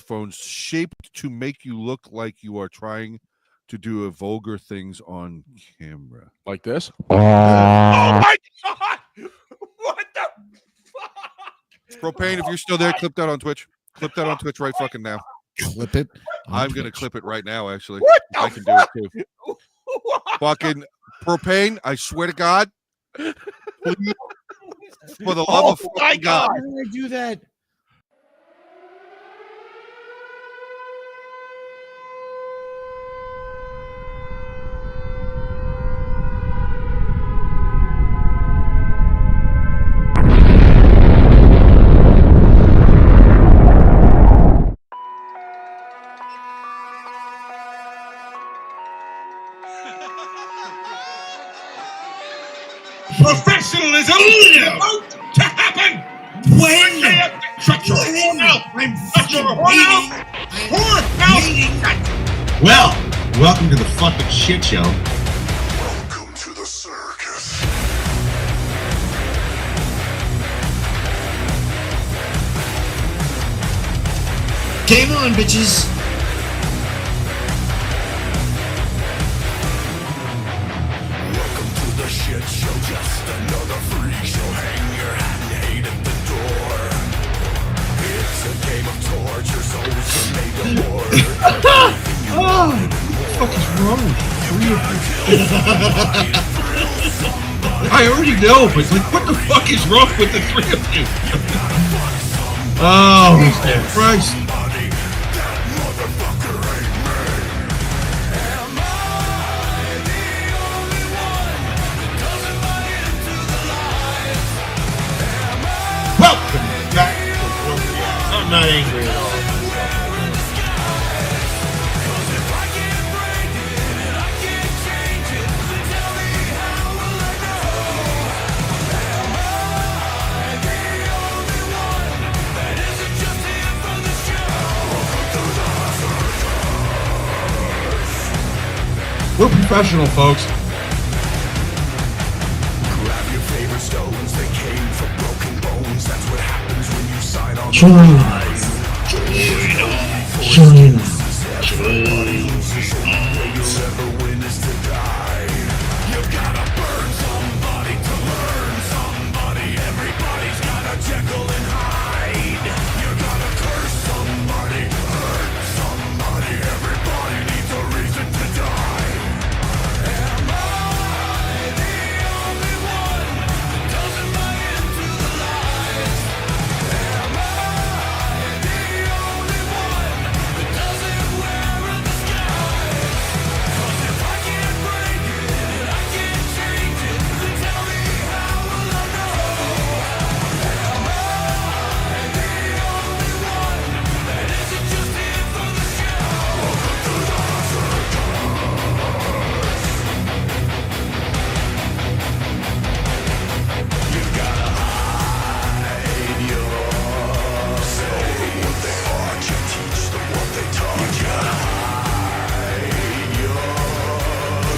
microphones shaped to make you look like you are trying to do a vulgar things on camera. Like this? Oh my God! What the fuck? Propane, if you're still there, clip that on Twitch. Clip that on Twitch right fucking now. Clip it. I'm going to clip it right now, actually. What the I can fuck? do it too. Fucking Propane, I swear to God. Please, for the love of fucking God. Why did I do that? Professionalism is about to happen. When? Shut your mouth. I'm Shut your waiting. mouth. Well, welcome to the fucking shit show. Welcome to the circus. Game on, bitches. Welcome to the shit show. Just another freak show. Hang your hat and hate at the door. It's a game of torture, so it's a mega war. Oh, what the fuck is wrong with you? I already know, but like, what the fuck is wrong with the three of you? Oh, Christ. Welcome back to Warriors. I'm not angry at all. We're professional, folks. Grab your favorite stones. They came from broken bones. That's what happens when you sign on. You'll never win is to die. You gotta burn somebody to learn somebody. Everybody's got a Jekyll and Hyde. You gotta curse somebody, hurt somebody. Everybody needs a reason to die. Am I the only one that doesn't buy into the lies? Am I the only one that doesn't wear a disguise? 'Cause if I can't break it, I can't change it. Then tell me how will I know? Am I the only one that isn't just here for the show? Welcome to the You gotta hide yourself. What they are, you teach them what they taught. You gotta hide your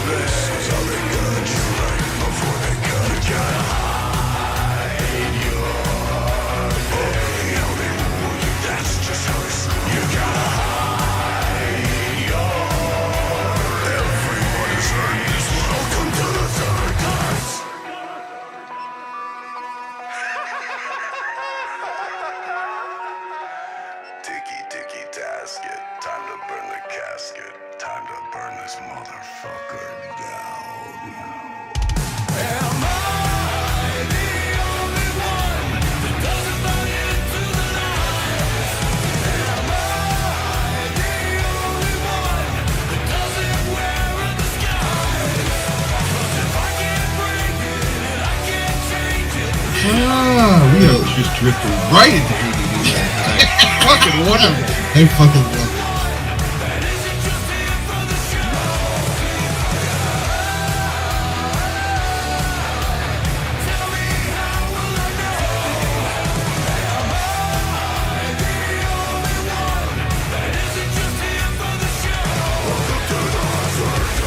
This is how they got you right before they cut you. Gotta hide your how they rule you. That's just how they screw you. Gotta hide your everybody's heard this. Welcome to the circus. Dicky dicky tasket, time to burn the casket, time to burn this motherfucker down. Am I the only one that doesn't buy into the lies? Am I the only one that doesn't wear a disguise? 'Cause if I can't break it, I can't change it. Ah, we have just drifted right into ADD. Fucking wonderful. I fucking love it. That isn't just here for the show. Tell me how will I know? Am I the only one that isn't just here for the show? Welcome to the circus.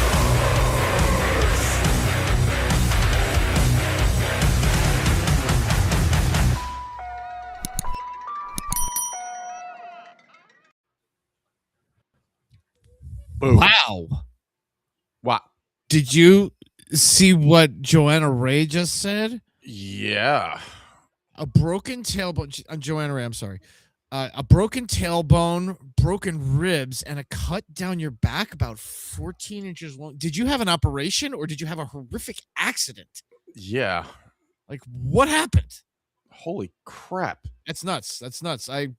Boom. Wow. Wow. Did you see what Joanna Ray just said? Yeah. A broken tailbone. Joanna Ray, I'm sorry. A broken tailbone, broken ribs, and a cut down your back about 14 inches long. Did you have an operation or did you have a horrific accident? Yeah. Like, what happened? Holy crap. That's nuts. That's nuts. I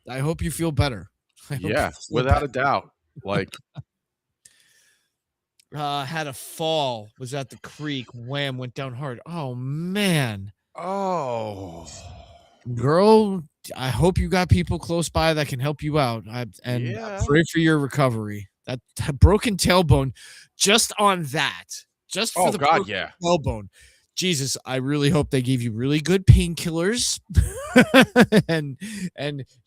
hope you feel better. I hope you Yeah, feel without a better. doubt. Like, Had a fall, was at the creek, wham, went down hard. Oh man. oh. Girl, I hope you got people close by that can help you out. I Yeah. pray for your recovery. That broken tailbone, just on that, just for Oh, the God, broken yeah. tailbone. Jesus, I really hope they gave you really good painkillers, and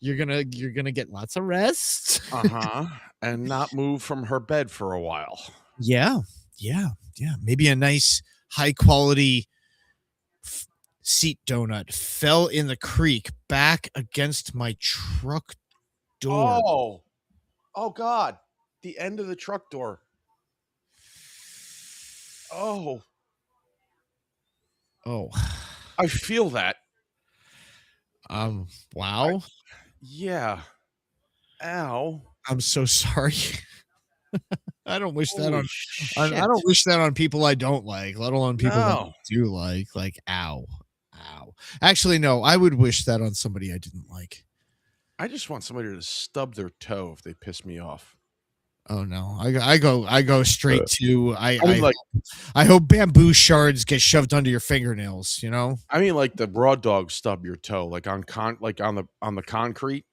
you're gonna get lots of rest. Uh-huh. And not move from her bed for a while. Yeah. Maybe a nice high quality seat donut fell in the creek back against my truck door. Oh. Oh, God. The end of the truck door. Oh. Oh, I feel that. wow. Yeah. Ow. I'm so sorry. I don't wish that Holy on. shit. I don't wish that on people I don't like, let alone people that I No. do like. Like, ow. Actually, no, I would wish that on somebody I didn't like. I just want somebody to stub their toe if they piss me off. Oh no, I go straight to I mean, like, I hope bamboo shards get shoved under your fingernails. You know. I mean, like the raw dog stub your toe, like on the concrete,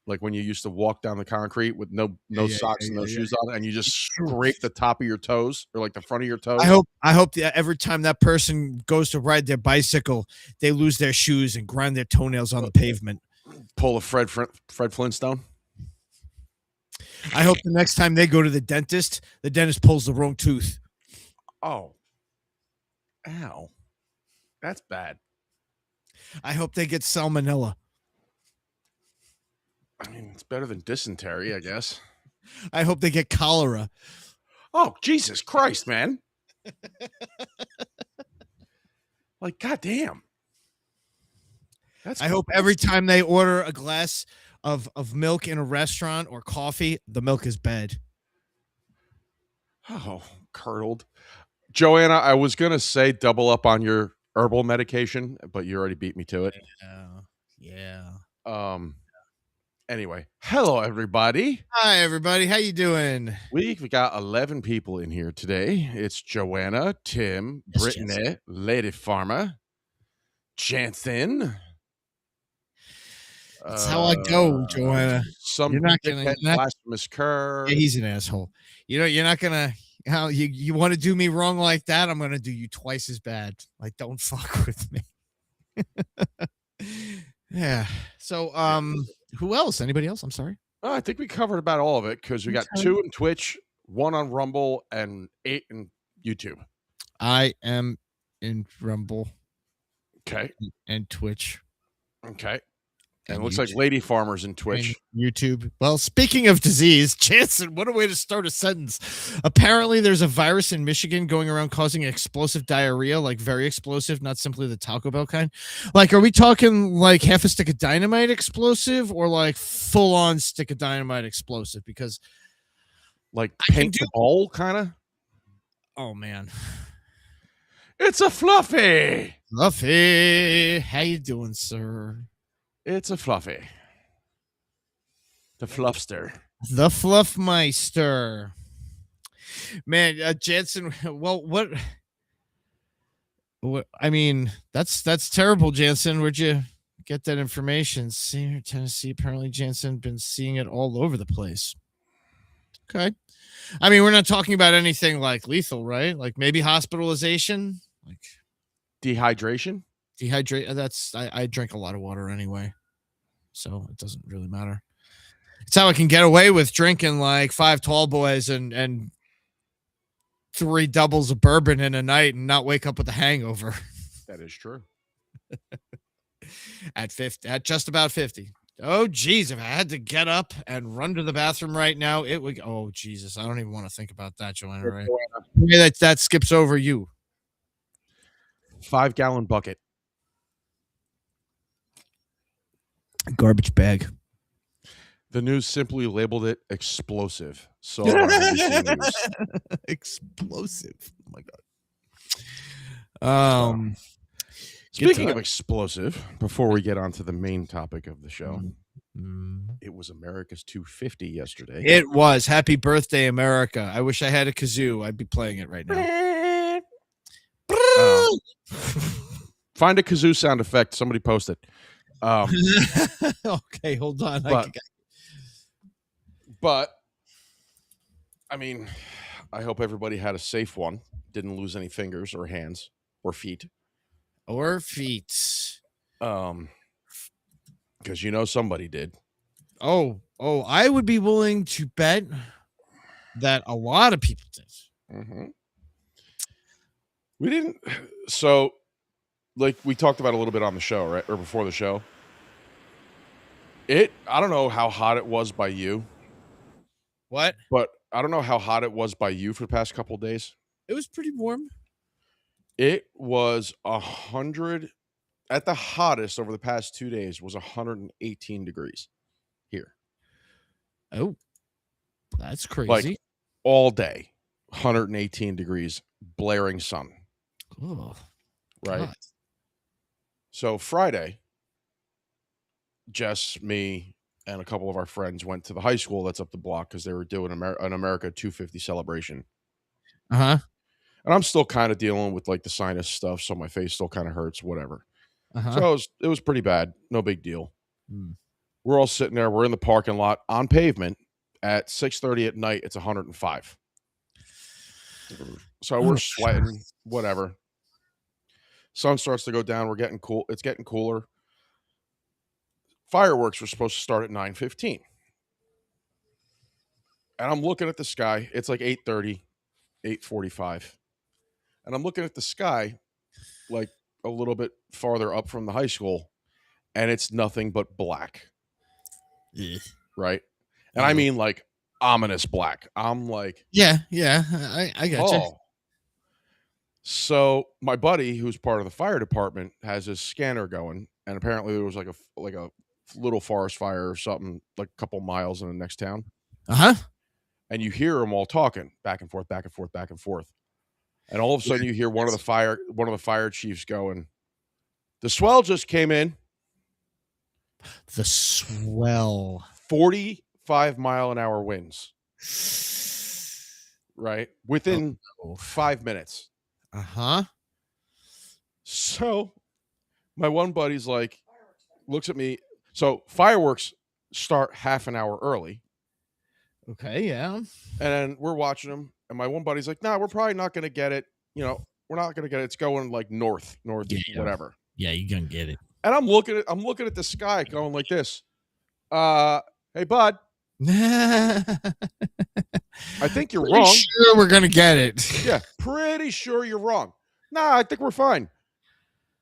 like when you used to walk down the concrete with no socks and no shoes on, and you just scrape the top of your toes or like the front of your toes. I hope that every time that person goes to ride their bicycle, they lose their shoes and grind their toenails on the pavement. Pull a Fred Flintstone. I hope the next time they go to the dentist pulls the wrong tooth. Oh, ow, that's bad. I hope they get salmonella. I mean, it's better than dysentery, I guess. I hope they get cholera. Oh, Jesus Christ, man. Like, goddamn. I hope every time they order a glass of milk in a restaurant or coffee, the milk is bad. Oh, curdled. Joanna, I was going to say double up on your herbal medication, but you already beat me to it. Yeah. Anyway, hello, everybody. Hi, everybody. How you doing? We got 11 people in here today. It's Joanna, Tim, Yes, Brittany, Jansen. Lady Pharma, Jansen. That's how I go, Joanna. Some You're not gonna- blasphemous curve. Yeah, he's an asshole. You know, you're not gonna. How you want to do me wrong like that? I'm gonna do you twice as bad. Like, don't fuck with me. Yeah. So, who else? Anybody else? I'm sorry. I think we covered about all of it because we got 2 in Twitch, 1 on Rumble, and 8 in YouTube. I am in Rumble. Okay. And Twitch. Okay. And it looks like Lady Farmer's in Twitch. And YouTube. Well, speaking of disease, Jansen, what a way to start a sentence. Apparently, there's a virus in Michigan going around causing explosive diarrhea, like very explosive, not simply the Taco Bell kind. Like, are we talking like half a stick of dynamite explosive or like full on stick of dynamite explosive? Because like paint the bowl, kind of. Oh, man. It's a Fluffy. Fluffy. How you doing, sir? It's a Fluffy. The Fluffster. The Fluffmeister. Man, Jansen, well, what I mean, that's terrible, Jansen. Where'd you get that information? Senior Tennessee, apparently Jansen been seeing it all over the place. Okay. I mean, we're not talking about anything like lethal, right? Like maybe hospitalization, like dehydration. That's I drink a lot of water anyway, so it doesn't really matter. It's how I can get away with drinking like 5 tall boys and 3 doubles of bourbon in a night and not wake up with a hangover. That is true. At just about 50. Oh, geez. If I had to get up and run to the bathroom right now, it would. Oh, Jesus. I don't even want to think about that, Joanna. Right? Yeah, that skips over you. 5-gallon bucket. Garbage bag. The news simply labeled it explosive. So on NBC News. Explosive. Oh my God. Speaking of explosive, before we get on to the main topic of the show, it was America's 250 yesterday. It was. Happy birthday, America. I wish I had a kazoo. I'd be playing it right now. Find a kazoo sound effect. Somebody post it. Okay, hold on. But I mean, I hope everybody had a safe one. Didn't lose any fingers or hands or feet. Because somebody did. Oh, I would be willing to bet that a lot of people did. Mm-hmm. We didn't. So, like we talked about a little bit on the show, right? Or before the show. I don't know how hot it was by you. What? But I don't know how hot it was by you for the past couple of days. It was pretty warm. It was 100 at the hottest over the past 2 days was 118 degrees here. Oh, that's crazy. Like all day, 118 degrees, blaring sun. Oh, right. God. So Friday, Jess, me, and a couple of our friends went to the high school that's up the block because they were doing an America 250 celebration. Uh-huh. And I'm still kind of dealing with like the sinus stuff, so my face still kind of hurts, whatever. Uh-huh. So it was pretty bad. No big deal. Mm. We're all sitting there. We're in the parking lot on pavement at 6:30 at night. It's 105. So we're sweating, whatever. Sun starts to go down. We're getting cool. It's getting cooler. Fireworks were supposed to start at 9:15. And I'm looking at the sky. It's like 8:30, 8:45. And I'm looking at the sky like a little bit farther up from the high school, and it's nothing but black. Yeah. Right? And I mean like ominous black. I'm like, yeah, I got you. So my buddy, who's part of the fire department, has his scanner going, and apparently there was like a little forest fire or something, like a couple miles in the next town. Uh-huh. And you hear them all talking back and forth, back and forth, back and forth. And all of a sudden you hear one of the fire chiefs going, "The swell just came in." The swell. 45-mile-an-hour winds. Right? Within 5 minutes. Uh-huh. So my one buddy's like, looks at me. So fireworks start half an hour early. Okay, yeah. And then we're watching them. And my one buddy's like, "Nah, we're probably not going to get it. We're not going to get it. It's going like north, whatever." Yeah, you're going to get it. And I'm looking at the sky going like this. Hey, bud. I think you're wrong. Sure we're going to get it. Yeah, pretty sure you're wrong. Nah, I think we're fine.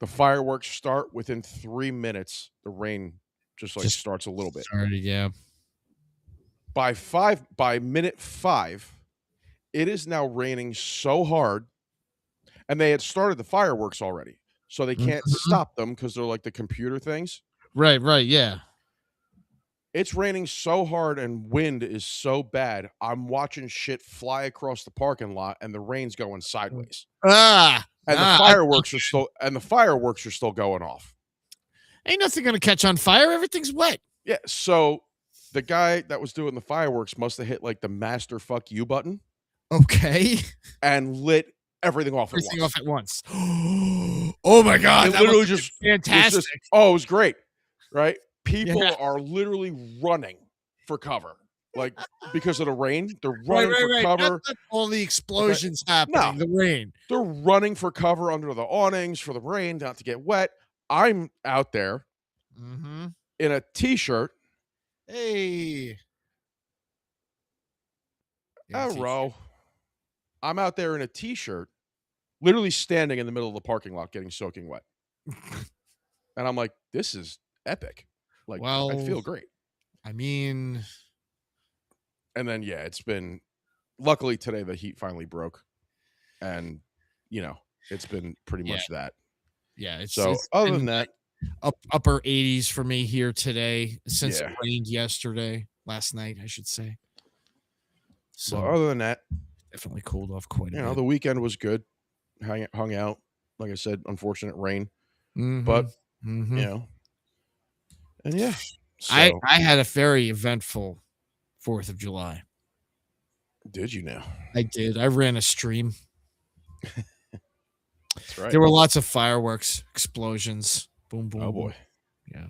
The fireworks start within 3 minutes. The rain just starts a little bit. Started, yeah. By minute 5, it is now raining so hard, and they had started the fireworks already, so they can't stop them because they're like the computer things. Right, yeah. It's raining so hard and wind is so bad. I'm watching shit fly across the parking lot, and the rain's going sideways. The fireworks are still going off. Ain't nothing gonna catch on fire. Everything's wet. Yeah. So the guy that was doing the fireworks must have hit like the master fuck you button. Okay. And lit everything off at once. Oh my God. It literally just fantastic. It was great. Right? People are literally running for cover. Like because of the rain. They're running for cover. Not all the explosions happening. The rain. They're running for cover under the awnings for the rain, not to get wet. I'm out there in a t-shirt. Hey. Row. I'm out there in a t-shirt, literally standing in the middle of the parking lot getting soaking wet. And I'm like, this is epic. Like, Well, I feel great. I mean, And then it's been luckily today the heat finally broke, and it's been pretty much that. yeah. It's Other been than that, upper 80s for me here today since it Yeah. rained last night, I should say. So other than that, definitely cooled off quite a bit. the weekend was good. Hung out. Like I said, unfortunate rain, Mhm, but mhm. and yeah. I So had a very eventful 4th of July. did you now? I did. I ran a stream. That's right. There were lots of fireworks, explosions. Boom, boom. Oh boom. boy. Yeah.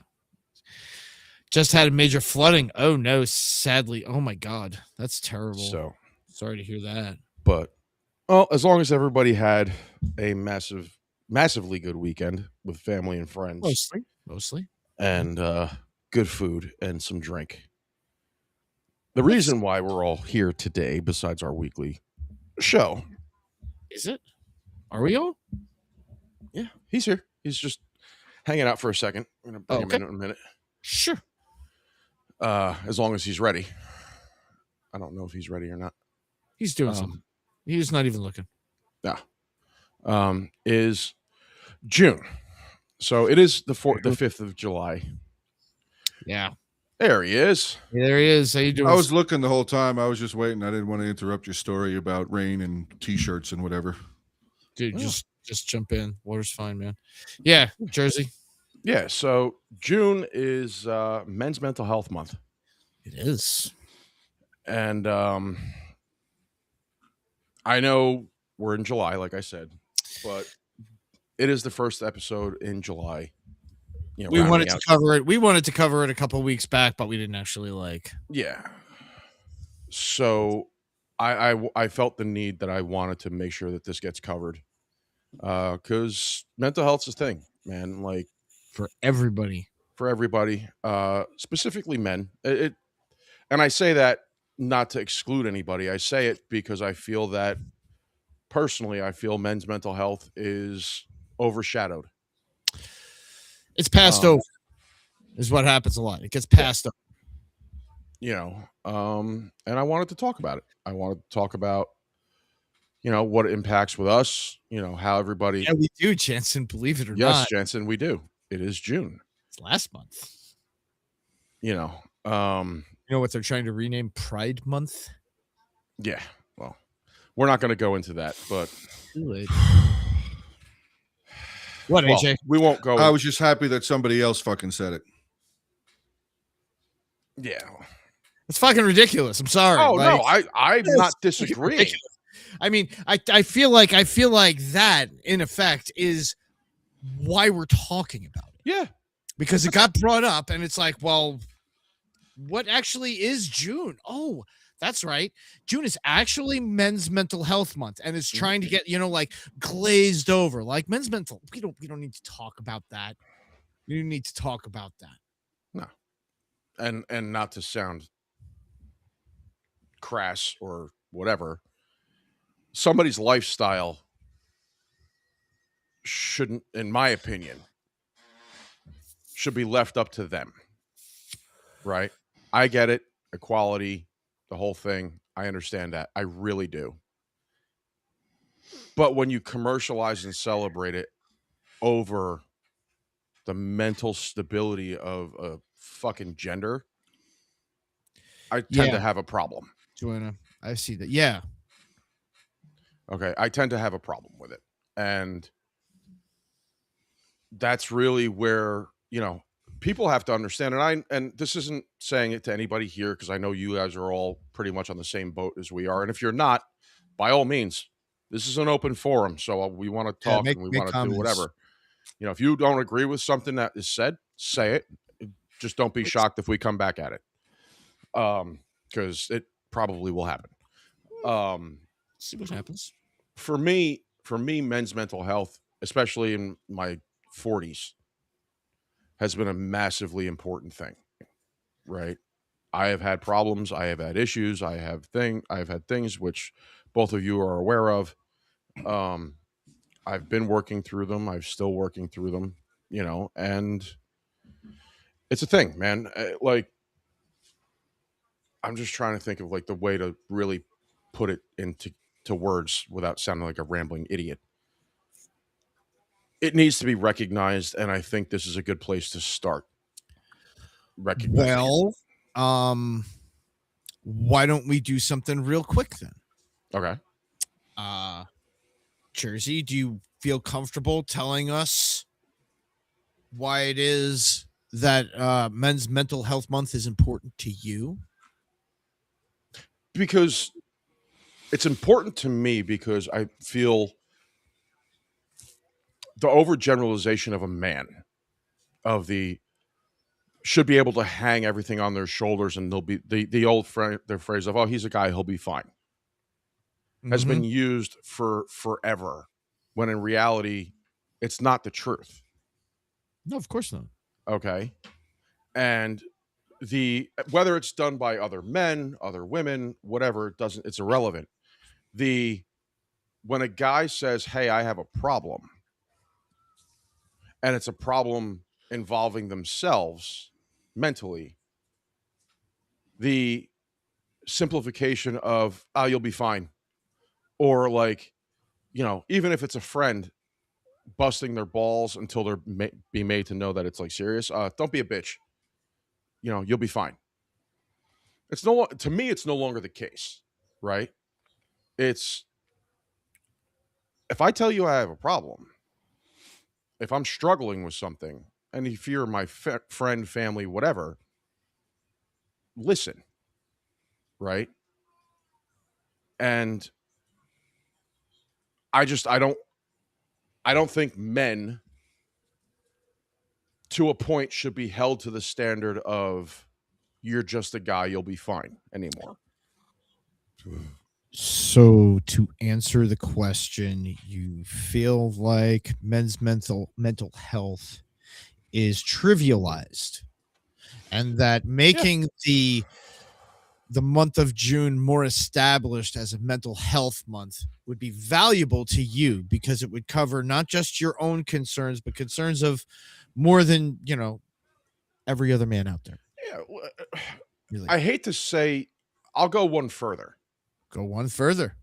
Just had a major flooding. Oh no, sadly. Oh my God. That's terrible. So, sorry to hear that. but as long as everybody had a massively good weekend with family and friends, Mostly. and good food and some drink. The reason why we're all here today, besides our weekly show, Is it? Are we all? Yeah, he's here. He's just hanging out for a second. I'm gonna bring him in a minute. Sure. As long as he's ready. I don't know if he's ready or not. He's doing something. He's not even looking. Yeah. Is June. So it is the 5th of July. Yeah. There he is. There he is. How you doing? I was looking the whole time. I was just waiting. I didn't want to interrupt your story about rain and t-shirts and whatever. Dude, just jump in. Water's fine, man. Yeah, Jersey. Yeah, so June is Men's Mental Health Month. It is. And I know we're in July, like I said, but it is the first episode in July. We wanted to cover it. We wanted to cover it a couple weeks back, but we didn't actually Yeah. So I felt the need that I wanted to make sure that this gets covered. Because mental health's a thing, man. Like for everybody. Specifically men. And I say that not to exclude anybody. I say it because I feel that personally, men's mental health is overshadowed. It's passed over, is what happens a lot. It gets passed over. And I wanted to talk about it. I wanted to talk about, what it impacts with us, how everybody. Yeah, we do, Jensen, believe it or not. Yes, Jensen, we do. It is June. It's last month. You know what they're trying to rename Pride Month? Yeah. Well, we're not going to go into that, but too late. What, AJ? We won't go. I was just happy that somebody else fucking said it. Yeah. It's fucking ridiculous. I'm sorry. Oh, no, I'm not disagreeing. I mean, I feel like that, in effect, is why we're talking about it. Yeah. Because it got brought up, and it's like, well, what actually is June? Oh, that's right. June is actually Men's Mental Health Month, and it's trying to get, glazed over. Like men's mental. We don't need to talk about that. We don't need to talk about that. No. And not to sound crass or whatever, somebody's lifestyle shouldn't, in my opinion, should be left up to them. Right? I get it. Equality, the whole thing. I understand that. I really do. But when you commercialize and celebrate it over the mental stability of a fucking gender, I tend to have a problem. Joanna, I see that. Yeah. Okay. I tend to have a problem with it. And that's really where, people have to understand. And this isn't saying it to anybody here, because I know you guys are all pretty much on the same boat as we are. And if you're not, by all means, this is an open forum. So we want to talk and we want to do whatever. If you don't agree with something that is said, say it. Just don't be shocked if we come back at it. Because it probably will happen. See what happens. For me, men's mental health, especially in my 40s, has been a massively important thing, right? I have had problems. I have had issues. I have had things which both of you are aware of. I've been working through them. I'm still working through them, and It's a thing, man. Like, I'm just trying to think of like the way to really put it into words without sounding like a rambling idiot. It needs to be recognized, and I think this is a good place to start. Recognizing. Well, why don't we do something real quick then? Okay. Jersey, do you feel comfortable telling us why it is that Men's Mental Health Month is important to you? Because it's important to me because I feel the overgeneralization of a man of the should be able to hang everything on their shoulders and they'll be the old their phrase of, oh, he's a guy, he'll be fine, has been used for forever, when in reality it's not the truth. No, of course not. Okay. And whether it's done by other men, other women, whatever, it's irrelevant. When a guy says, hey, I have a problem, and it's a problem involving themselves mentally, the simplification of, oh, you'll be fine. Or like, even if it's a friend busting their balls until they're be made to know that it's like serious, don't be a bitch. You'll be fine. To me, it's no longer the case, right? It's, if I tell you I have a problem, if I'm struggling with something, and if you're my friend, family, whatever, listen, right? And I don't think men to a point should be held to the standard of you're just a guy, you'll be fine anymore. So to answer the question, you feel like men's mental health is trivialized, and that making the month of June more established as a mental health month would be valuable to you because it would cover not just your own concerns, but concerns of more than, every other man out there. Yeah. Really? I hate to say, I'll go one further. Go one further.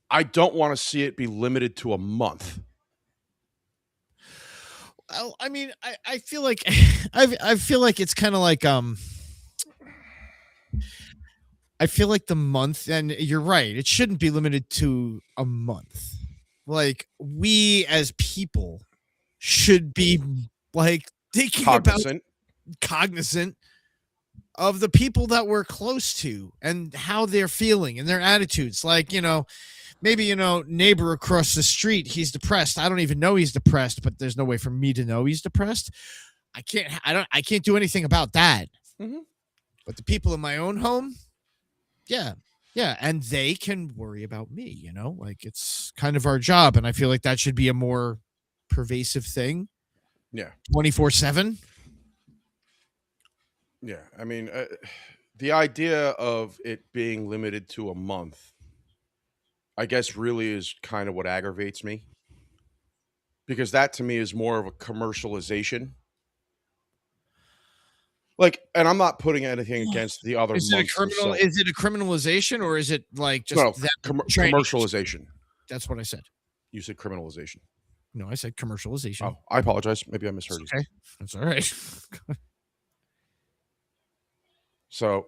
I don't want to see it be limited to a month. Well, I mean, I feel like I feel like it's kind of like I feel like the month, and you're right, it shouldn't be limited to a month. Like, we as people should be like thinking cognizant of the people that we're close to and how they're feeling and their attitudes. Like, maybe, neighbor across the street, he's depressed. I don't even know he's depressed, but there's no way for me to know he's depressed. I can't do anything about that. Mm-hmm. But the people in my own home, yeah, and they can worry about me, like it's kind of our job, and I feel like that should be a more pervasive thing. Yeah. 24/7. Yeah, I mean, the idea of it being limited to a month, I guess, really is kind of what aggravates me, because that to me is more of a commercialization. Like, and I'm not putting anything against the other. Is it a criminalization, or is it like just commercialization? That's what I said. You said criminalization. No, I said commercialization. Oh, I apologize. Maybe I misheard you. Okay, that's all right. So,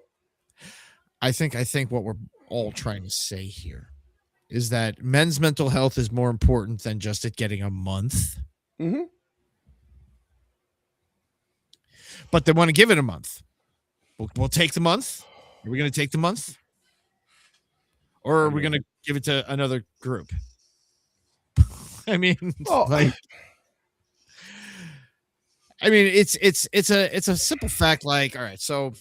I think what we're all trying to say here is that men's mental health is more important than just it getting a month. Mm-hmm. But they want to give it a month. We'll take the month. Are we going to take the month? Or are we going to give it to another group? I mean, it's a simple fact. Like, all right, so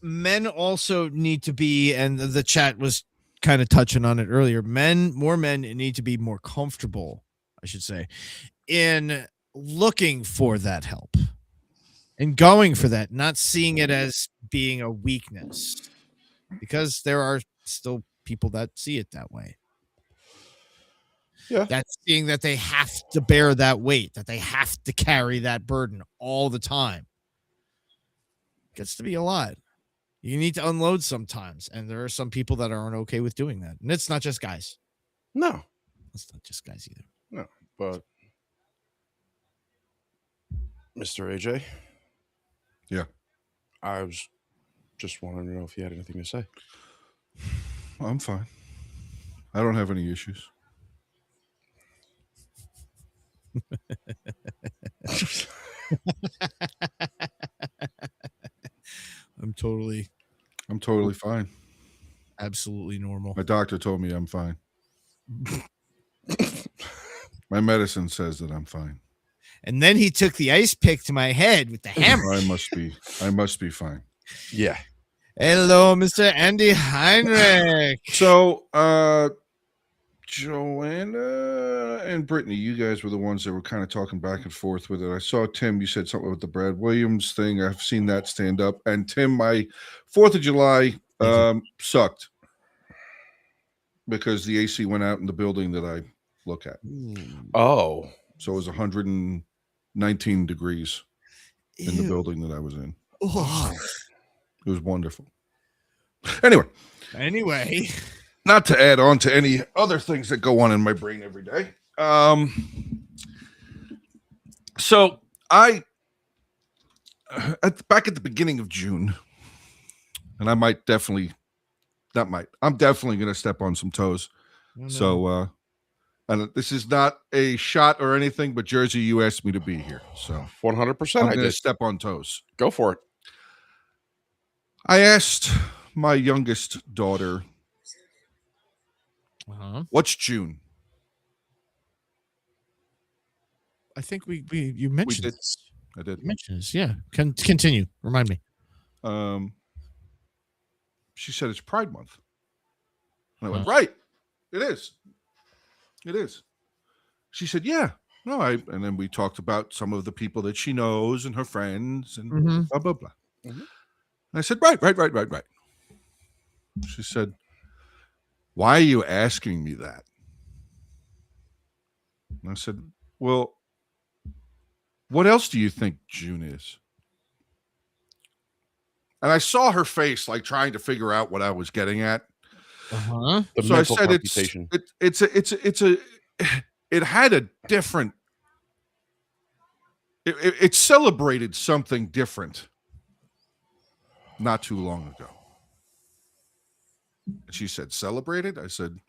men also need to be, and the chat was kind of touching on it earlier. More men need to be more comfortable, I should say, in looking for that help and going for that, not seeing it as being a weakness, because there are still people that see it that way. Yeah. That's seeing that they have to bear that weight, that they have to carry that burden all the time. Gets to be a lot. You need to unload sometimes, and there are some people that aren't okay with doing that. And it's not just guys. No, It's not just guys either. no. But Mr. AJ, Yeah. I was just wanting to know if you had anything to say. I'm fine. I don't have any issues. I'm totally, fine. absolutely normal. My doctor told me I'm fine. My medicine says that I'm fine. And then he took the ice pick to my head with the hammer. I must be fine. Yeah. Hello, Mr. Andy Heinrich. So, Joanna and Brittany, you guys were the ones that were kind of talking back and forth with it. I saw Tim, you said something with the Brad Williams thing. I've seen that stand up. And Tim, my 4th of July sucked because the AC went out in the building that I look at. Oh. So it was 119 degrees in the building that I was in. Oh. It was wonderful. Anyway, not to add on to any other things that go on in my brain every day. So I, back at the beginning of June, and I'm definitely going to step on some toes. No. So, and this is not a shot or anything, but Jersey, you asked me to be here. So 100%. I'm I going to did. step on toes. Go for it. I asked my youngest daughter, what's June? I think you mentioned did. this. I did. You mentioned this. Yeah. Continue. Remind me. She said it's Pride Month. And I went, right. It is. It is. She said, yeah. No, and then we talked about some of the people that she knows and her friends and blah, blah, blah. Mm-hmm. And I said, right. She said, why are you asking me that? And I said, well, what else do you think June is? And I saw her face like trying to figure out what I was getting at. The So I mental said computation. it had a different, it celebrated something different not too long ago. And she said, celebrated? I said,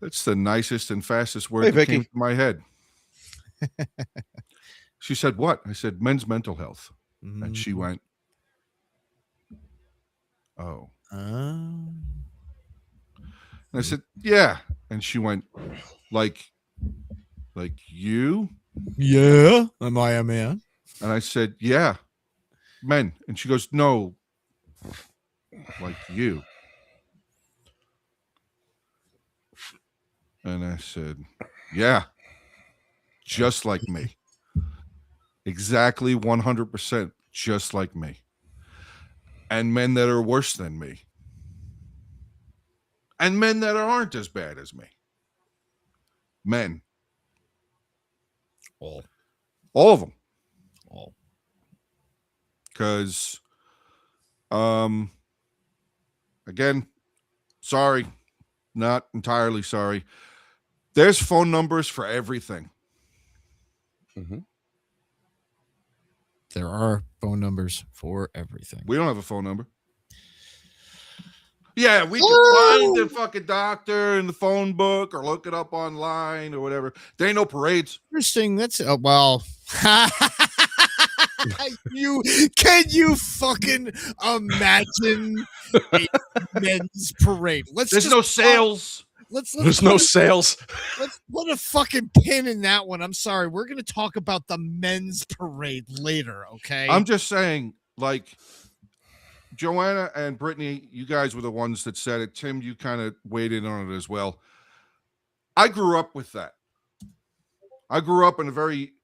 that's the nicest and fastest word that came to my head. She said, what? I said, men's mental health. And she went, oh. And I said, yeah. And she went, like you? Yeah. Am I a man? And I said, yeah, men. And she goes, no, like you. And I said, yeah, just like me. Exactly 100% just like me. And men that are worse than me. And men that aren't as bad as me. Men. All of them. All. Because, again, sorry, not entirely sorry. There's phone numbers for everything. Mm-hmm. There are phone numbers for everything. We don't have a phone number. Yeah, we can find the fucking doctor in the phone book or look it up online or whatever. There ain't no parades. Interesting. That's well. Can you fucking imagine a men's parade? There's no sales. There's no sales. Let's put a fucking pin in that one. I'm sorry. We're going to talk about the men's parade later, okay? I'm just saying, like, Joanna and Brittany, you guys were the ones that said it. Tim, you kind of weighed in on it as well. I grew up with that. I grew up in a very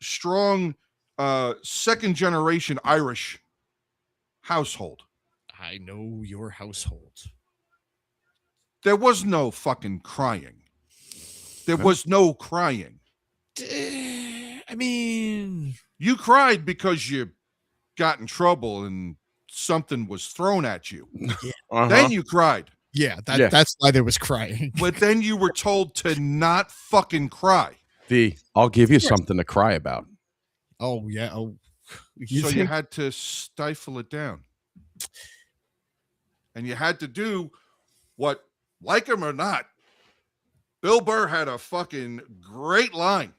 strong second generation Irish household. I know your household. There was no fucking crying. There was no crying. I mean, You cried because you got in trouble and something was thrown at you. Uh-huh. Then you cried. yeah, Yeah. that's why there was crying. But then you were told to not fucking cry. I'll give you something to cry about. Oh yeah. Oh, So you had to stifle it down. And you had to do what, like him or not, Bill Burr had a fucking great line.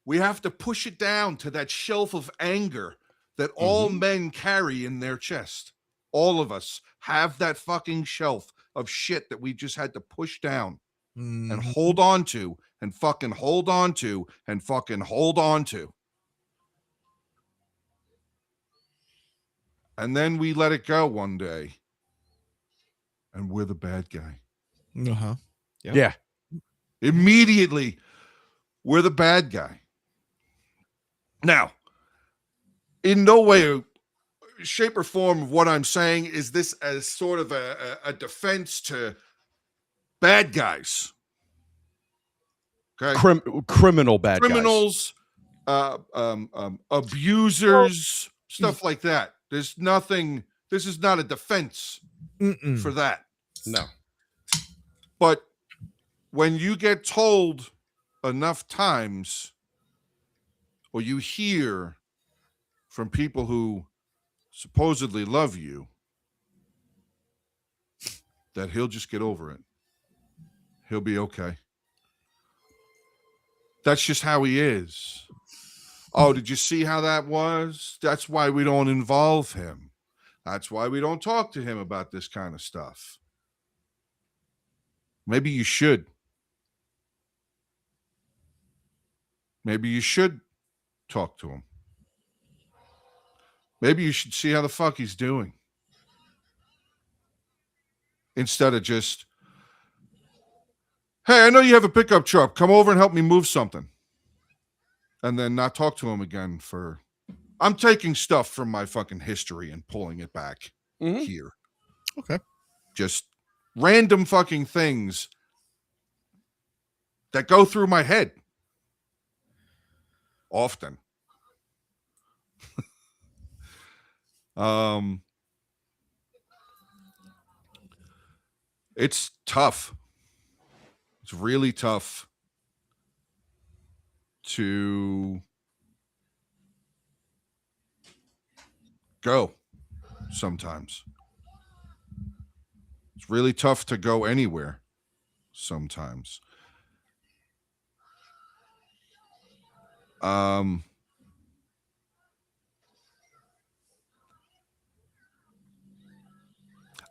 We have to push it down to that shelf of anger that all men carry in their chest. All of us have that fucking shelf of shit that we just had to push down and hold on to and fucking hold on to and fucking hold on to. And then we let it go one day. And we're the bad guy. Uh-huh. Yep. Yeah. Immediately, we're the bad guy. Now, in no way, shape, or form of what I'm saying is this as sort of a defense to bad guys. Okay? Criminal bad Criminals, abusers, stuff like that. There's nothing, this is not a defense for that. guys. No. But when you get told enough times, or you hear from people who supposedly love you, that he'll just get over it. He'll be okay. That's just how he is. Oh, did you see how that was? That's why we don't involve him. That's why we don't talk to him about this kind of stuff. Maybe you should. Maybe you should talk to him. Maybe you should see how the fuck he's doing. Instead of just, hey, I know you have a pickup truck. Come over and help me move something. And then not talk to him again for, I'm taking stuff from my fucking history and pulling it back here. Okay. Just random fucking things that go through my head often. It's tough. It's really tough to go sometimes. It's really tough to go anywhere sometimes.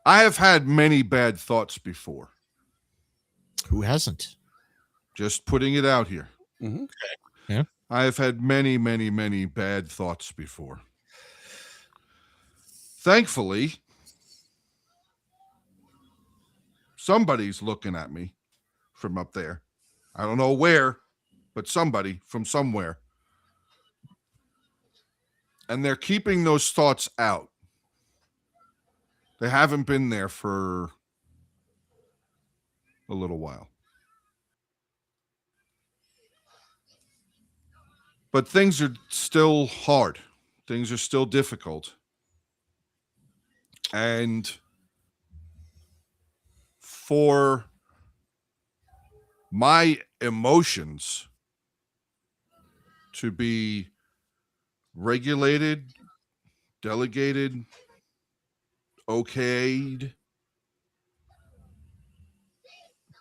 I have had many bad thoughts before. Who hasn't? Just putting it out here. Mhm. Yeah. I have had many, many, many bad thoughts before. Thankfully, somebody's looking at me from up there. I don't know where, but somebody from somewhere. And they're keeping those thoughts out. They haven't been there for a little while. But things are still hard. Things are still difficult. And for my emotions to be regulated, delegated, okayed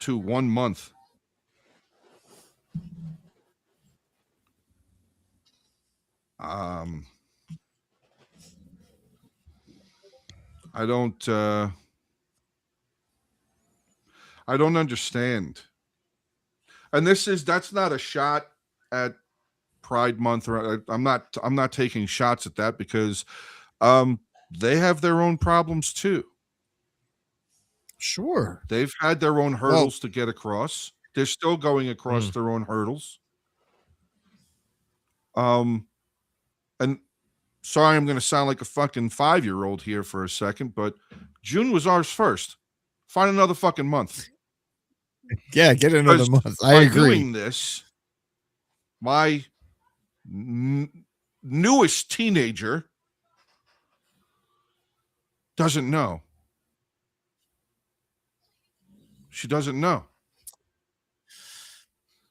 to 1 month. I don't understand. And that's not a shot at Pride Month, or I'm not taking shots at that, because they have their own problems too. Sure. They've had their own hurdles to get across. They're still going across their own hurdles. And sorry, I'm going to sound like a fucking 5-year-old here for a second, but June was ours first. Find another fucking month. Yeah, get another Because month. I by agree. doing this, my newest teenager doesn't know. She doesn't know.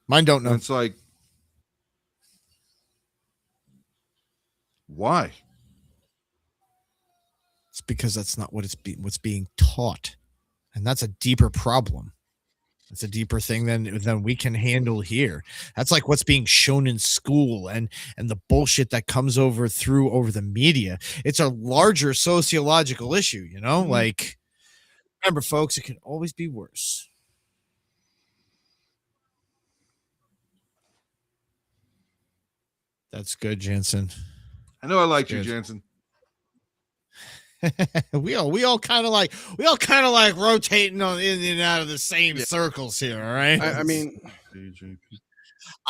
Mine don't And know. it's like, why? It's because that's not what what's being taught, and that's a deeper problem. It's a deeper thing than we can handle here. That's like what's being shown in school and the bullshit that comes over the media. It's a larger sociological issue, you know? Like, remember, folks, it can always be worse. That's good, Jansen. I know I liked you, Good. Jansen. we all kind of like rotating on in and out of the same circles here. All right. I mean,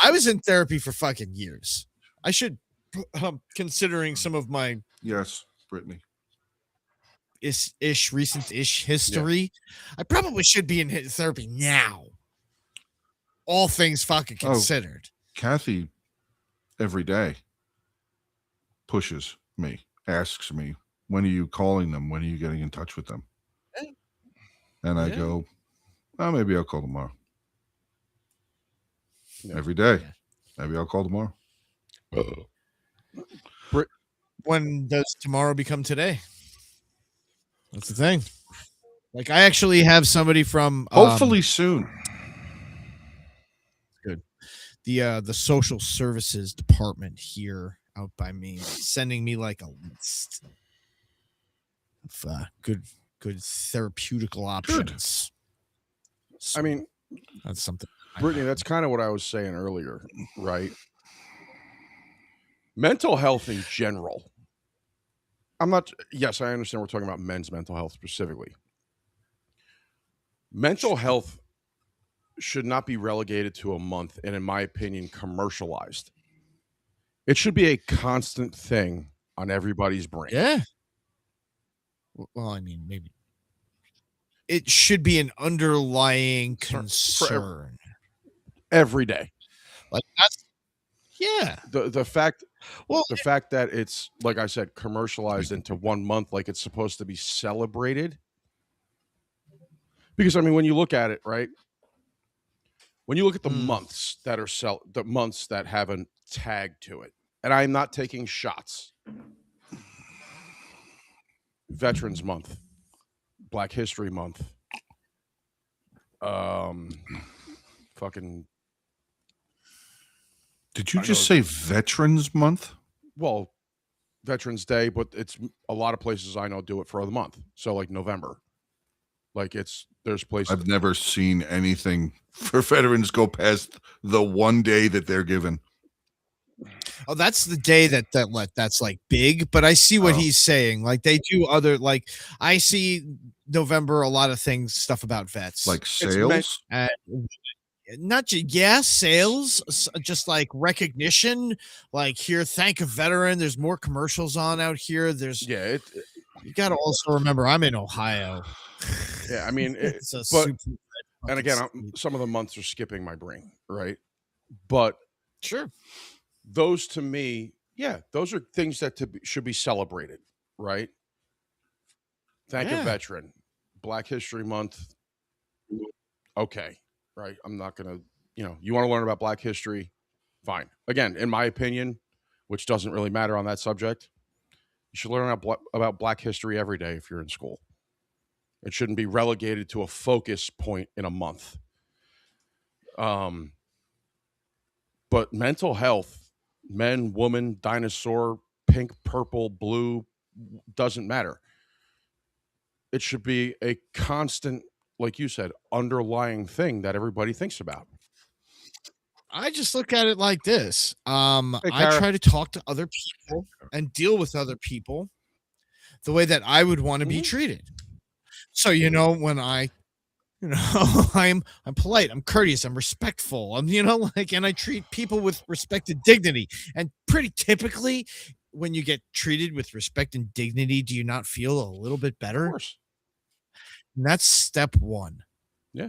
I was in therapy for fucking years. I should, considering some of my Yes, Brittany. recent-ish history, I probably should be in therapy now. All things fucking considered. Kathy, every day, pushes me, asks me, when are you calling them? When are you getting in touch with them? And I go, oh, maybe I'll call tomorrow. Every day. Maybe I'll call tomorrow. When does tomorrow become today? That's the thing. Like, I actually have somebody from Hopefully soon. Good. The social services department here out by me sending me like a list of good therapeutical options. So I mean, that's something. Brittany, that's kind of what I was saying earlier, right? Mental health in general. Yes, I understand we're talking about men's mental health specifically. Mental health should not be relegated to a month and, in my opinion, commercialized. It should be a constant thing on everybody's brain. Yeah. Well, I mean, maybe it should be an underlying concern Every day. Like, that's The fact that it's, like I said, commercialized into 1 month, like it's supposed to be celebrated. Because I mean, when you look at it, right? When you look at the months that are the months that have a tag to it, and I'm not taking shots. Veterans Month, Black History Month, fucking. Did you just say Veterans Month? Well, Veterans Day, but it's a lot of places I know do it for the month. So like November, like there's places. I've never seen anything for veterans go past the one day that they're given. Oh, that's the day that's like big, but I see what he's saying. Like, they do other, like, I see November, a lot of stuff about vets, like sales. Not just sales, just like recognition. Like, here, thank a veteran. There's more commercials on out here. You got to also remember, I'm in Ohio. Yeah, I mean, and again, some of the months are skipping my brain, right? But sure, those to me, those are things that should be celebrated, right? Thank a veteran, Black History Month. Okay, right. I'm not gonna, you want to learn about Black history, fine. Again, in my opinion, which doesn't really matter on that subject, you should learn about Black history every day if you're in school. It shouldn't be relegated to a focus point in a month. But mental health, men, woman, dinosaur, pink, purple, blue, doesn't matter. It should be a constant, like you said, underlying thing that everybody thinks about. I just look at it like this. Hey, I try to talk to other people and deal with other people the way that I would want to be treated. So, when I'm polite, I'm courteous, I'm respectful, and I treat people with respect and dignity. And pretty typically, when you get treated with respect and dignity, do you not feel a little bit better? Of course. And that's step one. Yeah.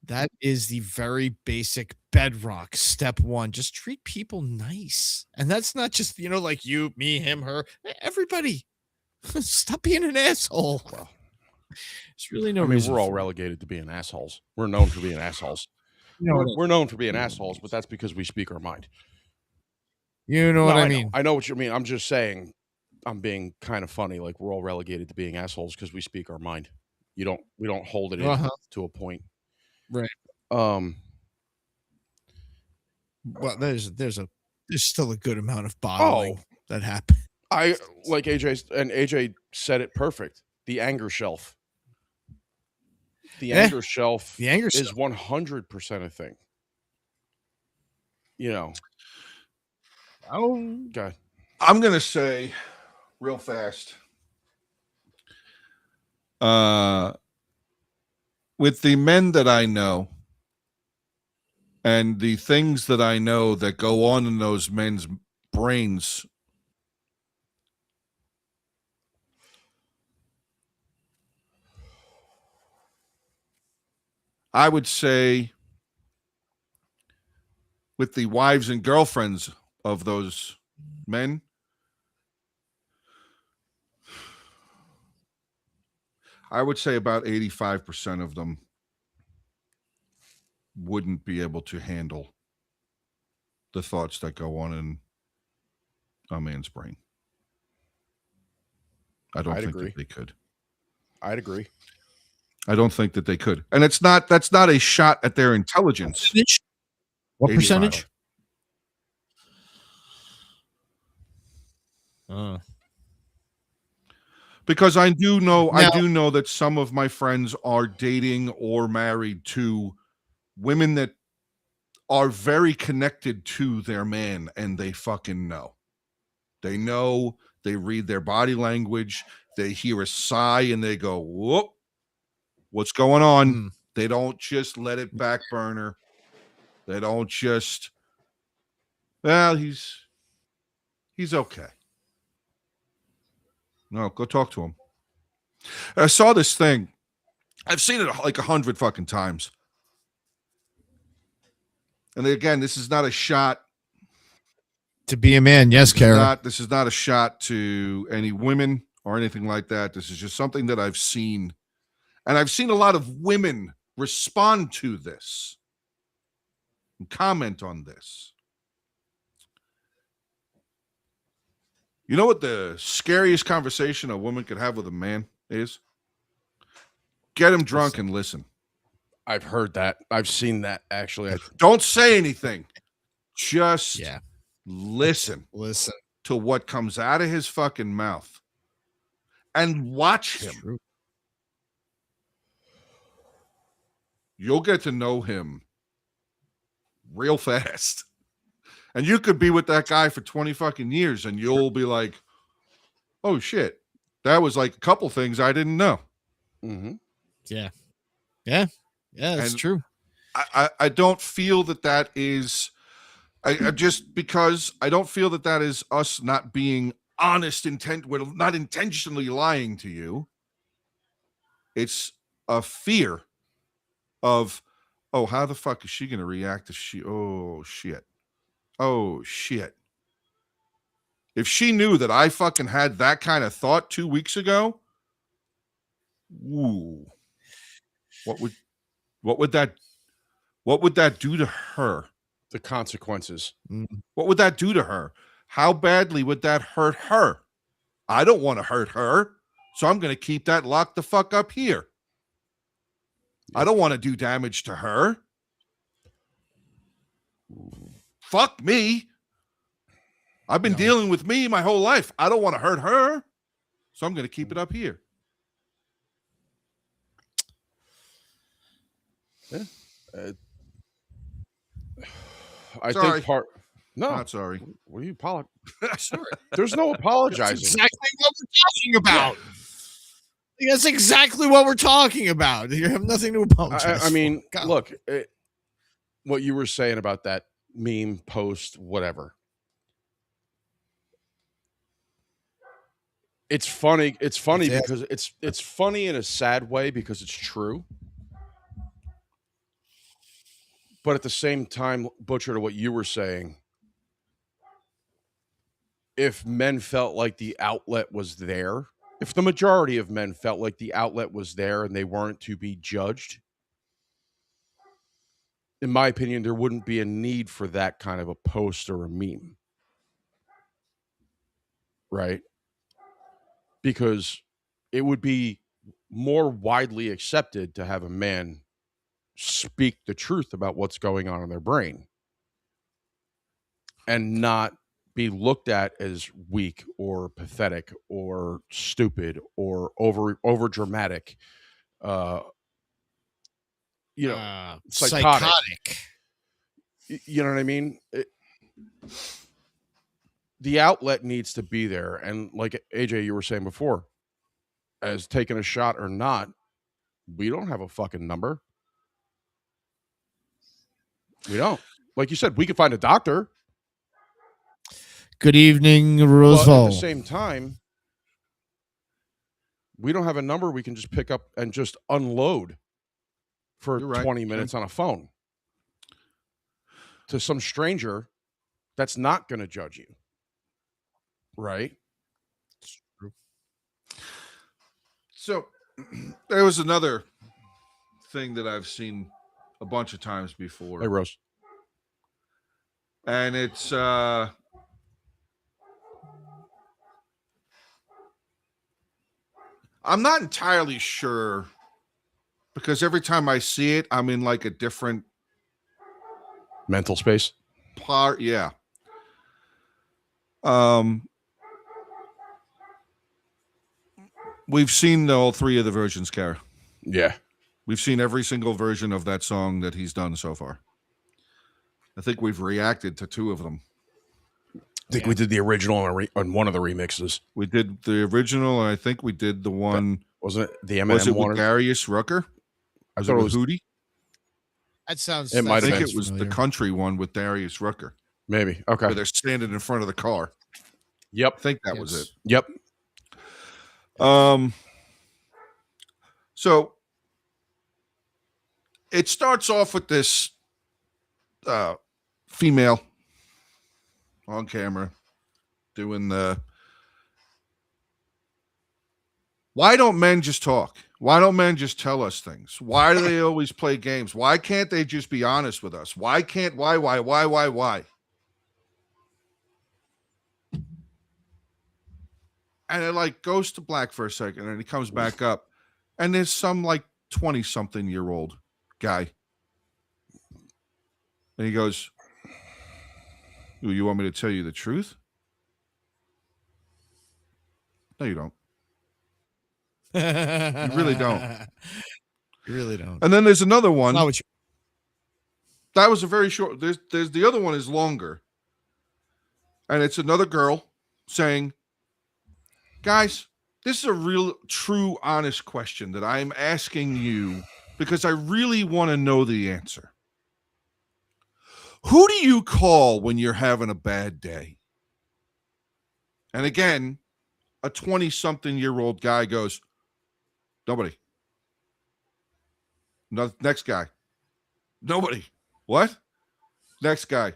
That is the very basic bedrock step one. Just treat people nice. And that's not just, like you, me, him, her, everybody. Stop being an asshole. Well, There's really no I mean, reason. we're all for it. relegated to being assholes. We're known for being assholes. You know what We're known for being assholes, but that's because we speak our mind. You know what I mean? I know what you mean. I'm just saying, I'm being kind of funny. Like we're all relegated to being assholes because we speak our mind. We don't hold it in to a point. Right. Um. Well, there's still a good amount of bottling Oh, that happened. I like AJ said it perfect. The anger shelf. The anger shelf is 100% a thing. Oh, God. I'm gonna say real fast. With the men that I know and the things that I know that go on in those men's brains, I would say with the wives and girlfriends of those men, I would say about 85% of them wouldn't be able to handle the thoughts that go on in a man's brain. I don't think that they could. I'd agree. I don't think that they could. And that's not a shot at their intelligence. What 85. percentage? Because I do know that some of my friends are dating or married to women that are very connected to their man, and they fucking know. They know, they read their body language, they hear a sigh and they go, whoop, what's going on? They don't just let it back burner. They don't just, well, he's okay. No, go talk to him. I saw this thing. I've seen it like 100 fucking times. And again, this is not a shot to be a man. Yes, Kara. This is not a shot to any women or anything like that. This is just something that I've seen. And I've seen a lot of women respond to this and comment on this. You know what the scariest conversation a woman could have with a man is? Get him drunk and listen. I've heard that. I've seen that, actually. Don't say anything. Just listen. Listen to what comes out of his fucking mouth. And watch him. True. You'll get to know him real fast. And you could be with that guy for 20 fucking years and you'll be like, oh shit, that was like a couple things I didn't know. Mm-hmm. Yeah, that's true. I don't feel that is, I just because I don't feel that is us not being honest we're not intentionally lying to you. It's a fear of, oh, how the fuck is she going to react if oh shit. If she knew that I fucking had that kind of thought 2 weeks ago, ooh, what would that do to her? The consequences. What would that do to her? How badly would that hurt her? I don't want to hurt her, so I'm going to keep that locked the fuck up here. I don't want to do damage to her. Fuck me. I've been dealing with me my whole life. I don't want to hurt her, so I'm going to keep it up here. Yeah. I think No, not sorry. What are you apologizing? Sorry. There's no apologizing. That's exactly what we're talking about. Yeah. That's exactly what we're talking about. You have nothing to apologize. I mean, look, what you were saying about that meme post, whatever. It's funny. It's funny because it's funny in a sad way because it's true. But at the same time, Butcher, to what you were saying, if men felt like the outlet was there, if the majority of men felt like the outlet was there and they weren't to be judged, in my opinion, there wouldn't be a need for that kind of a post or a meme. Right? Because it would be more widely accepted to have a man speak the truth about what's going on in their brain and not be looked at as weak or pathetic or stupid or over dramatic, psychotic. You know what I mean? The outlet needs to be there, and like AJ, you were saying before, as taking a shot or not, we don't have a fucking number. We don't. Like you said, we could find a doctor. Good evening, But at Roosevelt. the same time, we don't have a number we can just pick up and just unload for You're right, 20 minutes on a phone to some stranger that's not going to judge you. Right? So there was another thing that I've seen a bunch of times before. Hey, Rose. And it's I'm not entirely sure, because every time I see it, I'm in like a different Mental space. part. Yeah. We've seen all three of the versions, Kara. Yeah. We've seen every single version of that song that he's done so far. I think we've reacted to two of them. I think we did the original on one of the remixes. We did the original, and I think we did the one. Wasn't it the Was Eminem it one? with Darius Rucker? I Was thought it it with was Hootie? That sounds. It that might I have think been it was familiar. the country one with Darius Rucker, maybe. Okay. where they're standing in front of the car. Yep. I think that was it. Yep. So it starts off with this female on camera doing the. Why don't men just talk? Why don't men just tell us things? Why do they always play games? Why can't they just be honest with us? Why? And it like goes to black for a second, and he comes back up, and there's some like 20-something-year-old guy, and he goes, "Ooh, you want me to tell you the truth?" No, you don't. You really don't. You really don't. And then there's another one. Not what you- That was a very short. There's the other one is longer, and it's another girl saying, "Guys, this is a real, true, honest question that I'm asking you because I really want to know the answer. Who do you call when you're having a bad day?" And again, a 20-something-year-old guy goes, "Nobody." Next guy, "Nobody." What? Next guy,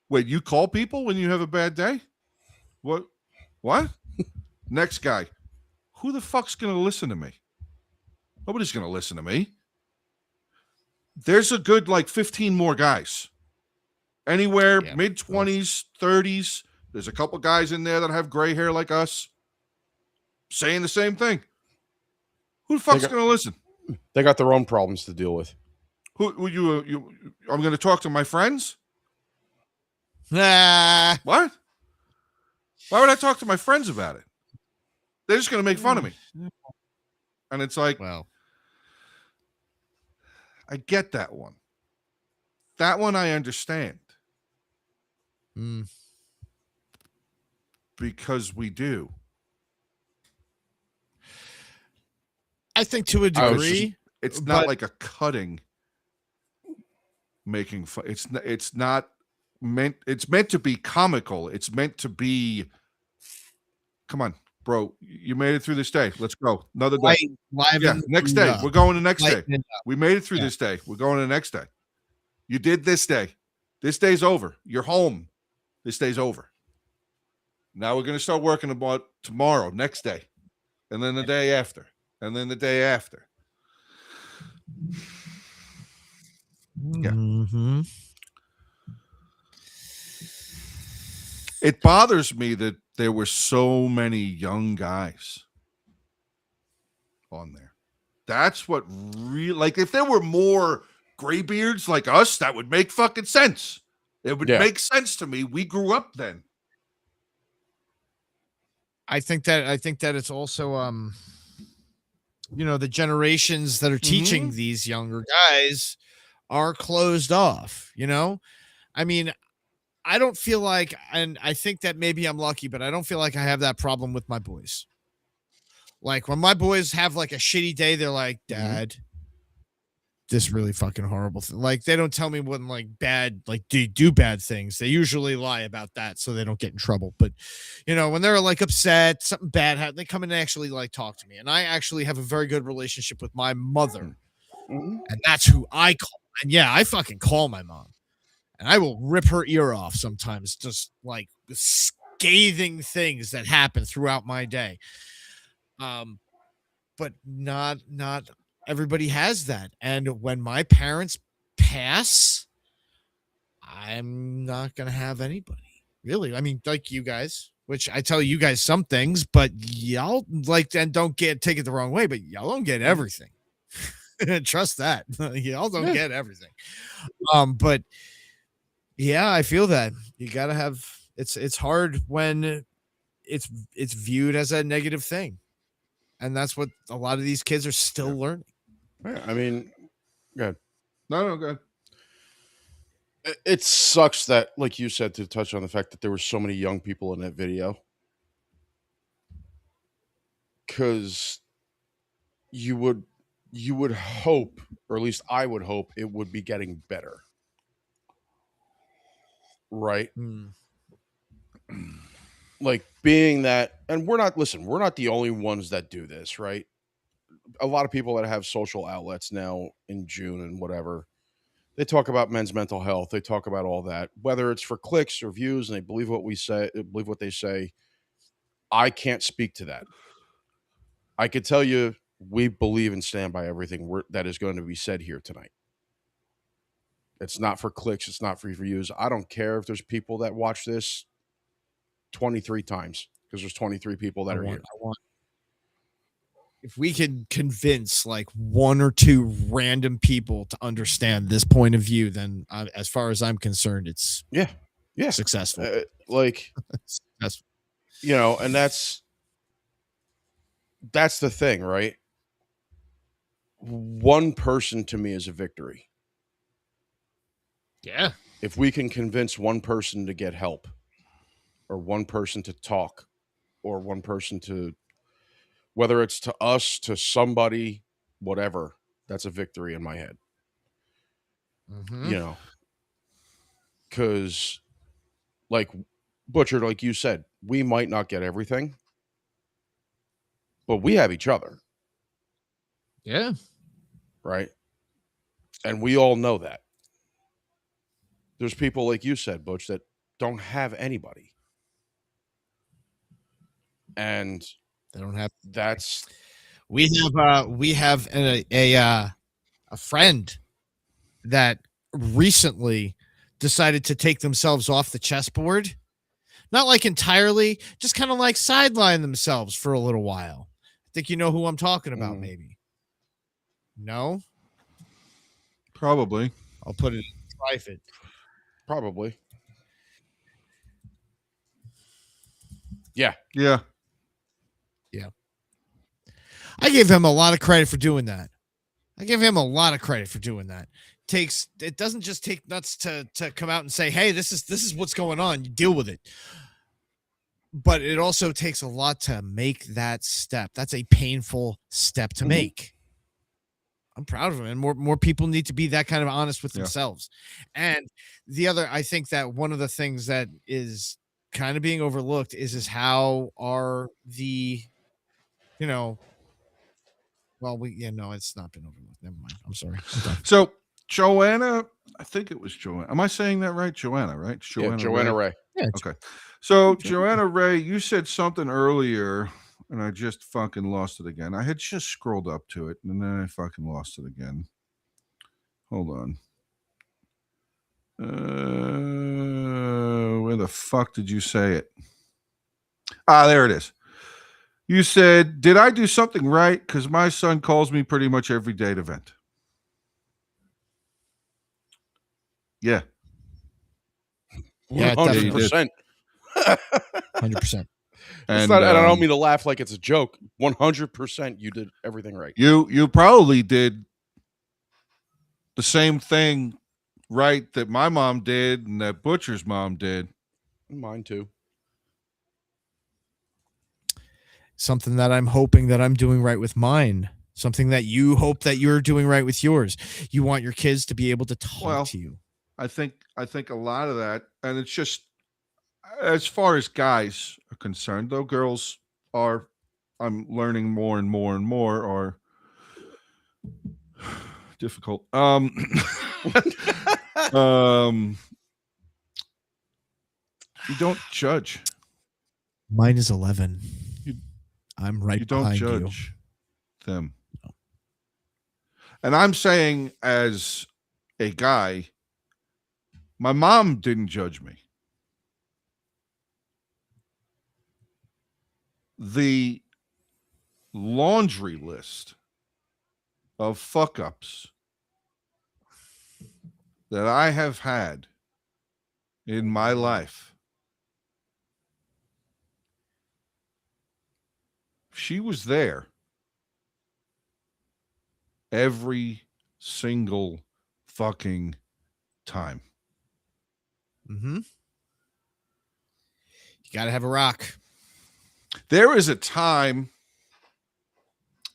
"Wait, you call people when you have a bad day?" What? Next guy, "Who the fuck's going to listen to me? Nobody's going to listen to me." There's a good like 15 more guys. Anywhere mid-20s, 30s. There's a couple guys in there that have gray hair like us saying the same thing. Who the fuck's going to listen? They got their own problems to deal with. Who you I'm going to talk to my friends? Ah, What? Why would I talk to my friends about it? They're just going to make fun of me. And it's like, well, I get that one. That one I understand. Because we do. I think to a degree, It's not but- like a cutting making fun. It's not meant. It's meant to be comical. It's meant to be. Come on, bro. You made it through this day. Let's go. Another day. live Yeah. Next day. We're going the next day. Lighten it up. We made it through this day. We're going to the next day. You did this day. This day's over. You're home. This day's over. Now we're going to start working about tomorrow, next day, and then the day after, and then the day after. Yeah. Mm-hmm. It bothers me that there were so many young guys on there. That's what really, like, if there were more graybeards like us, that would make fucking sense. It would make sense to me. We grew up then. I think that it's also the generations that are teaching these younger guys are closed off, I mean, I don't feel like, and I think that maybe I'm lucky, but I don't feel like I have that problem with my boys. Like when my boys have like a shitty day, they're like, Dad, this really fucking horrible thing. Like they don't tell me when like bad, like do bad things. They usually lie about that so they don't get in trouble. But when they're like upset, something bad happened, they come in and actually like talk to me. And I actually have a very good relationship with my mother. And that's who I call. And yeah, I fucking call my mom. And I will rip her ear off sometimes, just like scathing things that happen throughout my day. But not everybody has that. And when my parents pass, I'm not going to have anybody. Really. I mean, like you guys, which I tell you guys some things, but y'all and don't take it the wrong way, but y'all don't get everything. Trust that. Y'all don't get everything. But yeah, I feel that you got to have, it's hard when it's viewed as a negative thing. And that's what a lot of these kids are still learning. Yeah, I mean, good. No, good. It sucks that, like you said, to touch on the fact that there were so many young people in that video. Because you would hope, or at least I would hope, it would be getting better. Right? Like being that, and we're not the only ones that do this, right? A lot of people that have social outlets now in June and whatever, they talk about men's mental health. They talk about all that, whether it's for clicks or views, and they believe what they say. I can't speak to that. I could tell you we believe and stand by everything that is going to be said here tonight. It's not for clicks. It's not for views. I don't care if there's people that watch this 23 times because there's 23 people that are here. If we can convince like one or two random people to understand this point of view, then as far as I'm concerned, it's successful. Successful. And that's the thing, right? One person to me is a victory. Yeah. If we can convince one person to get help, or one person to talk, or one person to, whether it's to us, to somebody, whatever, that's a victory in my head. Because like Butcher, like you said, we might not get everything, but we have each other. Yeah. Right. And we all know that. There's people, like you said, Butch, that don't have anybody. And they don't have. That's. We have a friend that recently decided to take themselves off the chessboard. Not like entirely, just kind of like sideline themselves for a little while. I think you know who I'm talking about, maybe. No? Probably. I'll put it in private. Probably. Yeah. Yeah. Yeah. I give him a lot of credit for doing that. It doesn't just take nuts to come out and say, hey, this is what's going on. You deal with it. But it also takes a lot to make that step. That's a painful step to make. I'm proud of him. And more people need to be that kind of honest with themselves. And the other, I think that one of the things that is kind of being overlooked is how are the, well, it's not been overlooked. Never mind. I'm sorry. So Joanna, I think it was Joanna. Am I saying that right? Joanna, right? Yeah, Joanna Ray. Yeah, Okay. So, Joanna Ray, you said something earlier, and I just fucking lost it again. I had just scrolled up to it, and then I fucking lost it again. Hold on. Where the fuck did you say it? Ah, there it is. You said, did I do something right? Because my son calls me pretty much every day at event. Yeah. Yeah, 100%. 100%. And I don't mean to laugh like it's a joke. 100% you did everything right. You probably did the same thing right that my mom did and that Butcher's mom did. Mine too. Something that I'm hoping that I'm doing right with mine. Something that you hope that you're doing right with yours. You want your kids to be able to talk to you. I think a lot of that, and it's just as far as guys are concerned, though girls are, I'm learning more and more and more are difficult. You don't judge. Mine is 11. I'm right You don't behind judge you. them. No. And I'm saying as a guy, my mom didn't judge me. The laundry list of fuck ups that I have had in my life, she was there every single fucking time. Mm-hmm. You got to have a rock. There is a time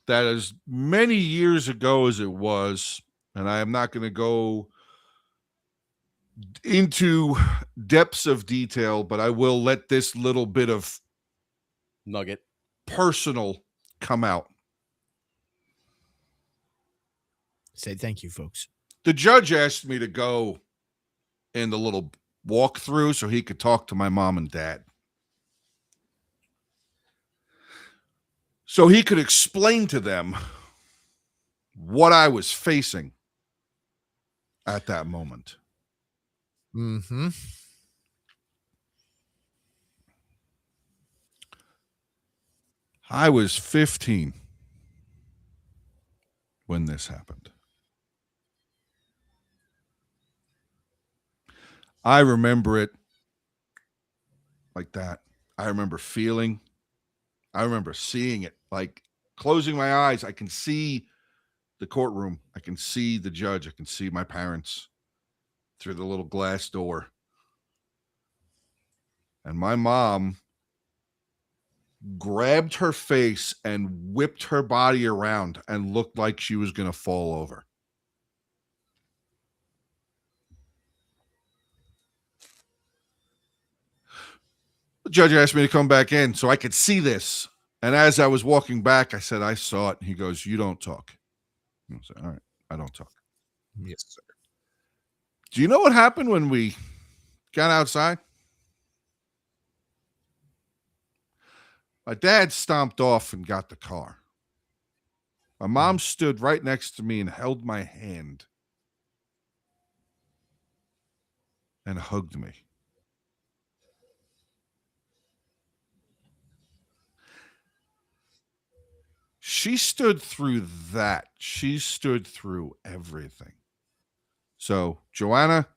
that as many years ago as it was, and I am not going to go into depths of detail, but I will let this little bit of nugget personal come out. Say thank you, folks. The judge asked me to go in the little walkthrough so he could talk to my mom and dad. So he could explain to them what I was facing at that moment. Mm-hmm. I was 15 when this happened. I remember it like that. I remember feeling, I remember seeing it, like closing my eyes. I can see the courtroom. I can see the judge. I can see my parents through the little glass door. And my mom grabbed her face and whipped her body around and looked like she was going to fall over. The judge asked me to come back in so I could see this. And as I was walking back, I said, I saw it. He goes, you don't talk. I said, all right, I don't talk. Yes, sir. Do you know what happened when we got outside? My dad stomped off and got the car. My mom stood right next to me and held my hand and hugged me. She stood through that. She stood through everything. So, Joanna,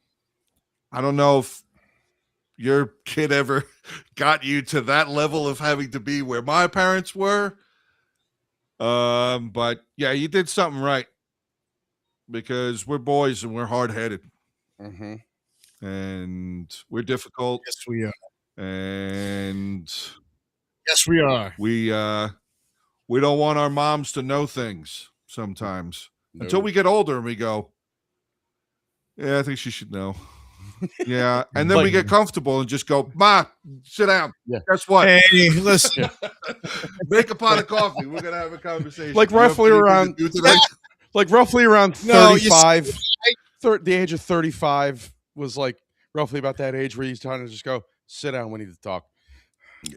I don't know if your kid ever got you to that level of having to be where my parents were. But yeah, you did something right because we're boys and we're hard-headed. Mm-hmm. And we're difficult. Yes, we are. And yes, we are. We don't want our moms to know things sometimes until we get older and we go, yeah, I think she should know. Yeah. And then we get comfortable and just go, Ma, sit down. Yeah. Guess what? Hey, listen. Make a pot of coffee. We're going to have a conversation. Like roughly around, like roughly around 35. the age of 35 was like roughly about that age where he's trying to just go, sit down, we need to talk. Yeah.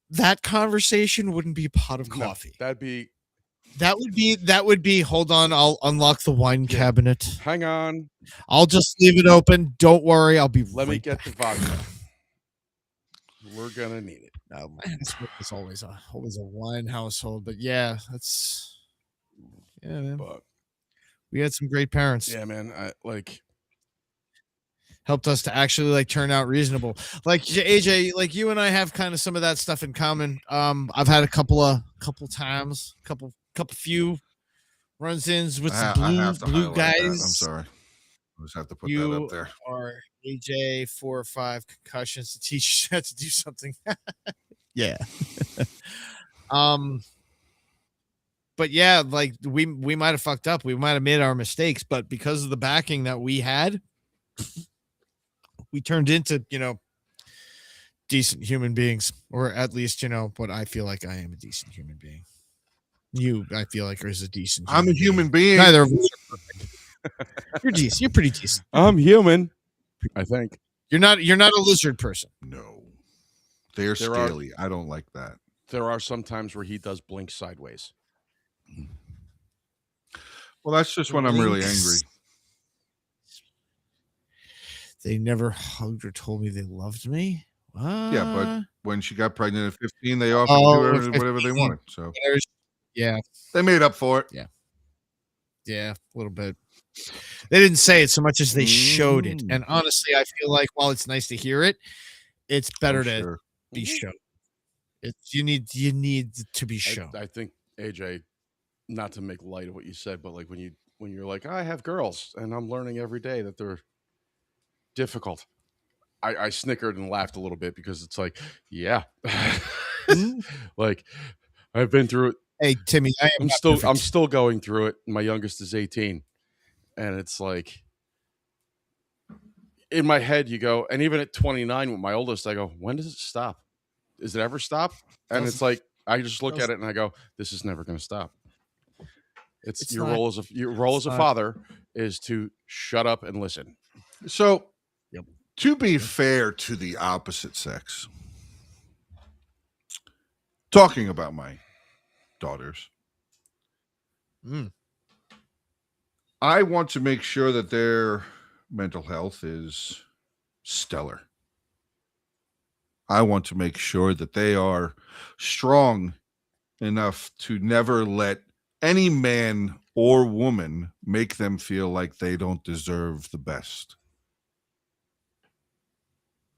That conversation wouldn't be a pot of No, coffee. that'd be, That would be, hold on, I'll unlock the wine Yeah. cabinet. hang on, I'll just leave it open. Don't worry, I'll be let me right get back. the vodka. We're gonna need it. No, it's always a wine household, but yeah, man. But We had some great parents. yeah, man, I like Helped us to actually like turn out reasonable. Like AJ, like you and I have kind of some of that stuff in common. I've had a couple times, couple few runs-ins with some I have to blue highlight that. guys. I'm sorry. I just have to put that You up there. are AJ 4 or 5 concussions to teach you how to do something. Yeah. But yeah, like we might have fucked up. We might have made our mistakes, but because of the backing that we had, we turned into, decent human beings, or at least, what I feel like I am, a decent human being. You, I feel like, is a decent. I'm a human being. Neither of us are perfect. You're decent. You're pretty decent. I'm human. I think You're not a lizard person. No, they're There are- scaly. I don't like that. there are some times where he does blink sideways. Well, that's just when I'm really angry. They never hugged or told me they loved me. Yeah, but when she got pregnant at 15, they offered Oh, to at do whatever they 15. wanted. So Yeah, they made up for it. a little bit. They didn't say it so much as they showed it. And honestly, I feel like while it's nice to hear it, it's better Oh, to sure. be shown. You need to be shown. I think AJ, not to make light of what you said, but like when you're like, I have girls and I'm learning every day that they're difficult. I snickered and laughed a little bit because it's like, yeah, like I've been through it. Hey, Timmy, I'm still going through it. My youngest is 18, and it's like in my head you go, and even at 29 with my oldest, I go, when does it stop? Does it ever stop? And it's like I just look at it and I go, this is never going to stop. It's your not. role as a not. father is to shut up and listen. So, Yep. to be fair to the opposite sex, talking about my daughters, I want to make sure that their mental health is stellar. I want to make sure that they are strong enough to never let any man or woman make them feel like they don't deserve the best.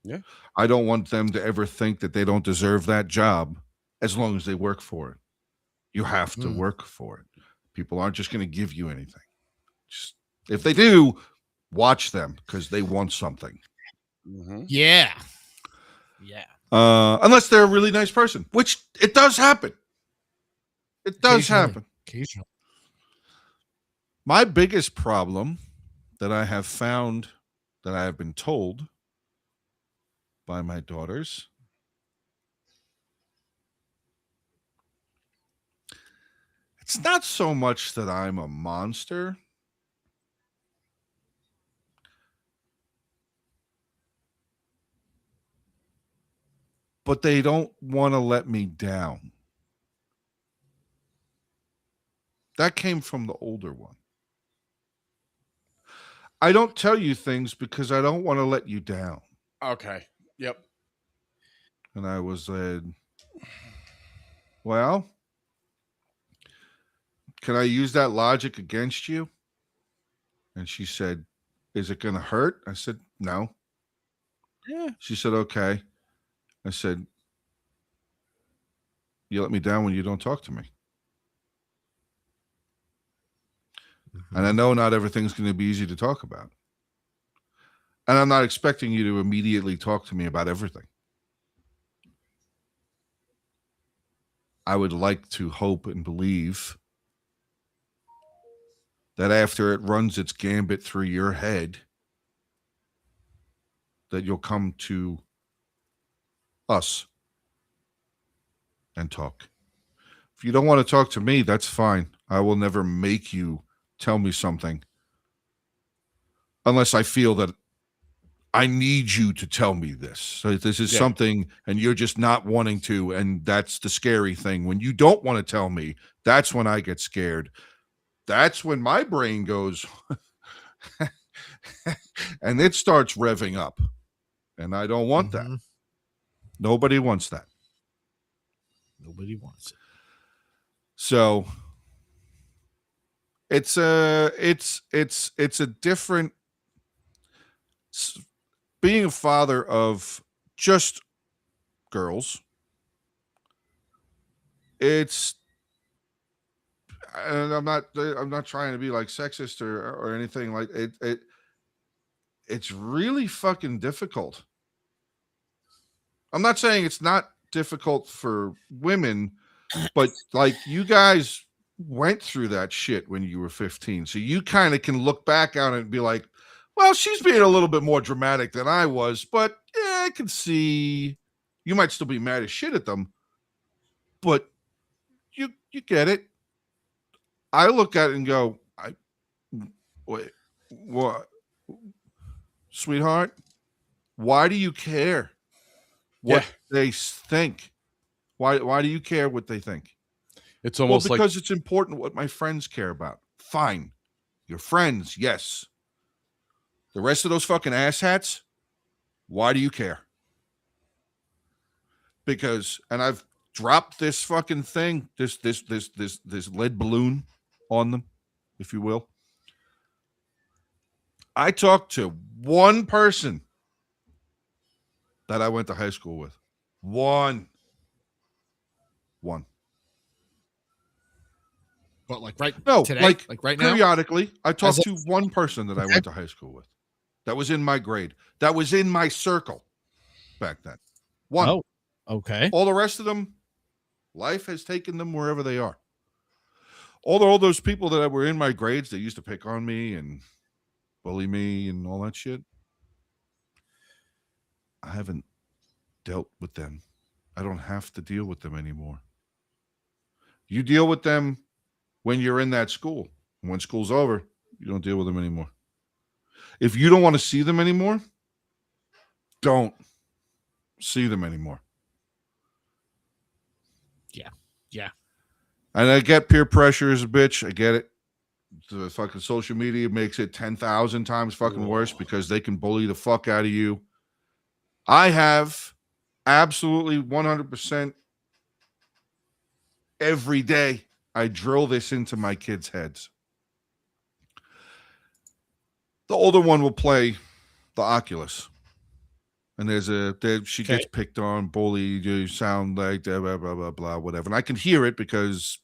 Yeah. I don't want them to ever think that they don't deserve that job as long as they work for it. You have to work for it. People aren't just going to give you anything. Just, if they do, watch them because they want something. Mm-hmm. Yeah. Unless they're a really nice person, which it does happen. It does happen. Occasionally. My biggest problem that I have found, that I have been told by my daughters, it's not so much that I'm a monster. But they don't want to let me down. That came from the older one. I don't tell you things because I don't want to let you down. Okay. Yep. And I was well, can I use that logic against you? And she said, is it going to hurt? I said, no. Yeah. She said, okay. I said, you let me down when you don't talk to me. And I know not everything's going to be easy to talk about. And I'm not expecting you to immediately talk to me about everything. I would like to hope and believe that after it runs its gambit through your head, that you'll come to us and talk. If you don't want to talk to me, that's fine. I will never make you tell me something unless I feel that I need you to tell me this. So this is something, and you're just not wanting to, and that's the scary thing. When you don't want to tell me, that's when I get scared. That's when my brain goes, and it starts revving up, and I don't want that. Nobody wants that. Nobody wants it. So it's a different, being a father of just girls. It's, and I'm not trying to be like sexist or anything like it. It's really fucking difficult. I'm not saying it's not difficult for women, but like you guys went through that shit when you were 15. So you kind of can look back on it and be like, well, she's being a little bit more dramatic than I was, but yeah, I can see you might still be mad as shit at them, but you get it. I look at it and go, wait, what, sweetheart? Why do you care what they think? Why do you care what they think? It's almost because it's important what my friends care about. Fine. Your friends, yes. The rest of those fucking asshats, why do you care? Because, and I've dropped this fucking thing, this lead balloon on them, if you will. I talked to one person that I went to high school with. One. But like right today, like right now, periodically, I talked to one person that I went to high school with. That was in my grade. That was in my circle back then. One. Oh, okay. All the rest of them, life has taken them wherever they are. All those people that were in my grades that used to pick on me and bully me and all that shit, I haven't dealt with them. I don't have to deal with them anymore. You deal with them when you're in that school. When school's over, you don't deal with them anymore. If you don't want to see them anymore, don't see them anymore. Yeah. And I get peer pressure is a bitch. I get it. The fucking social media makes it 10,000 times fucking worse because they can bully the fuck out of you. I have absolutely 100% every day. I drill this into my kids' heads. The older one will play the Oculus. And she gets picked on, bullied, you sound like blah, blah, blah, blah, blah, whatever. And I can hear it because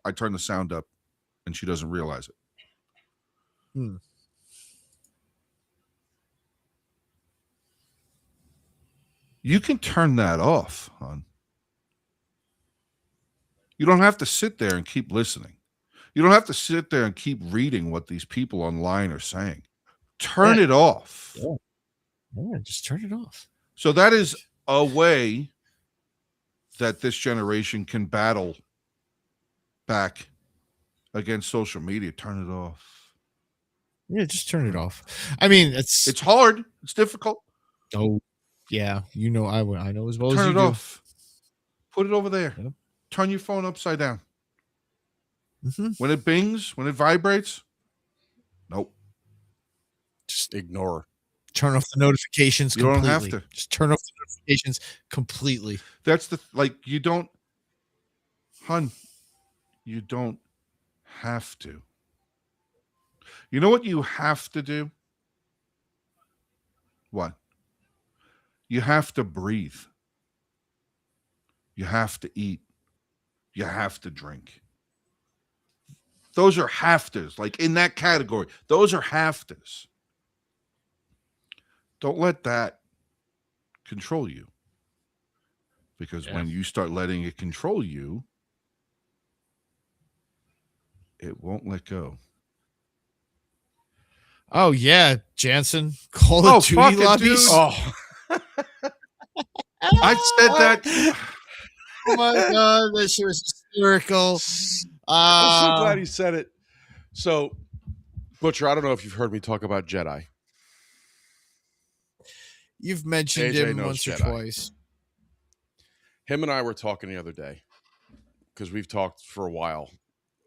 I turn the sound up and she doesn't realize it. You can turn that off, hon. You don't have to sit there and keep listening. You don't have to sit there and keep reading what these people online are saying. Turn it off. Yeah, just turn it off. So that is a way that this generation can battle back against social media. Turn it off. Yeah, just turn it off. I mean, it's hard. It's difficult. Oh, yeah. You know, I know as well as you do. Turn it off. Put it over there. Yep. Turn your phone upside down. When it bings, when it vibrates, nope. Just ignore. Turn off the notifications completely. You don't have to. Just turn off the notifications completely. That's you don't, hun, you don't have to. You know what you have to do? What? You have to breathe. You have to eat. You have to drink. Those are have-tos. Like in that category, those are have-tos. Don't let that control you. Because when you start letting it control you, it won't let go. Oh, yeah, Jansen. Call of Duty lobbies. Oh. I said that. Oh, my God. That shit was hysterical. I'm so glad he said it. So, Butcher, I don't know if you've heard me talk about Jedi. You've mentioned AJ him knows once or Jedi. twice. Him and I were talking the other day because we've talked for a while,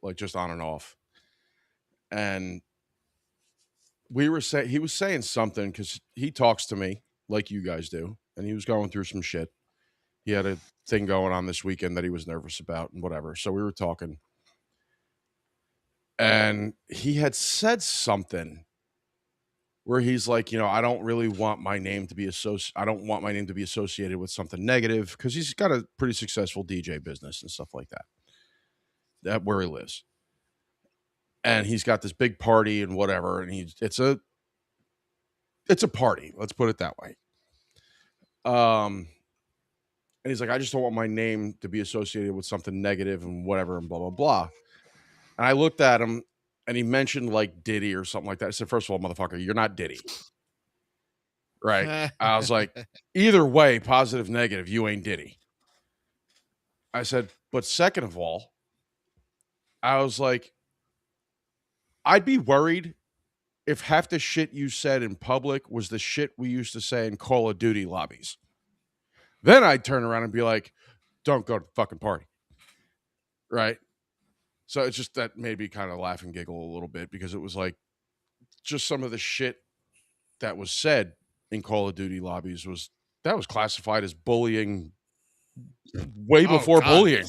like just on and off. And he was saying something because he talks to me like you guys do, and he was going through some shit. He had a thing going on this weekend that he was nervous about and whatever. So we were talking, and he had said something where he's like, I don't really want my name to be associated with something negative, because he's got a pretty successful DJ business and stuff like that where he lives. And he's got this big party and whatever, and it's a party, let's put it that way. And he's like, I just don't want my name to be associated with something negative and whatever and blah blah blah. And I looked at him, and he mentioned like Diddy or something like that. I said, first of all, motherfucker, you're not Diddy. Right. I was like, either way, positive, negative, you ain't Diddy. I said, but second of all, I was like, I'd be worried if half the shit you said in public was the shit we used to say in Call of Duty lobbies. Then I'd turn around and be like, don't go to the fucking party. Right. So it's just that made me kind of laugh and giggle a little bit, because it was like just some of the shit that was said in Call of Duty lobbies was classified as bullying way before bullying.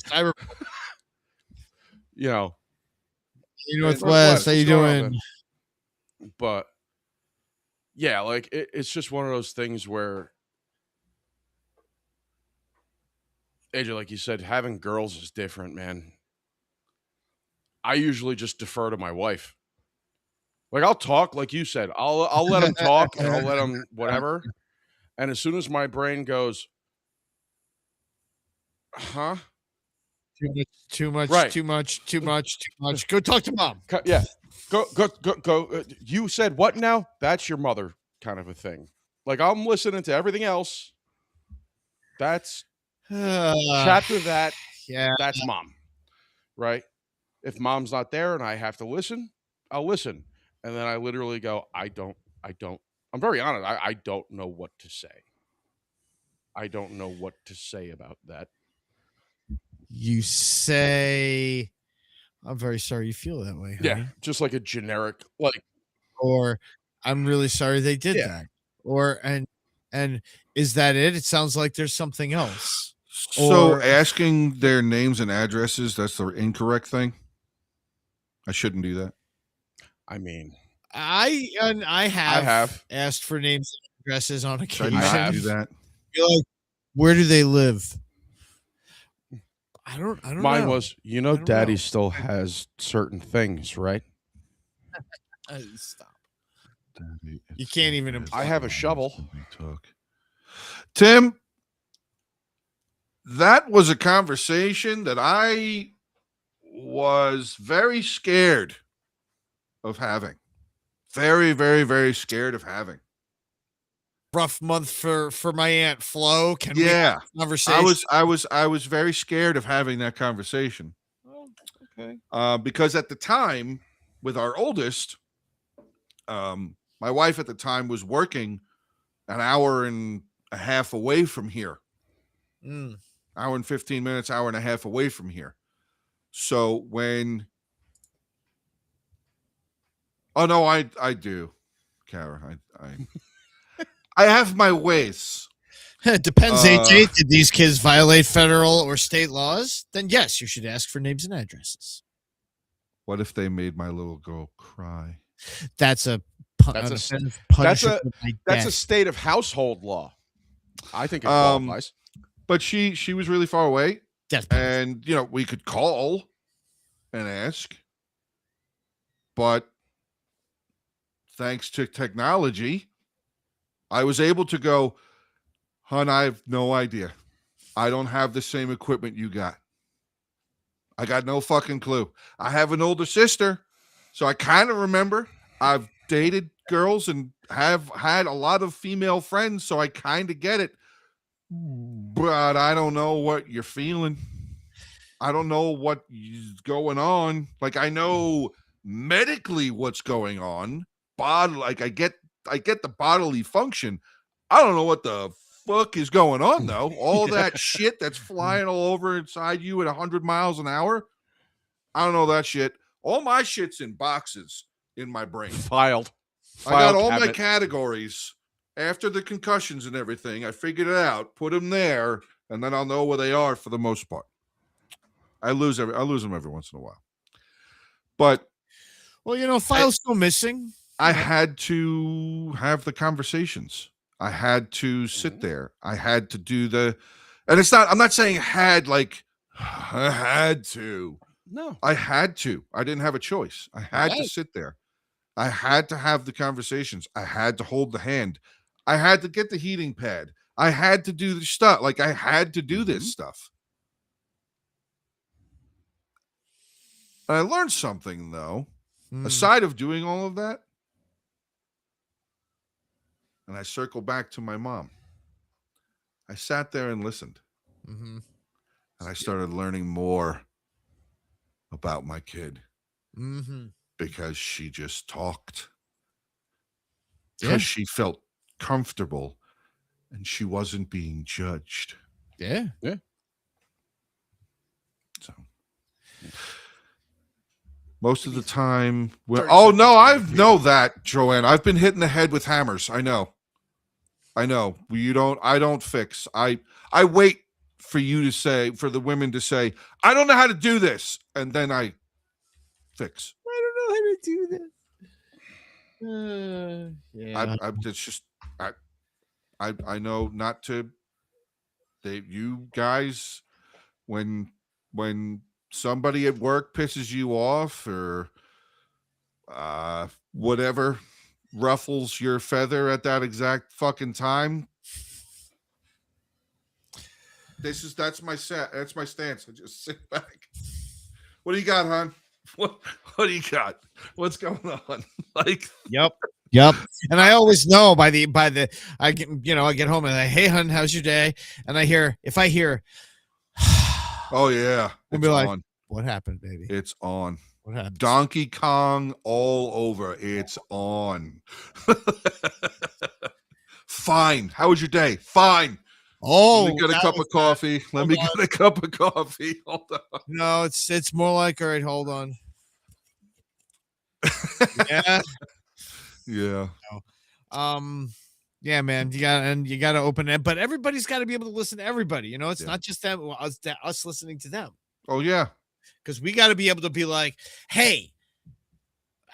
Northwest, how you doing? But yeah, like it's just one of those things where, AJ, like you said, having girls is different, man. I usually just defer to my wife. Like, I'll talk, like you said. I'll let them talk, and I'll let them whatever. And as soon as my brain goes, huh? Too much, Right. too much. Go talk to mom. Yeah. Go. You said what now? That's your mother, kind of a thing. Like, I'm listening to everything else. That's chapter that. Yeah. That's mom. Right? If mom's not there and I have to listen, I'll listen. And then I literally go, I'm very honest. I don't know what to say. I don't know what to say about that. You say, I'm very sorry you feel that way. Honey. Yeah. Just like a generic, like, or I'm really sorry they did that. Or, and is that it? It sounds like there's something else. So asking their names and addresses, that's the incorrect thing. I shouldn't do that. I mean, I have asked for names and addresses on occasion. I have do that. You're like, where do they live? I don't Mine know. was, Daddy still has certain things, right? Stop. You can't even. I have a shovel. Tim, that was a conversation that I was very scared of having. Very, very, very scared of having. Rough month for my Aunt Flo. Can we have a conversation? I was very scared of having that conversation. Oh, okay. Because at the time, with our oldest, my wife at the time was working an hour and a half away from here. Hour and 15 minutes, hour and a half away from here. So when, oh no, I do, Kara. I have my ways. It depends, AJ. Did these kids violate federal or state laws? Then yes, you should ask for names and addresses. What if they made my little girl cry? That's a state of household law. I think it qualifies. But she was really far away. That's and we could call and ask. But thanks to technology, I was able to go, hon, I have no idea. I don't have the same equipment you got. I got no fucking clue. I have an older sister, so I kind of remember. I've dated girls and have had a lot of female friends, so I kind of get it. But I don't know what you're feeling. I don't know what is going on. Like, I know medically what's going on. Like I get the bodily function. I don't know what the fuck is going on though. All that shit that's flying all over inside you at 100 miles an hour. I don't know that shit. All my shit's in boxes in my brain. Filed. I got File all my cabinet. categories after the concussions and everything. I figured it out, put them there, and then I'll know where they are for the most part. I lose them every once in a while. But Well, files still missing. I had to have the conversations. I had to sit there. I had to do and I'm not saying had like I had to. No. I had to. I didn't have a choice. I had to sit there. I had to have the conversations. I had to hold the hand. I had to get the heating pad. I had to do the stuff. Like I had to do this stuff. And I learned something though, aside of doing all of that. And I circle back to my mom. I sat there and listened. Mm-hmm. And I started learning more about my kid. Mm-hmm. Because she just talked. Yeah. Because she felt comfortable and she wasn't being judged. Yeah. Yeah. So most of the time, I know that, Joanne. I've been hitting the head with hammers. I know. I don't fix. I wait for the women to say, I don't know how to do this. And then I fix. I don't know how to do this. Yeah. It's just, I know not to, you guys, when somebody at work pisses you off or whatever ruffles your feather at that exact fucking time, that's my stance. I just sit back. What do you got, hon? What do you got? What's going on? Like, Yep. And I always know I get home and I, hey, hun, how's your day? And if I hear, oh yeah, I'll be like, what happened, baby? It's on. What happened? Donkey Kong all over. It's on. Fine. How was your day? Fine. Oh, let me get a cup of coffee. Let me get a cup of coffee. Hold on. No, it's more like, all right, hold on. Yeah. Yeah. Yeah, man. You gotta open it, but everybody's got to be able to listen to everybody. It's not just them, us listening to them. Oh yeah. Because we got to be able to be like, hey,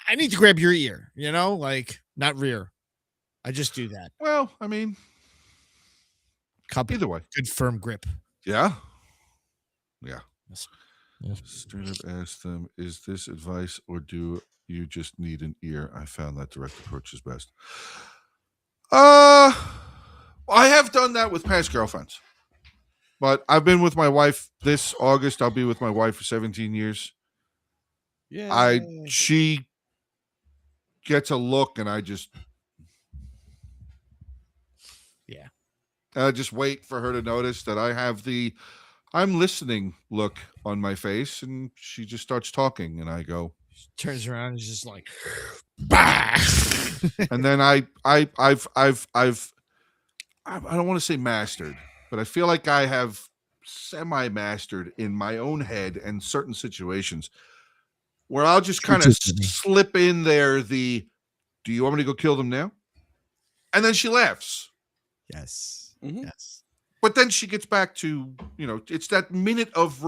I need to grab your ear. Like not rear. I just do that. Well, I mean, either way, good firm grip. Yeah. Yes. Straight up ask them, is this advice or do you just need an ear? I found that direct approach is best. I have done that with past girlfriends, but I've been with my wife this August. I'll be with my wife for 17 years. Yeah. She gets a look and I just, I just wait for her to notice that I have I'm listening look on my face, and she just starts talking, and I go, she turns around and is just like, bah! And then I don't want to say mastered, but I feel like I have semi-mastered in my own head and certain situations where I'll just kind of slip in there do you want me to go kill them now? And then she laughs. Yes. Mm-hmm. Yes. But then she gets back to, it's that minute of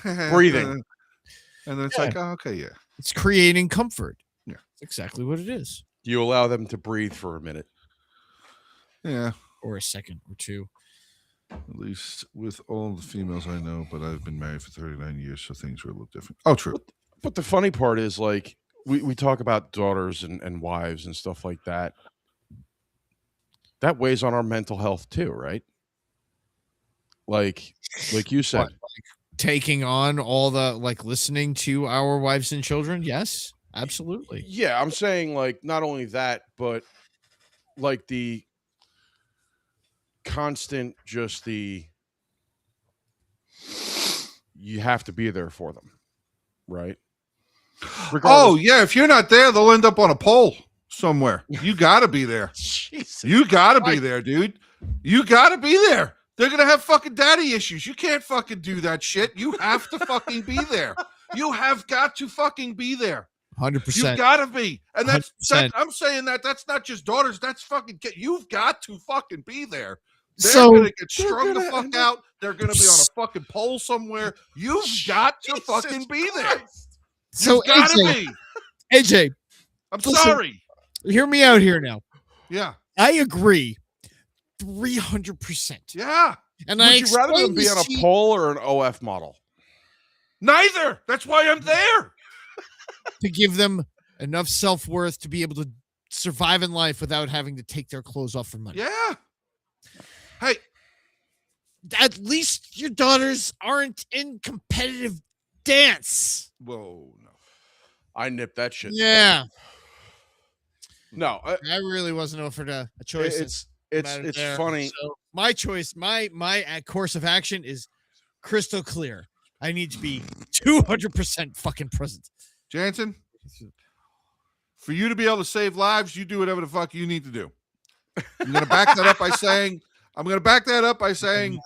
breathing. And then it's like, oh, okay, yeah. It's creating comfort. Yeah. That's exactly what it is. Do you allow them to breathe for a minute? Yeah. Or a second or two. At least with all the females I know, but I've been married for 39 years, so things are a little different. Oh, true. But the funny part is, like, we talk about daughters and wives and stuff like that. That weighs on our mental health too, right? Like you said. What, taking on all the, listening to our wives and children? Yes, absolutely. Yeah, I'm saying, not only that, but, the constant, you have to be there for them, right? Oh, yeah, if you're not there, they'll end up on a pole. somewhere. You got to be there. Jesus. You got to be there, dude. You got to be there. They're going to have fucking daddy issues. You can't fucking do that shit. You have to fucking be there. You have got to fucking be there. 100%. You gotta be, and that's 100%. I'm saying that's not just daughters. That's fucking. You've got to fucking be there. They're So gonna get strung the fuck out. They're gonna be on a fucking pole somewhere. You've got to fucking be there. So You've gotta AJ, be. AJ, I'm listen. sorry. hear me out here now. Yeah, I agree 300%. yeah. And I Would you rather explained them be this on to a you- pole or an OF model? Neither. That's why I'm there. to give them enough self-worth to be able to survive in life without having to take their clothes off for money. Yeah. Hey, At least your daughters aren't in competitive dance. whoa, no. I nipped that shit. Yeah. No, I really wasn't offered a choice. it's funny. So my choice, my course of action is crystal clear. I need to be 200% fucking present. Jansen, for you to be able to save lives, you do whatever the fuck you need to do. I'm going to back that up by saying,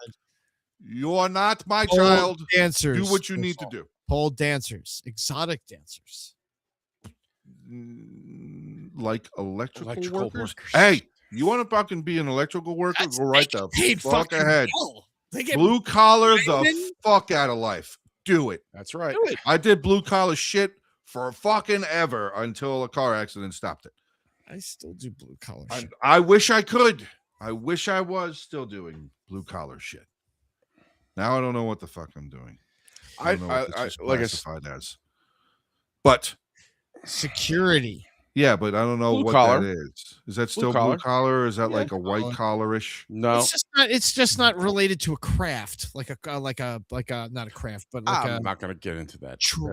you're not my child. Dancers. Do what you need to do. Pole dancers, exotic dancers. Like electrical workers? workers. Hey, you want to fucking be an electrical worker? Go right the Paid fuck fucking ahead. well. They get Blue collar the Diamond? fuck out of life. Do it. That's right. do it. I did blue collar shit for fucking ever until a car accident stopped it. I still do blue collar I, shit. I wish I could. I wish I was still doing blue collar shit. Now I don't know what the fuck I'm doing. I don't know what this is like classified as. But Security. yeah, but I don't know Blue what collar. that is. Is that still collar. blue collar? Or is that Yeah, like a white collar. collarish? No, It's just not related to a craft, like a not a craft, but like I'm a not going to get into that. True.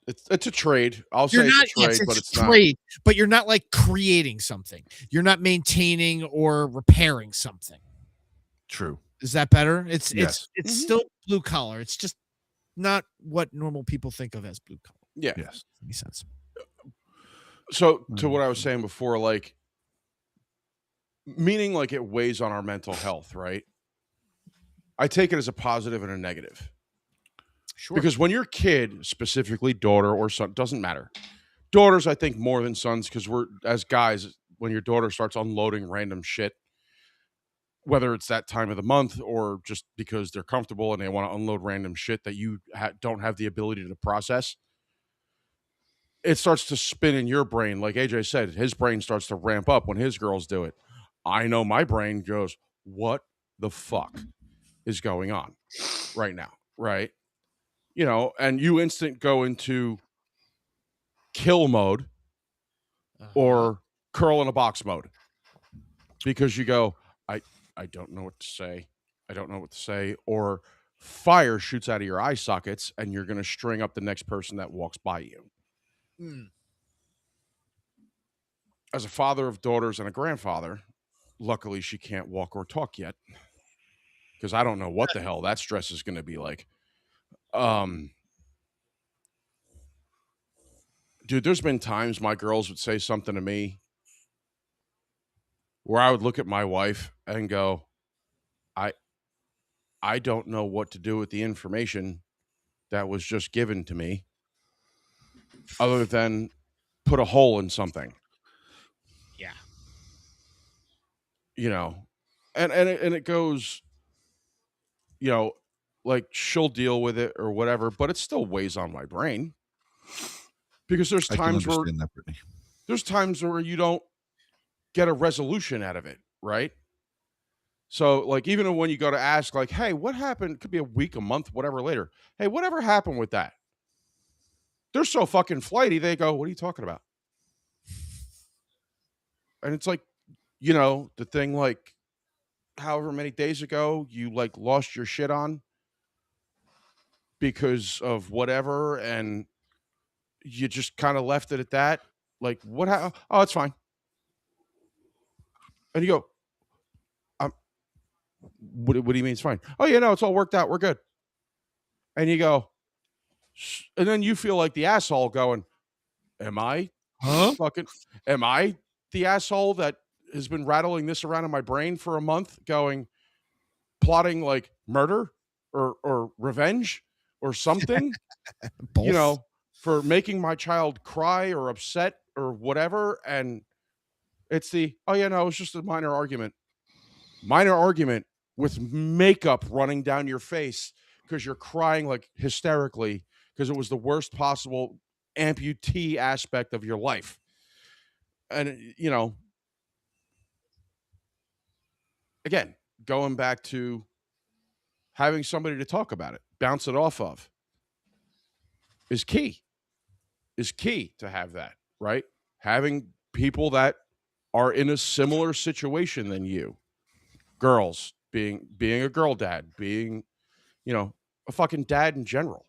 It's a trade. I'll say you're it's not a trade, yes, but it's it's a not. trade, but you're not like creating something. You're not maintaining or repairing something. True. Is that better? It's Yes. it's Mhm. still blue collar. It's just not what normal people think of as blue collar. Yeah. Yes. Makes sense. So to what I was saying before, like meaning like it weighs on our mental health, right? I take it as a positive and a negative. Sure. Because when your kid, specifically daughter or son, doesn't matter. Daughters, I think more than sons, because we're as guys, when your daughter starts unloading random shit, whether it's that time of the month or just because they're comfortable and they want to unload random shit that you don't have the ability to process, it starts to spin in your brain. Like AJ said, his brain starts to ramp up when his girls do it. I know my brain goes, what the fuck is going on right now? Right? You know, and you instant go into kill mode or curl in a box mode because you go, I don't know what to say. I don't know what to say. Or fire shoots out of your eye sockets and you're going to string up the next person that walks by you. As a father of daughters and a grandfather, luckily she can't walk or talk yet because I don't know what the hell that stress is going to be like. Dude, there's been times my girls would say something to me where I would look at my wife and go, I don't know what to do with the information that was just given to me other than put a hole in something. Yeah. You know, and it goes, you know, like she'll deal with it or whatever, but it still weighs on my brain because there's I can times where understand that, Brittany. there's times where you don't get a resolution out of it, right? So, like, even when you go to ask, like, hey, what happened? It could be a week, a month, whatever later. Hey, whatever happened with that? They're so fucking flighty. They go, what are you talking about? And it's like, you know, the thing, like, however many days ago you, like, lost your shit on because of whatever, and you just kind of left it at that. Like, what? Oh, it's fine. And you go, what do you mean it's fine? Oh, yeah, no, it's all worked out. We're good. And you go, and then you feel like the asshole going, am I the asshole that has been rattling this around in my brain for a month, plotting like murder or revenge or something, Both. you know, for making my child cry or upset or whatever. And it's oh yeah, no, it was just a minor argument with makeup running down your face because you're crying like hysterically because it was the worst possible amputee aspect of your life. And, you know, again, going back to having somebody to talk about it, bounce it off of is key to have that, right? Having people that are in a similar situation than you, girls, being a girl dad, being, you know, a fucking dad in general,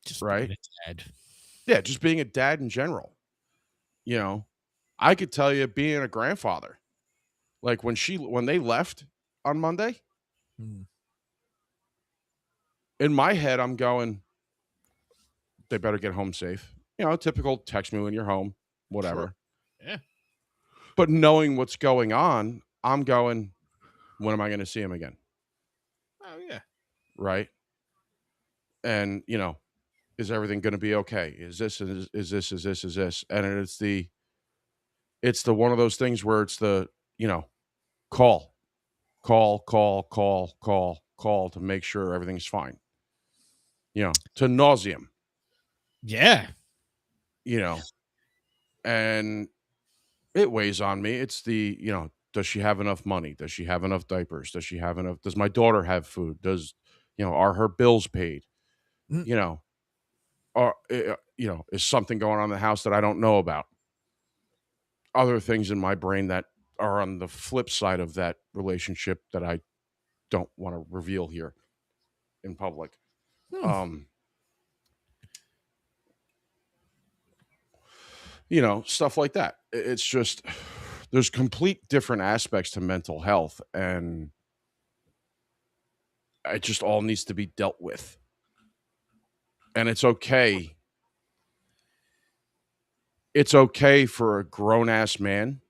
Just right? being a dad. Yeah, just being a dad in general. You know, I could tell you being a grandfather, like when they left on Monday, in my head, I'm going, they better get home safe. You know, typical text me when you're home, whatever. Sure. Yeah. But knowing what's going on, I'm going, when am I going to see him again? Oh yeah. Right. And, you know, is everything going to be okay? Is this? And it's the one of those things where it's the, you know, call to make sure everything's fine. You know, to nauseam. Yeah. You know, and it weighs on me. It's the, you know, does she have enough money? Does she have enough diapers? Does my daughter have food? You know, are her bills paid? Mm. You know, you know, is something going on in the house that I don't know about? Other things in my brain that are on the flip side of that relationship that I don't want to reveal here in public. You know, stuff like that. It's just, there's complete different aspects to mental health, and it just all needs to be dealt with. And it's okay. It's okay for a grown ass man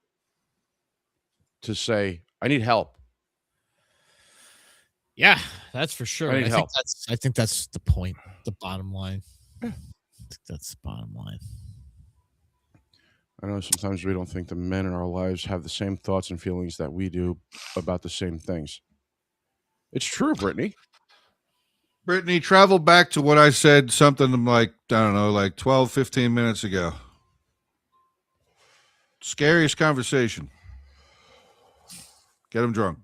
to say, I need help. Yeah, that's for sure. I need help. I think that's the point, the bottom line. I think that's the bottom line. I know sometimes we don't think the men in our lives have the same thoughts and feelings that we do about the same things. It's true, Brittany. Brittany, travel back to what I said something like, I don't know, like 12, 15 minutes ago. Scariest conversation. Get him drunk.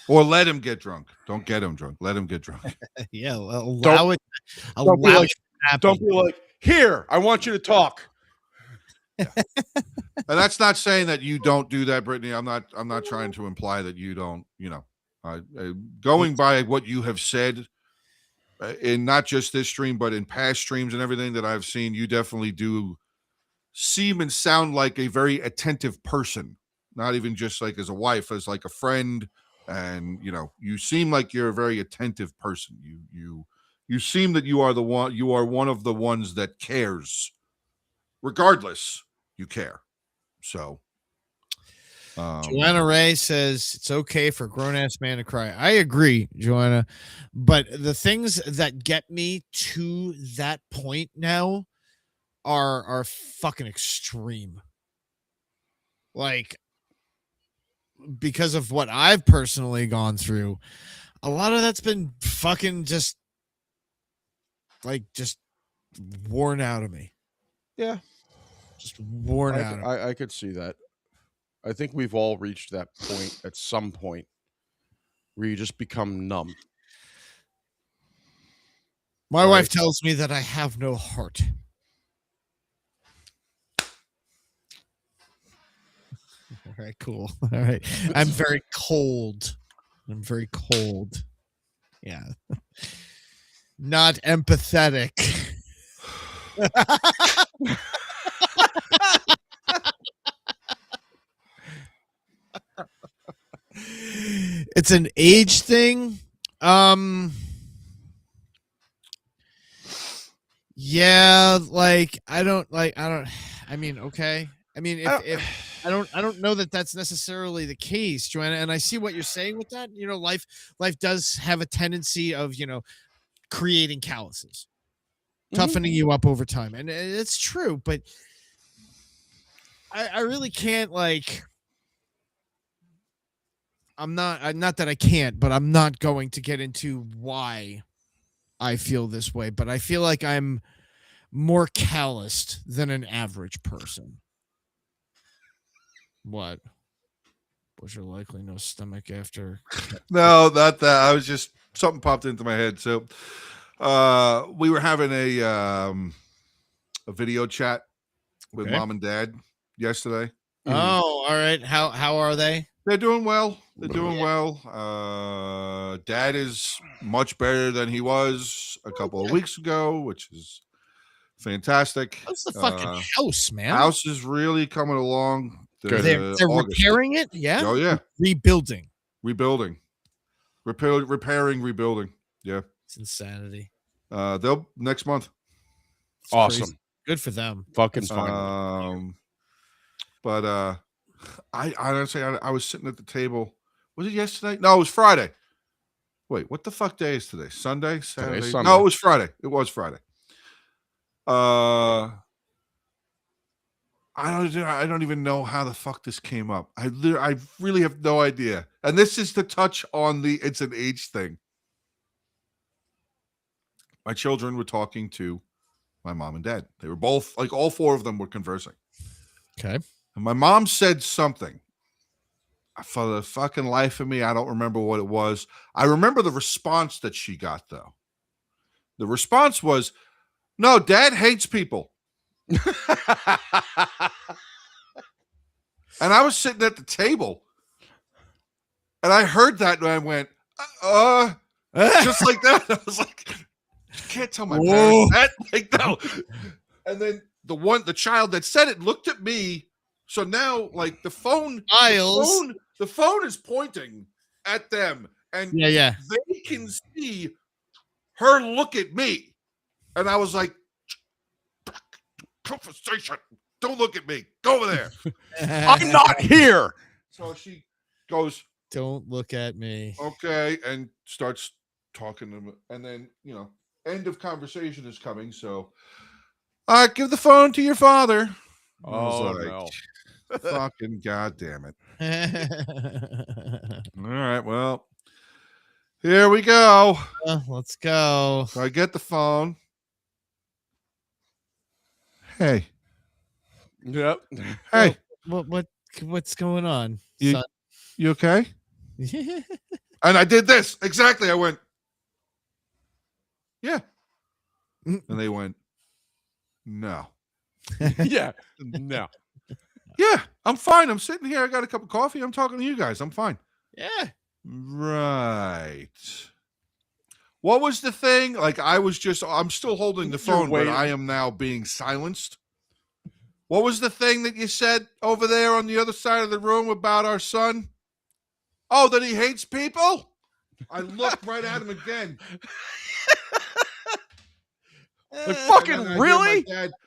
Or let him get drunk. Don't get him drunk. Let him get drunk. Yeah, allow Don't it. be Allow like- it to happen. Don't be like, here, I want you to talk. And that's not saying that you don't do that, Brittany. I'm not trying to imply that you don't, you know. Going by what you have said in not just this stream, but in past streams and everything that I've seen, you definitely do seem and sound like a very attentive person, not even just like as a wife, as like a friend. And, you know, you seem like you're a very attentive person. You seem that you are one of the ones that cares. Regardless, you care. So Joanna Ray says it's okay for a grown-ass man to cry. I agree, Joanna. But the things that get me to that point now are fucking extreme. Like, because of what I've personally gone through, a lot of that's been fucking just worn out of me. Yeah. Just worn out of me. I could see that. I think we've all reached that point at some point where you just become numb. My wife tells me that I have no heart. All right, cool. All right. I'm very cold. Yeah. Not empathetic. It's an age thing. Yeah, like I I mean, okay. I mean, if I don't know that that's necessarily the case, Joanna, and I see what you're saying with that. You know, life does have a tendency of, you know, creating calluses, toughening you up over time, and it's true. But I really can't, like, not that I can't, but I'm not going to get into why I feel this way. But I feel like I'm more calloused than an average person. What? Was there likely no stomach after? No, not that. I was just something popped into my head. So, we were having a video chat with Okay. mom and dad yesterday. Oh, all right. How are they? They're doing well. They're doing well. Dad is much better than he was a couple of weeks ago, which is fantastic. That's the fucking house, man. House is really coming along. They're August. repairing it. Yeah. Oh yeah, Rebuilding. rebuilding, repairing, rebuilding. Yeah, It's insanity. they'll next month. It's Awesome. crazy. Good for them. Fucking fine. But I honestly, I was sitting at the table. Was it yesterday? No, it was Friday. Wait, what the fuck day is today? Sunday? Saturday? Sunday. No, it was Friday. It was Friday. I don't even know how the fuck this came up. I really have no idea. And this is to touch on it's an age thing. My children were talking to my mom and dad. They were both, like, all four of them were conversing. Okay. And my mom said something. For the fucking life of me, I don't remember what it was. I remember the response that she got, though. The response was, "No, Dad hates people." And I was sitting at the table, and I heard that, and I went, just like that. I was like, "You can't tell my parents that." Like, no. And then the child that said it looked at me. So now, like, the phone is pointing at them, and Yeah. they can see her look at me. And I was like, "Conversation. Don't look at me. Go over there." I'm not here. So she goes, Don't look at me. "Okay," and starts talking to him. And then, end of conversation is coming. So, all right, give the phone to your father. I was Oh, like, no. fucking goddamn it. All right, well, here we go. Let's go. So I get the phone. Hey. Yep. Hey, What's going on, You- son? you okay? And I did this. Exactly. I went, yeah. And they went, no. Yeah. No. Yeah, I'm fine. I'm sitting here. I got a cup of coffee. I'm talking to you guys. I'm fine. Yeah. Right. What was the thing? Like, I'm still holding the phone, but waiting. I am now being silenced. What was the thing that you said over there on the other side of the room about our son? Oh, that he hates people? I looked right at him again. Like, fucking And then really?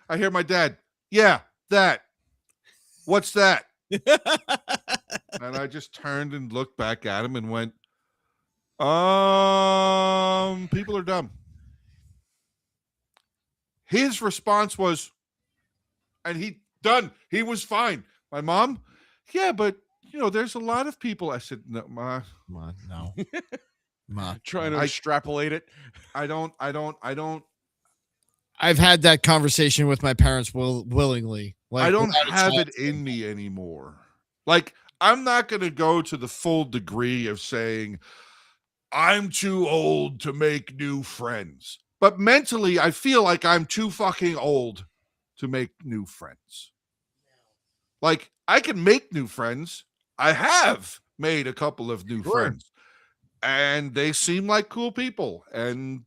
I hear my dad. Yeah, that. What's that? And I just turned and looked back at him and went, people are dumb. His response was, and he was fine. My mom, yeah, but there's a lot of people. I said, no, Ma. Come on, no. Ma. Trying to extrapolate it. I don't. I've had that conversation with my parents willingly. Like, I don't without a have child. it in me anymore. Like, I'm not going to go to the full degree of saying I'm too old to make new friends. But mentally, I feel like I'm too fucking old to make new friends. Like, I can make new friends. I have made a couple of new friends. And they seem like cool people. And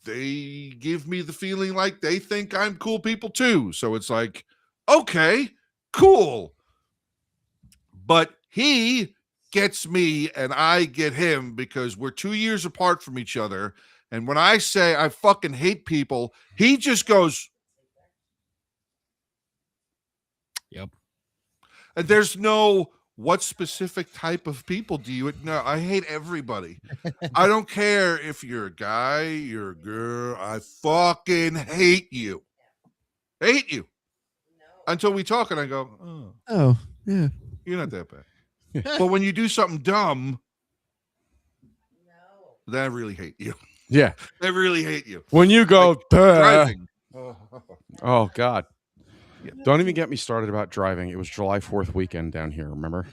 they give me the feeling like they think I'm cool people too. So it's like, okay, cool. But he gets me and I get him because we're 2 years apart from each other. And when I say I fucking hate people, he just goes, And there's no what specific type of people do you no, I hate everybody. I don't care if you're a guy, you're a girl, I fucking hate you. Hate you. Until we talk and I go, Oh, yeah. you're not that bad. But when you do something dumb, then I really hate you. Yeah. I really hate you. When you go Like, driving. Oh God. Don't even get me started about driving. It was July 4th weekend down here, remember?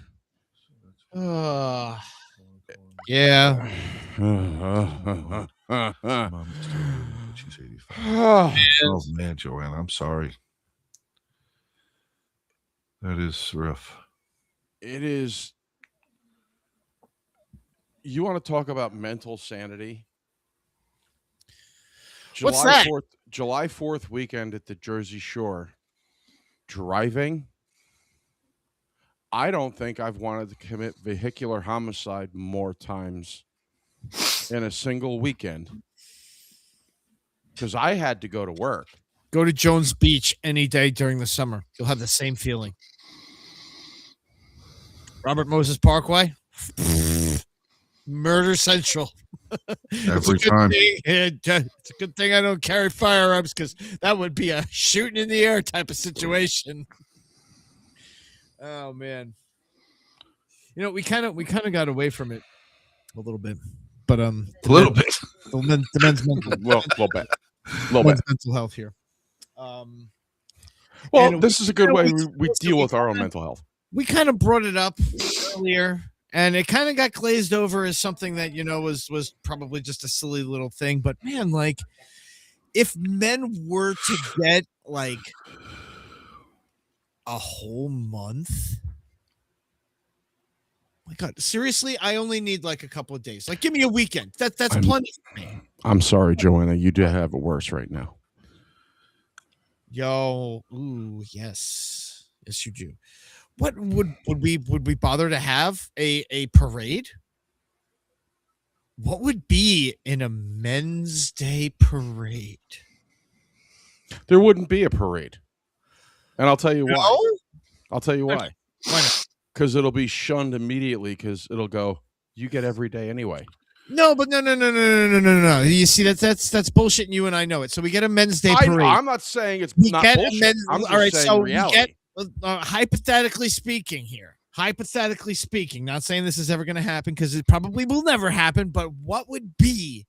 Yeah. Mom's telling me that she's 85. Oh man, Joanna, I'm sorry. That is rough. It is. You want to talk about mental sanity? What's that? July 4th weekend at the Jersey Shore. Driving. I don't think I've wanted to commit vehicular homicide more times in a single weekend. Because I had to go to work. Go to Jones Beach any day during the summer. You'll have the same feeling. Robert Moses Parkway. Murder Central. Every time. It's a good thing I don't carry firearms because that would be a shooting in the air type of situation. Oh man. You know, we kind of got away from it a little bit. But A little bit. the men's mental, Well, a little bit. men's mental health here. Well, and this is a good way we so deal we with our own kinda- mental health. We kind of brought it up earlier, and it kind of got glazed over as something that, you know, was probably just a silly little thing. But man, like, if men were to get like a whole month, my God, seriously, I only need like a couple of days. Like, give me a weekend. That's plenty for me. I'm sorry, Joanna. You do have it worse right now. Yo, ooh, yes, you do. What would we bother to have a parade? What would be in a Men's Day parade? There wouldn't be a parade. And I'll tell you why. No? I'll tell you why. Why not? Because it'll be shunned immediately because it'll go, you get every day anyway. No, but no. You see, that's bullshit, and you and I know it. So we get a Men's Day parade. I'm not saying it's We not get a bullshit. men's- I'm just all right, saying so we reality. get hypothetically speaking here. Hypothetically speaking, not saying this is ever going to happen because it probably will never happen. But what would be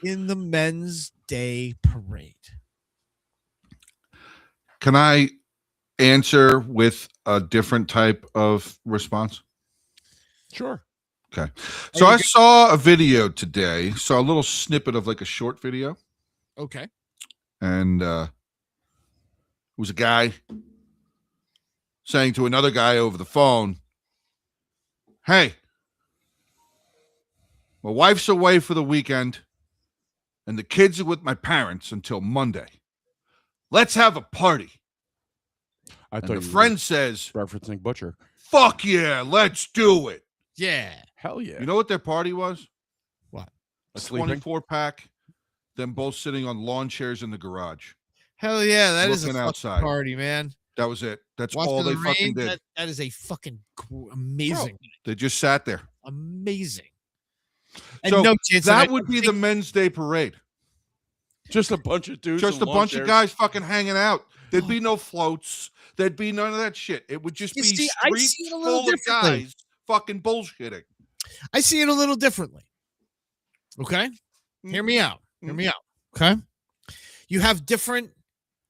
in the Men's Day parade? Can I answer with a different type of response? Sure. Okay. So I saw a video today, saw a little snippet of like a short video, Okay. and it was a guy saying to another guy over the phone, "Hey, my wife's away for the weekend, and the kids are with my parents until Monday. Let's have a party." I And thought the you friend says, were referencing Butcher. "Fuck yeah, let's do it." Yeah. Hell yeah. You know what their party was? What? A Sleeping? 24-pack, them both sitting on lawn chairs in the garage. Hell yeah, that is a Looking fucking outside. party, man. That was it. That's Watching all they the fucking rain, did. that is a fucking amazing, They just sat there. amazing. And So no chance that I would be the Men's Day parade. Just a bunch of dudes. Just in a lawn bunch of chairs. guys fucking hanging out. There'd be no floats. There'd be none of that shit. It would just You be see, I streets see it a little full of differently. guys fucking bullshitting. I see it a little differently. Okay? Hear me out. Hear me out. Okay? You have different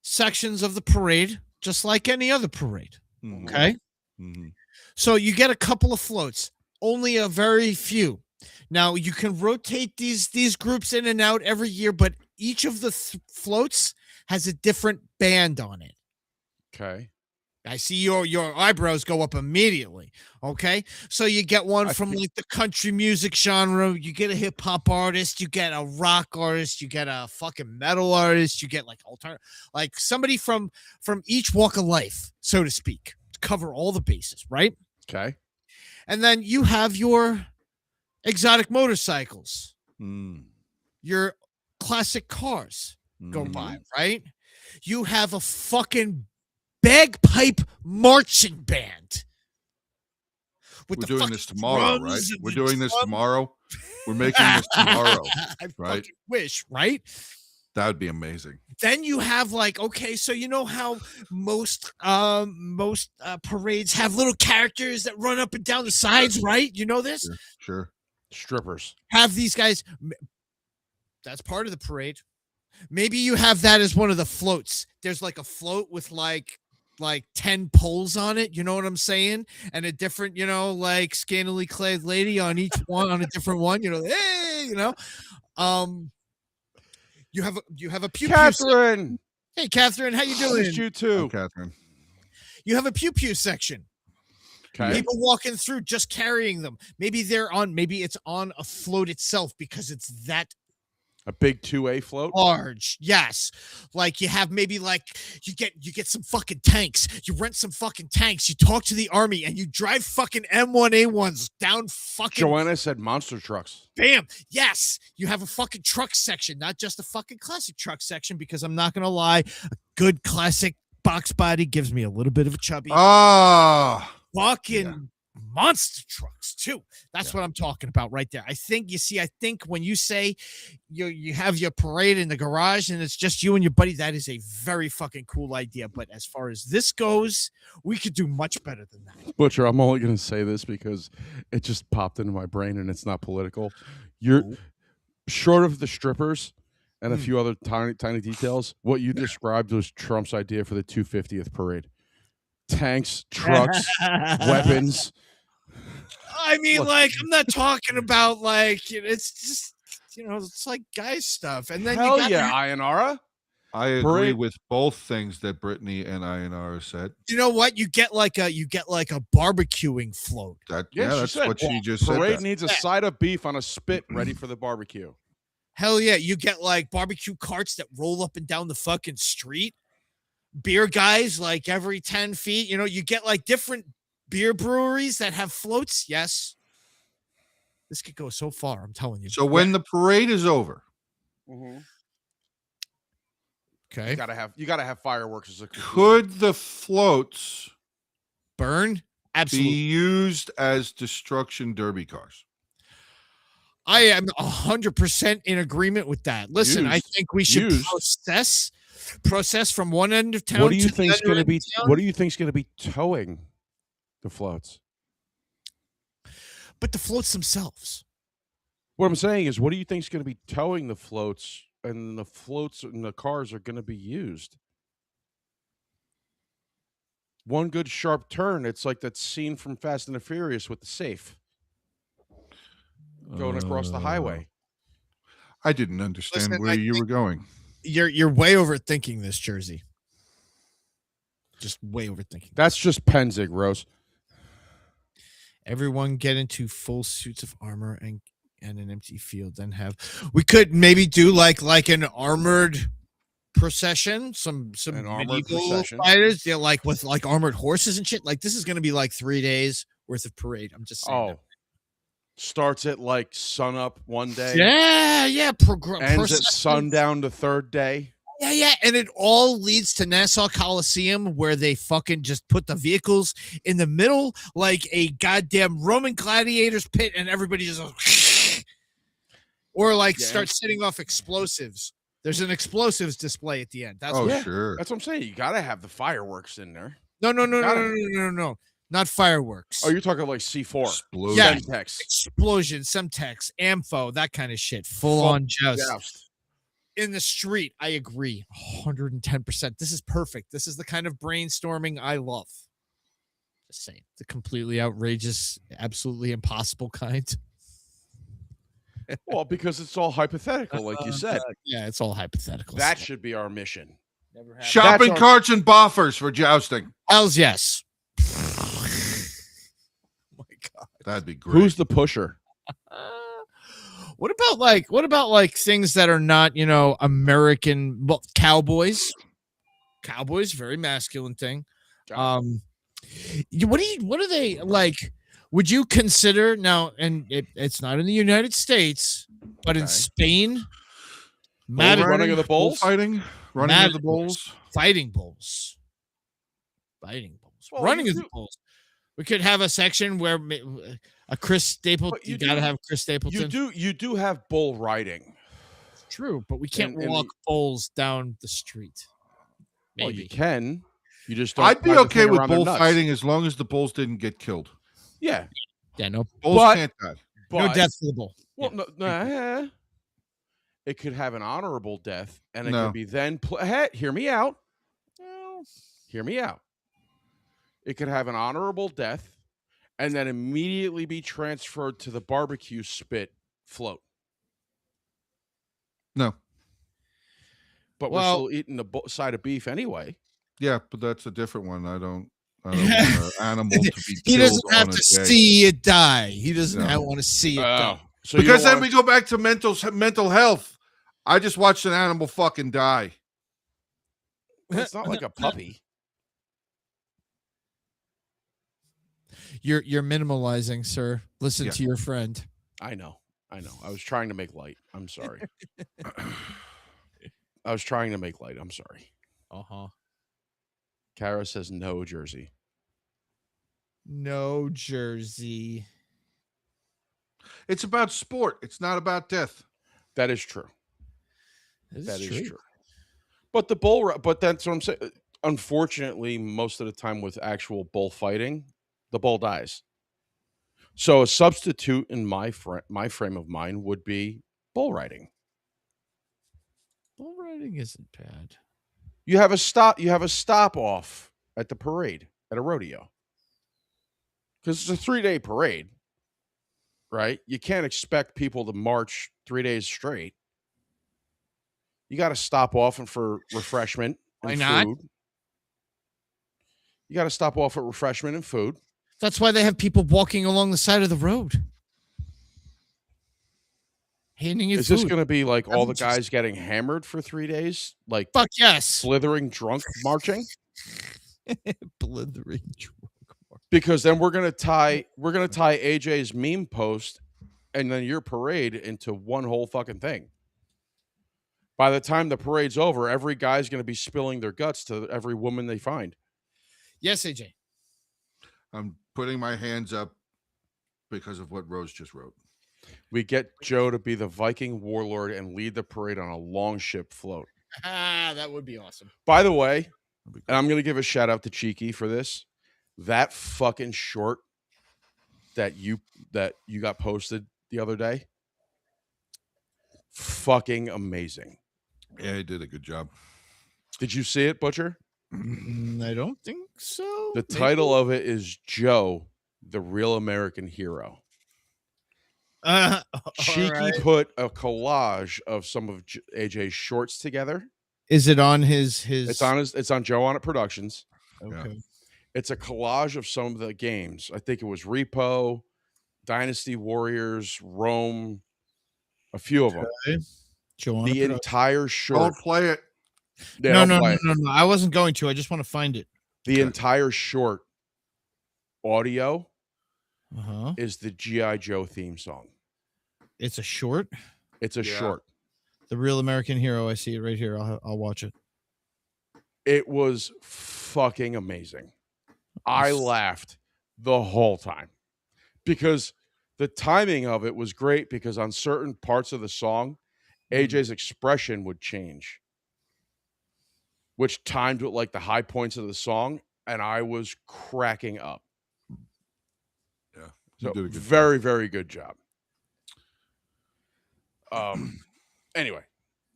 sections of the parade, just like any other parade. Mhm. Okay? Mhm. So you get a couple of floats, only a very few. Now you can rotate these groups in and out every year, but each of the floats has a different band on it. Okay. I see your eyebrows go up immediately. Okay, so you get one I from think- like the country music genre. You get a hip hop artist. You get a rock artist. You get a fucking metal artist. You get like alternative, like somebody from each walk of life, so to speak, to cover all the bases, right? Okay. And then you have your exotic motorcycles, your classic cars go by, right? You have a fucking bagpipe marching band. We're With the doing fucking this tomorrow, right? drums and We're the doing this drum- tomorrow. We're making this tomorrow. I right? fucking wish, right? That would be amazing. Then you have like, okay, so you know how most parades have little characters that run up and down the sides, right? You know this? Sure. Strippers. Have these guys. That's part of the parade. Maybe you have that as one of the floats. There's like a float with like 10 poles on it, you know what I'm saying? And a different, like scantily clad lady on each one, on a different one, hey, you have a pew Catherine. Hey Catherine, how you doing? Missed you too. Catherine. You have a pew section. Okay. People walking through just carrying them. Maybe it's on a float itself because it's that A big 2A float. large. Yes. Like you have maybe like you get some fucking tanks. You rent some fucking tanks. You talk to the army and you drive fucking M1A1s down fucking Joanna said monster trucks. bam. Yes. You have a fucking truck section, not just a fucking classic truck section, because I'm not gonna lie, a good classic box body gives me a little bit of a chubby. Fucking monster trucks too. That's what I'm talking about right there. I think when you say you have your parade in the garage and it's just you and your buddy, that is a very fucking cool idea. But as far as this goes, we could do much better than that. Butcher, I'm only going to say this because it just popped into my brain and it's not political. You're short of the strippers and a few other tiny details. What you described was Trump's idea for the 250th parade. Tanks, trucks, weapons. I mean, like, I'm not talking about like it's just it's like guy stuff. And then Hell you got yeah, Ayanara. I agree Parade. with both things that Brittany and Ayanara said. you know what? You get like a barbecuing float. That Yeah, she that's said, what she just said. Parade that. needs a side of beef on a spit ready for the barbecue. Hell yeah, you get like barbecue carts that roll up and down the fucking street. Beer guys like every 10 feet. You get like different beer breweries that have floats. Yes. This could go so far, I'm telling you. So when the parade is over, Okay. You gotta have fireworks as a could the floats Burn? be Absolutely. used as destruction derby cars? I am 100% in agreement with that. Listen, I Used. think we should Used. process from one end of town What do you to the think's other gonna end be? of town. What do you think's gonna be towing the floats? But the floats themselves. What I'm saying is, what do you think's gonna be towing the floats? And the floats and the cars are gonna be used. One good sharp turn. It's like that scene from Fast and the Furious with the safe going across the highway. I didn't understand Listen, where I you think- were going. You're way overthinking this, Jersey. Just way overthinking. That's just Penzig, Rose. Everyone get into full suits of armor and an empty field. Then we could maybe do like an armored procession, some An armored medieval procession. fighters, like with like armored horses and shit. Like this is gonna be like 3 days worth of parade. I'm just saying. Oh, starts at like sun up one day. Yeah. Ends at sundown the third day. Yeah, and it all leads to Nassau Coliseum, where they fucking just put the vehicles in the middle like a goddamn Roman gladiators pit, and everybody just or like start setting off explosives. There's an explosives display at the end. That's Oh, what, sure. That's what I'm saying. You gotta have the fireworks in there. no, Gotta- not fireworks. Oh, you're talking like C4. Explosion. Yeah. Semtex. Explosion, Semtex, Ampho, that kind of shit. Full on joust. Joust. In the street. I agree 110%. This is perfect. This is the kind of brainstorming I love. Just saying, the completely outrageous, absolutely impossible kind. Well, because it's all hypothetical, like you said. Yeah, it's all hypothetical. That stuff. should be our mission. Never happened. Shopping That's our- carts and boffers for jousting. Hells yes. Oh my god. That'd be great. Who's the pusher? What about like things that are not, American cowboys? Cowboys, very masculine thing. What are they like? Would you consider now, and it's not in the United States, but in Okay. Spain, Running of the bulls? Fighting? Running of the bulls? fighting bulls. fighting bulls. Well, Running you of the do- bulls. We could have a section where a Chris Stapleton. But You got to have Chris Stapleton. You do have bull riding. True, but we can't And walk bulls down the street. Well, Maybe. you can. You just don't. I'd be tie the okay thing with around their nuts. bullfighting as long as the bulls didn't get killed. Yeah, Yeah, no, Bulls But- can't die. but no death for the bull. Well, Yeah. no, it could have an honorable death, and it No. could be then. Hey, hear me out. Well, Hear me out. It could have an honorable death, and then immediately be transferred to the barbecue spit float. No. But Well- we're still eating the side of beef anyway. Yeah, but that's a different one. I don't want an animal to be He killed doesn't have on a to day. see it die. He doesn't No. want to see it die. So you Because don't then we wanna- go back to mental health. I just watched an animal fucking die. it's not like a puppy. You're minimalizing, sir. Listen Yeah. to your friend. I know. I was trying to make light. I'm sorry. I was trying to make light. I'm sorry. Uh-huh. Kara says no, Jersey. No Jersey. It's about sport. It's not about death. That is true. This That is true. true. But but that's what I'm saying. Unfortunately, most of the time with actual bullfighting, the bull dies. So a substitute in my frame of mind would be bull riding. Bull riding isn't bad. You have a stop off at the parade at a rodeo. Because it's a 3-day parade, right? You can't expect people to march 3 days straight. You got to stop off and for refreshment and Why not? food. You got to stop off for refreshment and food. That's why they have people walking along the side of the road. Handing you Is food. this going to be like all the Doesn't just- guys getting hammered for 3 days? Like Fuck yes. slithering drunk marching? Blithering drunk. Because then we're gonna tie AJ's meme post and then your parade into one whole fucking thing. By the time the parade's over, every guy's gonna be spilling their guts to every woman they find. Yes, AJ. I'm putting my hands up because of what Rose just wrote. We get Joe to be the Viking warlord and lead the parade on a longship float. That would be awesome. By the way, and I'm gonna give a shout out to Cheeky for this. That fucking short that you got posted the other day, fucking amazing. Yeah, he did a good job. Did you see it, Butcher? I don't think so. The title of it is Joe, the Real American Hero. Cheeky put a collage of some of AJ's shorts together. Is it on his? It's on Joe On It Productions. Okay. It's a collage of some of the games. I think it was Repo, Dynasty Warriors, Rome, a few of them. Joanna The Production. entire short. Don't play it. They No, don't no, play no, it. no, no. I wasn't going to. I just want to find it. The entire short audio Uh-huh. is the G.I. Joe theme song. It's a short. It's a Yeah. short. The Real American Hero. I see it right here. I'll watch it. It was fucking amazing. I laughed the whole time because the timing of it was great because on certain parts of the song, AJ's expression would change, which timed with like the high points of the song, and I was cracking up. Yeah, you So did a good very, very good job. Anyway,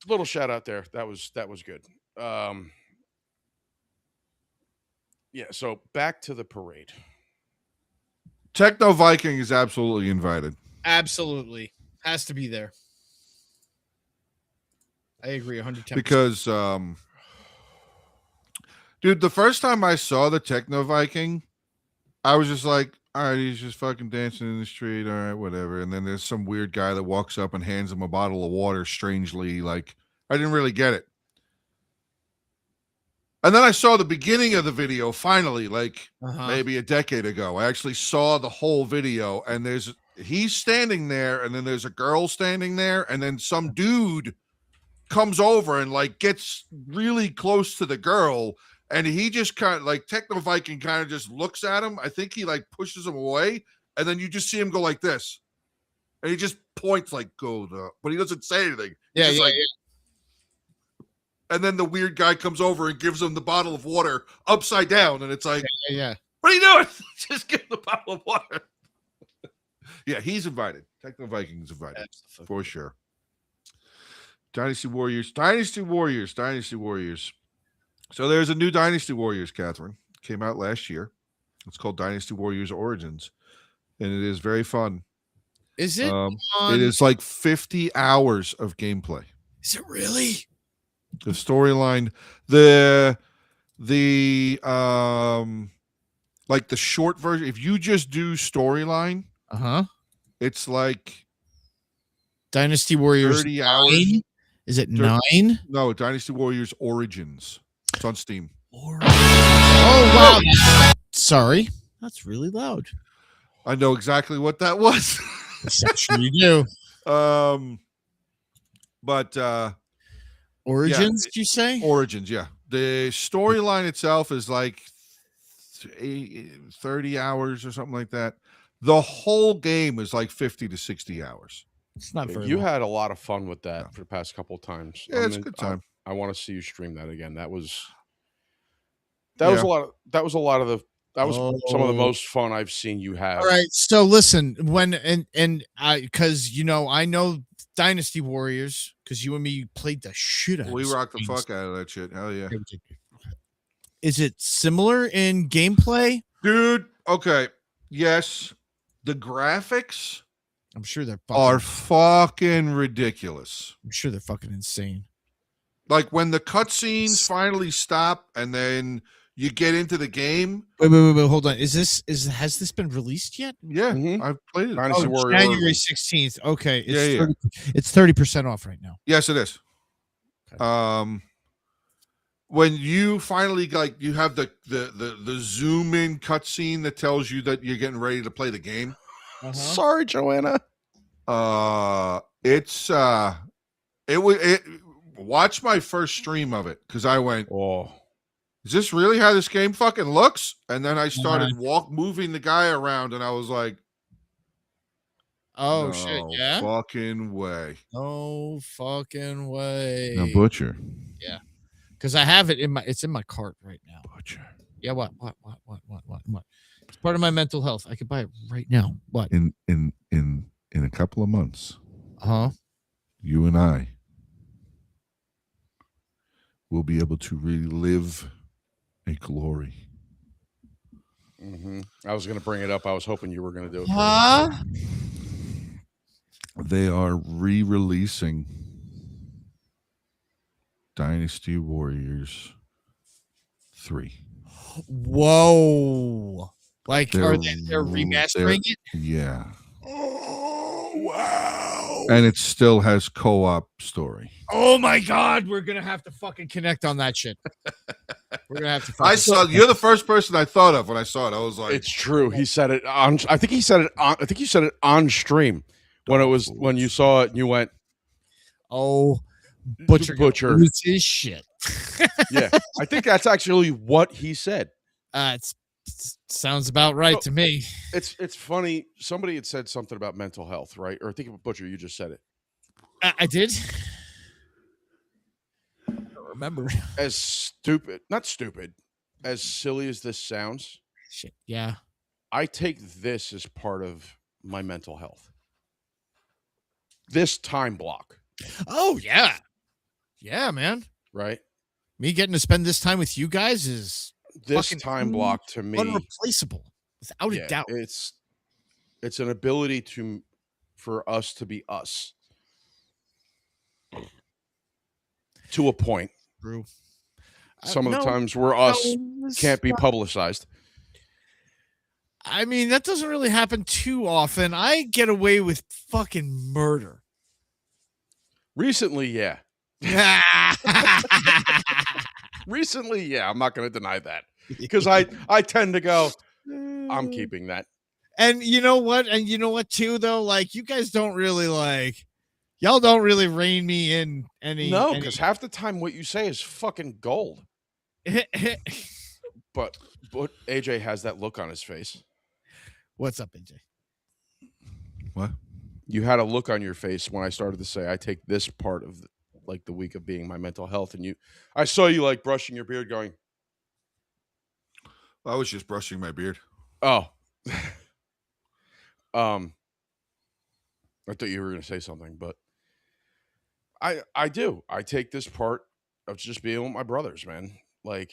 little shout out there. That was good. Yeah, so back to the parade. Techno Viking is absolutely invited. Absolutely. Has to be there. I agree 110%. Because dude, the first time I saw the Techno Viking, I was just like, all right, he's just fucking dancing in the street, all right, whatever. And then there's some weird guy that walks up and hands him a bottle of water strangely. Like, I didn't really get it. And then I saw the beginning of the video finally, like maybe a decade ago. I actually saw the whole video, and he's standing there, and then there's a girl standing there, and then some dude comes over and like gets really close to the girl, and he just kind of like Techno Viking kind of just looks at him. I think he like pushes him away, and then you just see him go like this, and he just points like "go the," but he doesn't say anything. He's just like, and then the weird guy comes over and gives him the bottle of water upside down, and it's like, yeah. what are you doing? Just give him the bottle of water. Yeah, he's invited. Techno Vikings invited for sure. Dynasty Warriors. So there's a new Dynasty Warriors, Catherine. Came out last year. It's called Dynasty Warriors Origins, and it is very fun. Is it? It is like 50 hours of gameplay. Is it really? The storyline, the like the short version. If you just do storyline, it's like Dynasty Warriors 30 hours. Is it 9? No, Dynasty Warriors Origins. It's on Steam. Oh wow! Sorry, that's really loud. I know exactly what that was. Sure you do. But Origins, did you say? Origins, yeah. The storyline itself is like 30 hours or something like that. The whole game is like 50 to 60 hours. It's not very You long. had a lot of fun with that for the past couple of times. Yeah, it's a good time. I want to see you stream that again. That was a lot of some of the most fun I've seen you have. All right. So listen, because I know Dynasty Warriors because you and me played the shit out of We some rocked the games. fuck out of that shit. Hell yeah. Is it similar in gameplay? Dude, okay. Yes. The graphics I'm sure they're fucking ridiculous. I'm sure they're fucking insane. Like when the cutscenes finally stop and then you get into the game. Wait, hold on. Has this been released yet? Yeah, Mhm. I've played it. Dynasty Warrior January 16th. Okay. Yeah. It's 30% off right now. Yes, it is. Okay. When you finally you have the zoom in cutscene that tells you that you're getting ready to play the game. Sorry, Joanna. Watch my first stream of it because I went, Oh, is this really how this game fucking looks? And then I started moving the guy around, and I was like, oh no shit, yeah. Fucking way. No fucking way. Now, Butcher. Yeah. Because I have it it's in my cart right now. Butcher. Yeah, what? It's part of my mental health. I could buy it right now. What? In a couple of months, you and I will be able to relive a glory. I was going to bring it up. I was hoping you were going to do it. They are re-releasing Dynasty Warriors 3. Whoa. Like they're remastering it? Yeah. Oh, wow. And it still has co-op story. Oh my god, we're gonna have to fucking connect on that shit. We're gonna have to You're the first person I thought of when I saw it. I was like, It's true. He said it on. I think you said it on stream when you saw it and you went, "Oh, Butcher lose his shit." Yeah, I think that's actually what he said. It sounds about right to me. It's funny. Somebody had said something about mental health, right? Or I think Butcher, you just said it. I did. I don't remember. Not stupid, as silly as this sounds. Shit. Yeah. I take this as part of my mental health. This time block. Oh yeah. Yeah, man. Right. Me getting to spend this time with you guys is this time block to me unreplaceable, without a doubt. It's an ability for us to be us to a point. True. Some of the times where us can't be publicized. I mean, that doesn't really happen too often. I get away with fucking murder. Recently, yeah. Recently, yeah. I'm not going to deny that because I tend to go, I'm keeping that. And you know what? And you know what too, though? Like, you guys don't really y'all don't really rein me in any. No, because half the time what you say is fucking gold. But AJ has that look on his face. What's up, AJ? What? You had a look on your face when I started to say I take this part of the week of being my mental health, and I saw you like brushing your beard, going, I was just brushing my beard. "Oh, I thought you were going to say something," but I do. I take this part of just being with my brothers, man. Like,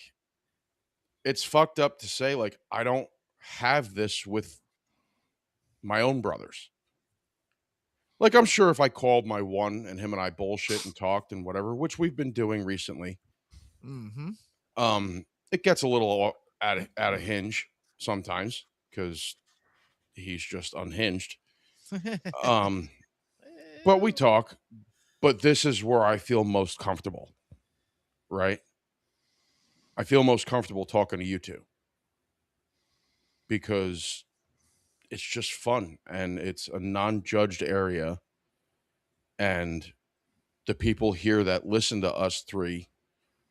it's fucked up to say, like, I don't have this with my own brothers. Like, I'm sure if I called my one and him and I bullshit and talked and whatever, which we've been doing recently, it gets a little out of hinge sometimes because he's just unhinged. But we talk. But this is where I feel most comfortable, right? I feel most comfortable talking to you two because it's just fun and it's a non-judged area, and the people here that listen to us three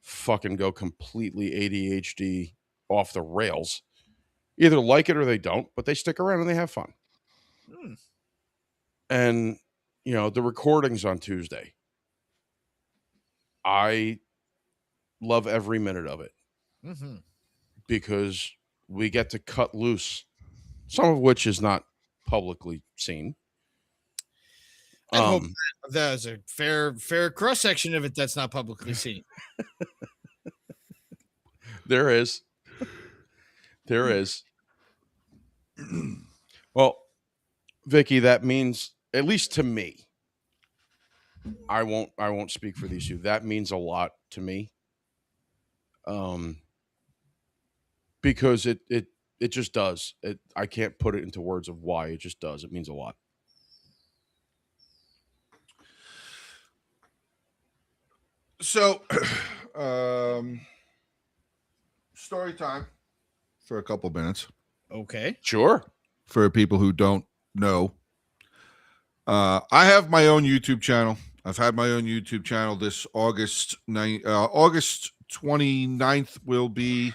fucking go completely ADHD off the rails. Either like it or they don't, but they stick around and they have fun. And, the recording's on Tuesday. I love every minute of it because we get to cut loose, some of which is not publicly seen. I hope there's a fair cross section of it that's not publicly seen. There is. Well, Vicky, that means, at least to me, I won't speak for these two. That means a lot to me. Because it just does. I can't put it into words of why. It just does. It means a lot. So, story time for a couple minutes. Okay. Sure. For people who don't know, I have my own YouTube channel. I've had my own YouTube channel. This August 29th will be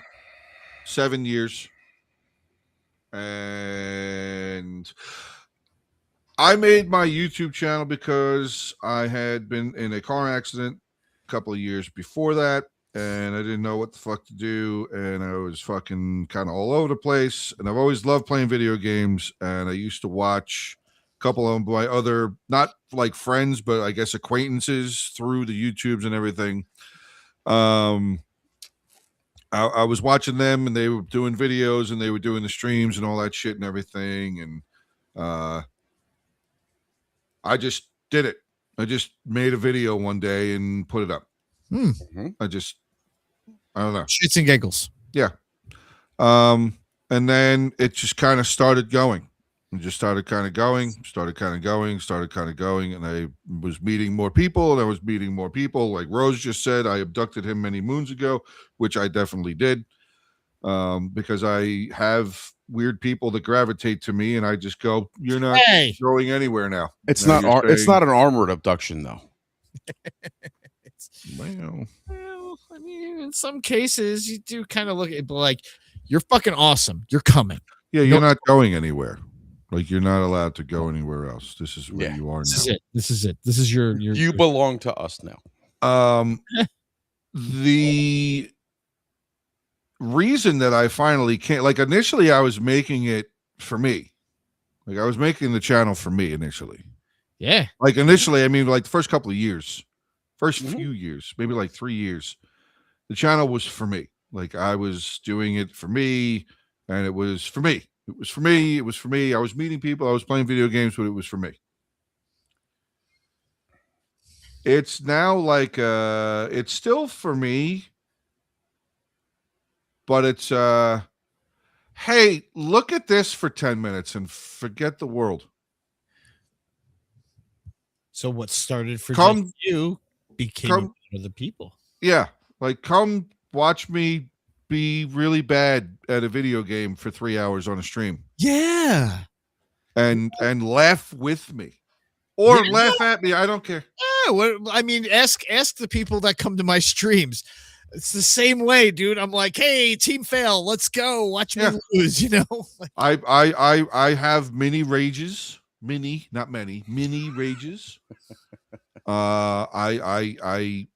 7 years. And I made my YouTube channel because I had been in a car accident a couple of years before that, and I didn't know what the fuck to do, and I was fucking kind of all over the place, and I've always loved playing video games, and I used to watch a couple of my other, not like friends, but I guess acquaintances through the YouTubes and everything. I was watching them, and they were doing videos, and they were doing the streams and all that shit and everything, and I just did it. I just made a video one day and put it up. I don't know. Shits and giggles. Yeah. And then it just kind of started going. It just started kind of going, and I was meeting more people, and I was meeting more people. Like Rose just said, I abducted him many moons ago, which I definitely did, because I have weird people that gravitate to me, and I just go, "You're not going anywhere now." It's now not. It's not an armored abduction, though. Well, I mean, in some cases, you do kind of look at it like, you're fucking awesome. You're coming. yeah, you're not going anywhere. Like, you're not allowed to go anywhere else. This is where you are now. This is it. This is your. You belong to us now. The reason that I finally can't, like, initially I was making it for me. Like, I was making the channel for me initially. Yeah. Like, initially, I mean, like the first couple of years, few years, maybe like 3 years, the channel was for me. Like, I was doing it for me, and it was for me. It was for me. It was for me. I was meeting people. I was playing video games, but it was for me. It's now like, it's still for me, but it's, hey, look at this for 10 minutes and forget the world. So what started for Come- you became come- one of the people. Yeah. Like, come watch me be really bad at a video game for 3 hours on a stream. Yeah. And laugh with me. Or laugh at me. I don't care. Yeah. What I mean, ask the people that come to my streams. It's the same way, dude. I'm like, hey, team fail. Let's go. Watch me Yeah. lose, you know? Like, I have mini rages. Mini, not many. Mini rages. I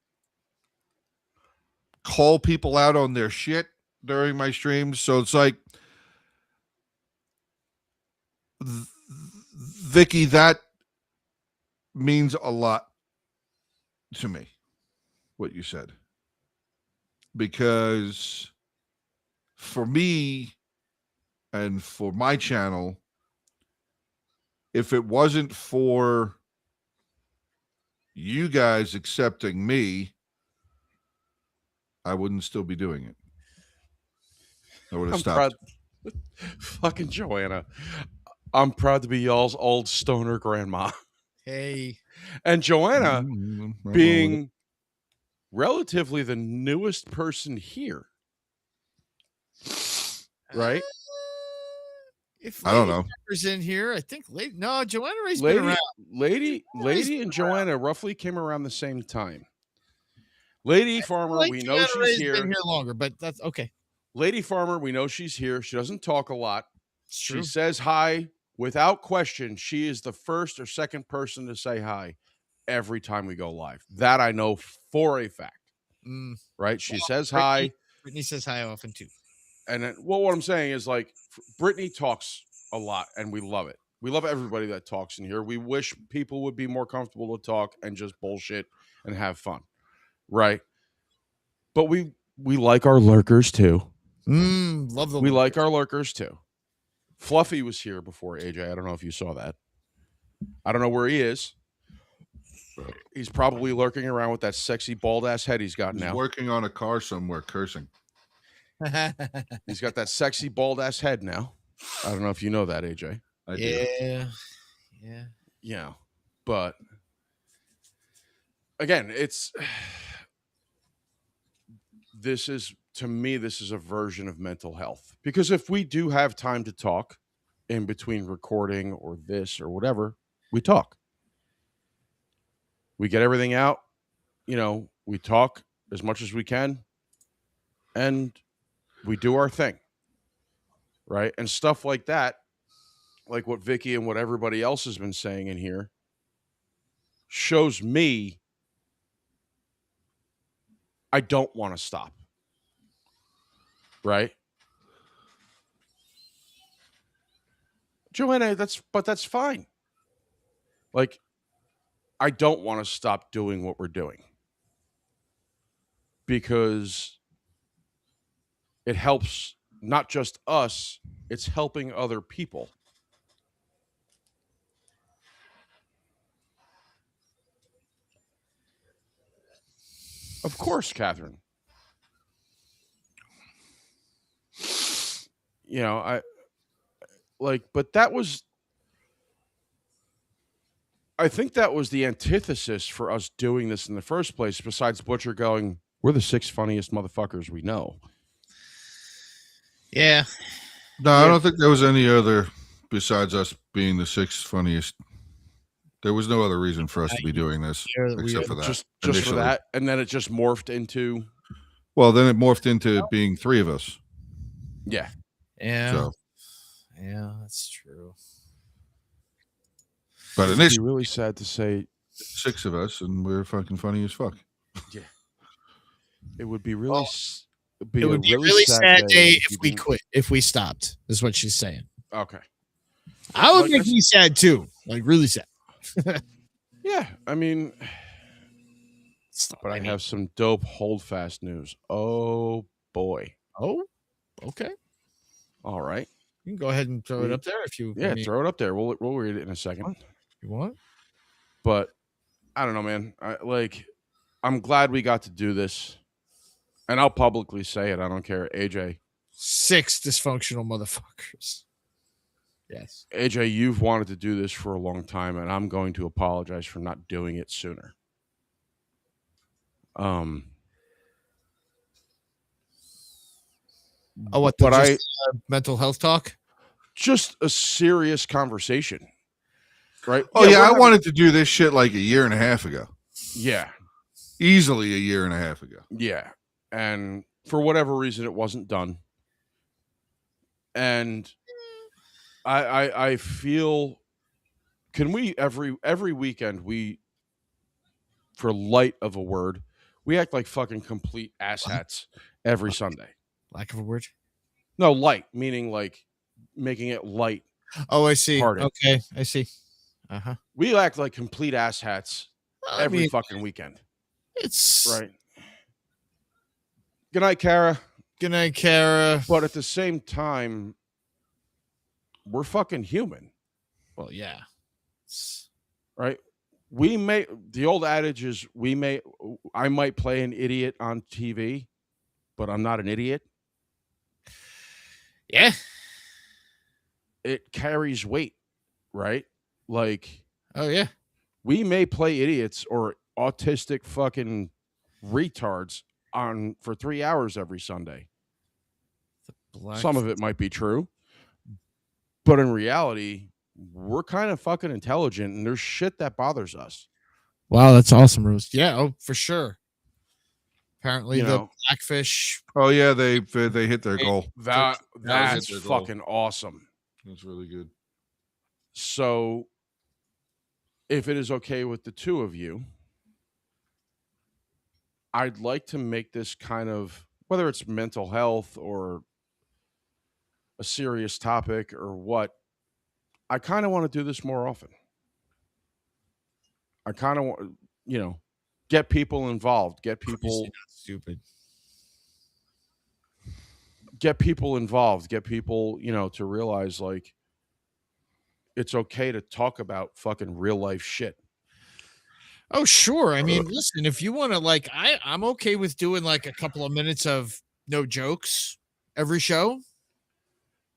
call people out on their shit during my streams. So it's like, Vicky, that means a lot to me, what you said. Because for me and for my channel, if it wasn't for you guys accepting me, I wouldn't still be doing it. I would have I'm stopped. proud. Fucking Joanna. I'm proud to be y'all's old stoner grandma. hey. And Joanna Mm-hmm. being relatively the newest person here. Right? If I don't Lady know. Pepper's in here, I think Joanna Ray's been around. Lady and Joanna roughly came around the same time. Lady Farmer, Like we know Joanna she's Ray's here. been here longer, but that's okay. Lady Farmer, we know she's here. She doesn't talk a lot. It's She true. says hi without question. She is the first or second person to say hi every time we go live. That I know for a fact. Right? She says hi. Brittany says hi often too. And then, well, what I'm saying is like Brittany talks a lot and we love it. We love everybody that talks in here. We wish people would be more comfortable to talk and just bullshit and have fun. Right? But we like our lurkers too. Love the We like our lurkers too. Fluffy was here before, AJ. I don't know if you saw that. I don't know where he is. He's probably lurking around with that sexy bald ass head he's got He's now. working on a car somewhere, cursing. He's got that sexy bald ass head now. I don't know if you know that, AJ. I do. Yeah. Yeah. But again, to me, this is a version of mental health. Because if we do have time to talk in between recording or this or whatever, we talk. We get everything out. You know, we talk as much as we can. And we do our thing. Right? And stuff like that, like what Vicky and what everybody else has been saying in here, shows me I don't want to stop. Right? Joanna, that's fine. Like, I don't want to stop doing what we're doing. Because it helps not just us, it's helping other people. Of course, Catherine. You know, but that was, I think that was the antithesis for us doing this in the first place, besides Butcher going, we're the 6 funniest motherfuckers we know. Yeah. No, I don't think there was any other besides us being the 6 funniest. There was no other reason for us to be doing this except for that. Just initially. for that, and then it just morphed into. Well, then it morphed into it being 3 of us. Yeah. Yeah. So. Yeah, that's true. But It'd be really sad to say 6 of us, and we're fucking funny as fuck. Yeah. It would be really. It would be a really sad day if we quit, if we stopped, is what she's saying. Okay. I would make me sad too. Like, really sad. Yeah, I mean, but I have some dope holdfast news. Oh, boy. Oh, okay. All right. You can go ahead and throw it up there if you. Yeah, throw it up there. We'll read it in a second. You want? But I don't know, man. I'm glad we got to do this. And I'll publicly say it. I don't care. AJ. 6 dysfunctional motherfuckers. Yes. AJ, you've wanted to do this for a long time, and I'm going to apologize for not doing it sooner. Oh, what? But mental health talk? Just a serious conversation. Right? Oh, yeah, I wanted to do this shit like a year and a half ago. Yeah. Easily a year and a half ago. Yeah. and for whatever reason, it wasn't done. And I feel, can we every weekend, we, for light of a word, we act like fucking complete asshats every Sunday. Lack of a word. No, light, meaning like making it light. Oh, I see. Hearted. Okay, I see. We act like complete asshats every I mean, fucking weekend. it's Right. Good night, Kara. Good night, Kara. But at the same time, we're fucking human. Well, yeah. Right? We may, the old adage is I might play an idiot on TV, but I'm not an idiot. Yeah. It carries weight, right? Like, Oh, yeah. we may play idiots or autistic fucking retards on for 3 hours every Sunday. Some of it might be true, but in reality, we're kind of fucking intelligent, and there's shit that bothers us. Wow, that's awesome, Rose. Yeah, oh, for sure. Apparently, You the know. Blackfish. Oh yeah, they hit their goal. That's their goal. fucking awesome. That's really good. So, if it is okay with the two of you, I'd like to make this kind of, whether it's mental health or a serious topic or what, I kind of want to do this more often. I kind of want, get people involved, get people Stupid. involved, get people, to realize like it's okay to talk about fucking real life shit. Oh, sure. I mean, listen, if you want to, like, I'm okay with doing like a couple of minutes of no jokes every show.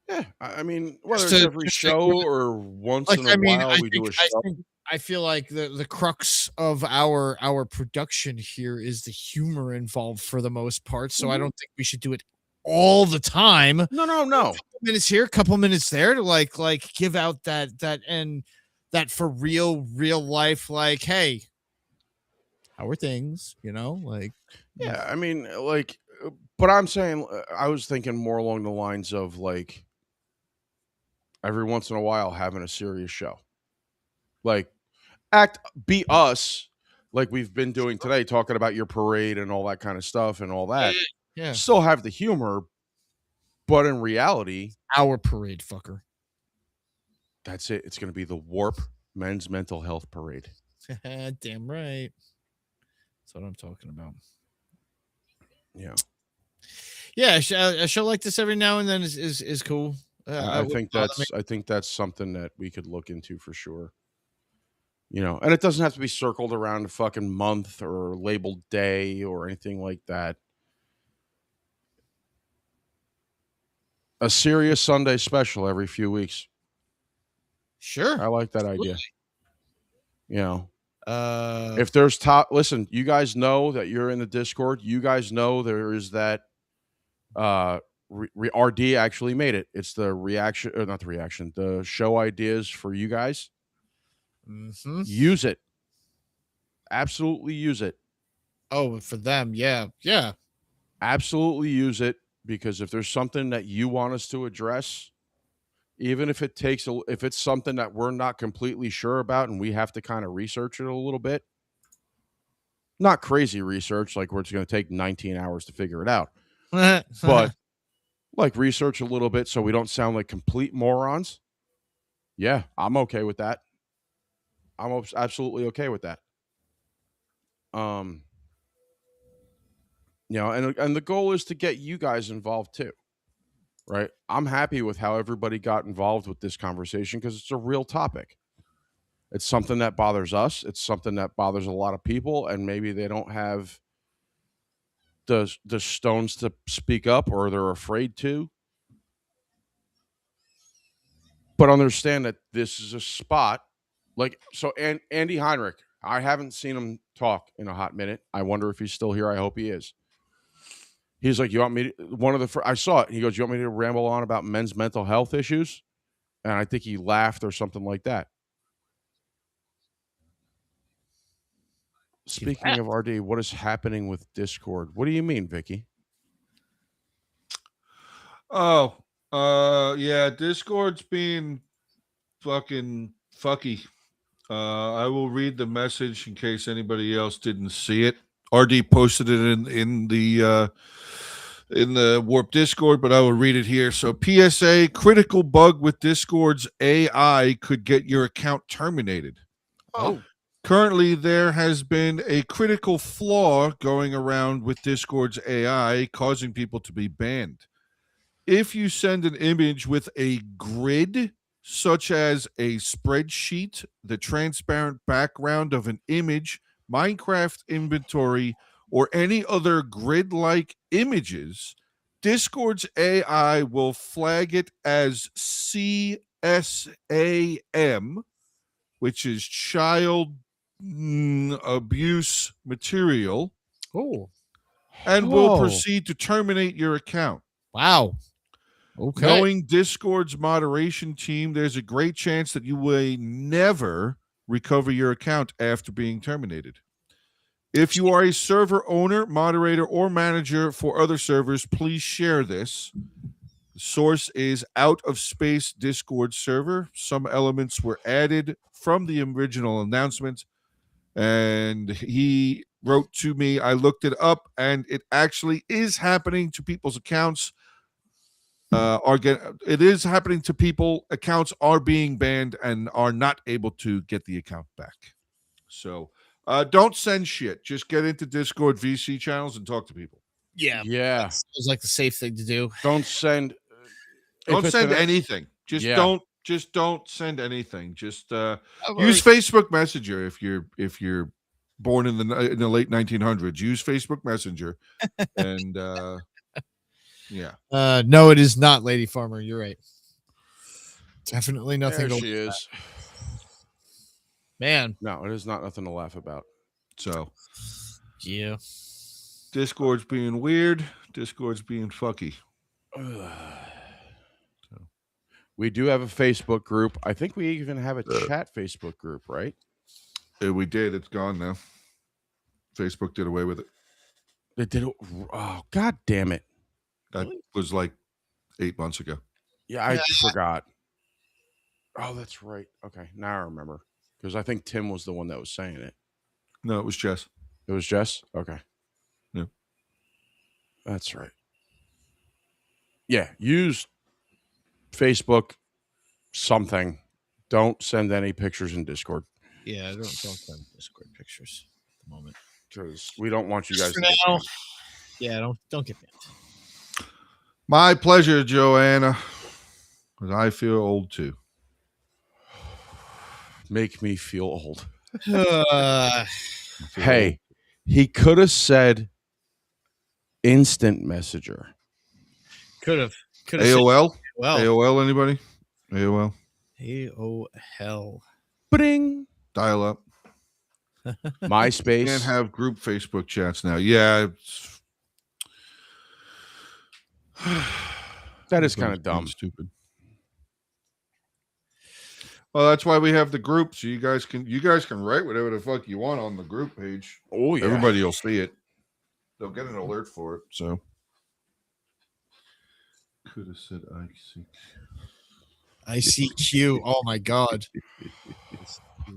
Yeah, I mean, whether Just it's to- every just to- show or once Like, in a while we do a show. I feel like the crux of our production here is the humor involved for the most part. So I don't think we should do it all the time. No. Couple minutes here, couple minutes there to like give out that and that for real life, like, hey, how are things? Like, Yeah, I mean, like, but I'm saying, I was thinking more along the lines of like every once in a while having a serious show, like be us, like we've been doing today, talking about your parade and all that kind of stuff and all that. yeah, Still have the humor, but in reality, our parade, fucker. that's it. It's going to be the WARRP Men's Mental Health Parade. Damn right. That's what I'm talking about. Yeah. Yeah, a show like this every now and then is cool. I think that's something that we could look into for sure. And it doesn't have to be circled around a fucking month or labeled day or anything like that. A serious Sunday special every few weeks. Sure. I like that idea. If If there's listen, you guys know that you're in the Discord. You guys know there is that RD actually made it. It's the reaction, or not the reaction, the show ideas for you guys. Use it. Absolutely use it. Oh, for them, yeah. Absolutely use it, because if there's something that you want us to address, even if if it's something that we're not completely sure about and we have to kind of research it a little bit, not crazy research, like where it's going to take 19 hours to figure it out, but like research a little bit so we don't sound like complete morons. Yeah, I'm okay with that. I'm absolutely okay with that. And the goal is to get you guys involved too, right? I'm happy with how everybody got involved with this conversation because it's a real topic. It's something that bothers us. It's something that bothers a lot of people, and maybe they don't have the stones to speak up, or they're afraid to. But understand that this is a spot. Like, so Andy Heinrich, I haven't seen him talk in a hot minute. I wonder if he's still here. I hope he is. He's like, you want me to, I saw it. He goes, you want me to ramble on about men's mental health issues? And I think he laughed or something like that. Speaking of RD, what is happening with Discord? What do you mean, Vicky? Oh, yeah, Discord's being fucking fucky. I will read the message in case anybody else didn't see it. RD posted it in the WARRP Discord, but I will read it here. So, PSA: critical bug with Discord's AI could get your account terminated. Oh, Currently, there has been a critical flaw going around with Discord's AI, causing people to be banned. If you send an image with a grid, such as a spreadsheet, the transparent background of an image, Minecraft inventory, or any other grid-like images, Discord's AI will flag it as CSAM, which is child abuse material, Oh, and will proceed to terminate your account. wow. Okay. Knowing Discord's moderation team, there's a great chance that you will never recover your account after being terminated. If you are a server owner, moderator, or manager for other servers, please share this. The source is Out of Space Discord server. Some elements were added from the original announcement, and he wrote to me. I looked it up, and it actually is happening to people's accounts. It is happening to people. Accounts are being banned and are not able to get the account back. So don't send shit. Just get into Discord VC channels and talk to people. Yeah. yeah. That sounds like the safe thing to do. Don't send. Don't send anything. Just Yeah. don't send anything. Just use Facebook Messenger if you're born in the late 1900s. Use Facebook Messenger, and yeah. No, it is not, Lady Farmer. You're right. Definitely nothing. There she is. Man. No, it is not nothing to laugh about. So Yeah. Discord's being weird. Discord's being fucky. We do have a Facebook group. I think we even have a chat Facebook group, right? We did. It's gone now. Facebook did away with it. They did it. Oh, God damn it. That was like 8 months ago. Yeah, I forgot. Oh, that's right. Okay, now I remember. Because I think Tim was the one that was saying it. No, it was Jess. It was Jess? Okay. Yeah. That's right. Yeah, use Facebook something. Don't send any pictures in Discord. Yeah, don't send Discord pictures at the moment. Because we don't want you guys to now. get banned. Yeah, don't get banned. My pleasure, Joanna. Because I feel old too. Make me feel old. Uh, Hey, he could have said instant messenger. could have. AOL? Well, AOL, anybody? AOL? AOL. Bing. Dial up. MySpace. Can't have group Facebook chats now. Yeah. That is kind of dumb. Stupid. Well, that's why we have the group, so you guys can write whatever the fuck you want on the group page. Oh, yeah. Everybody will see it. They'll get an alert for it. So could have said ICQ. Oh my God.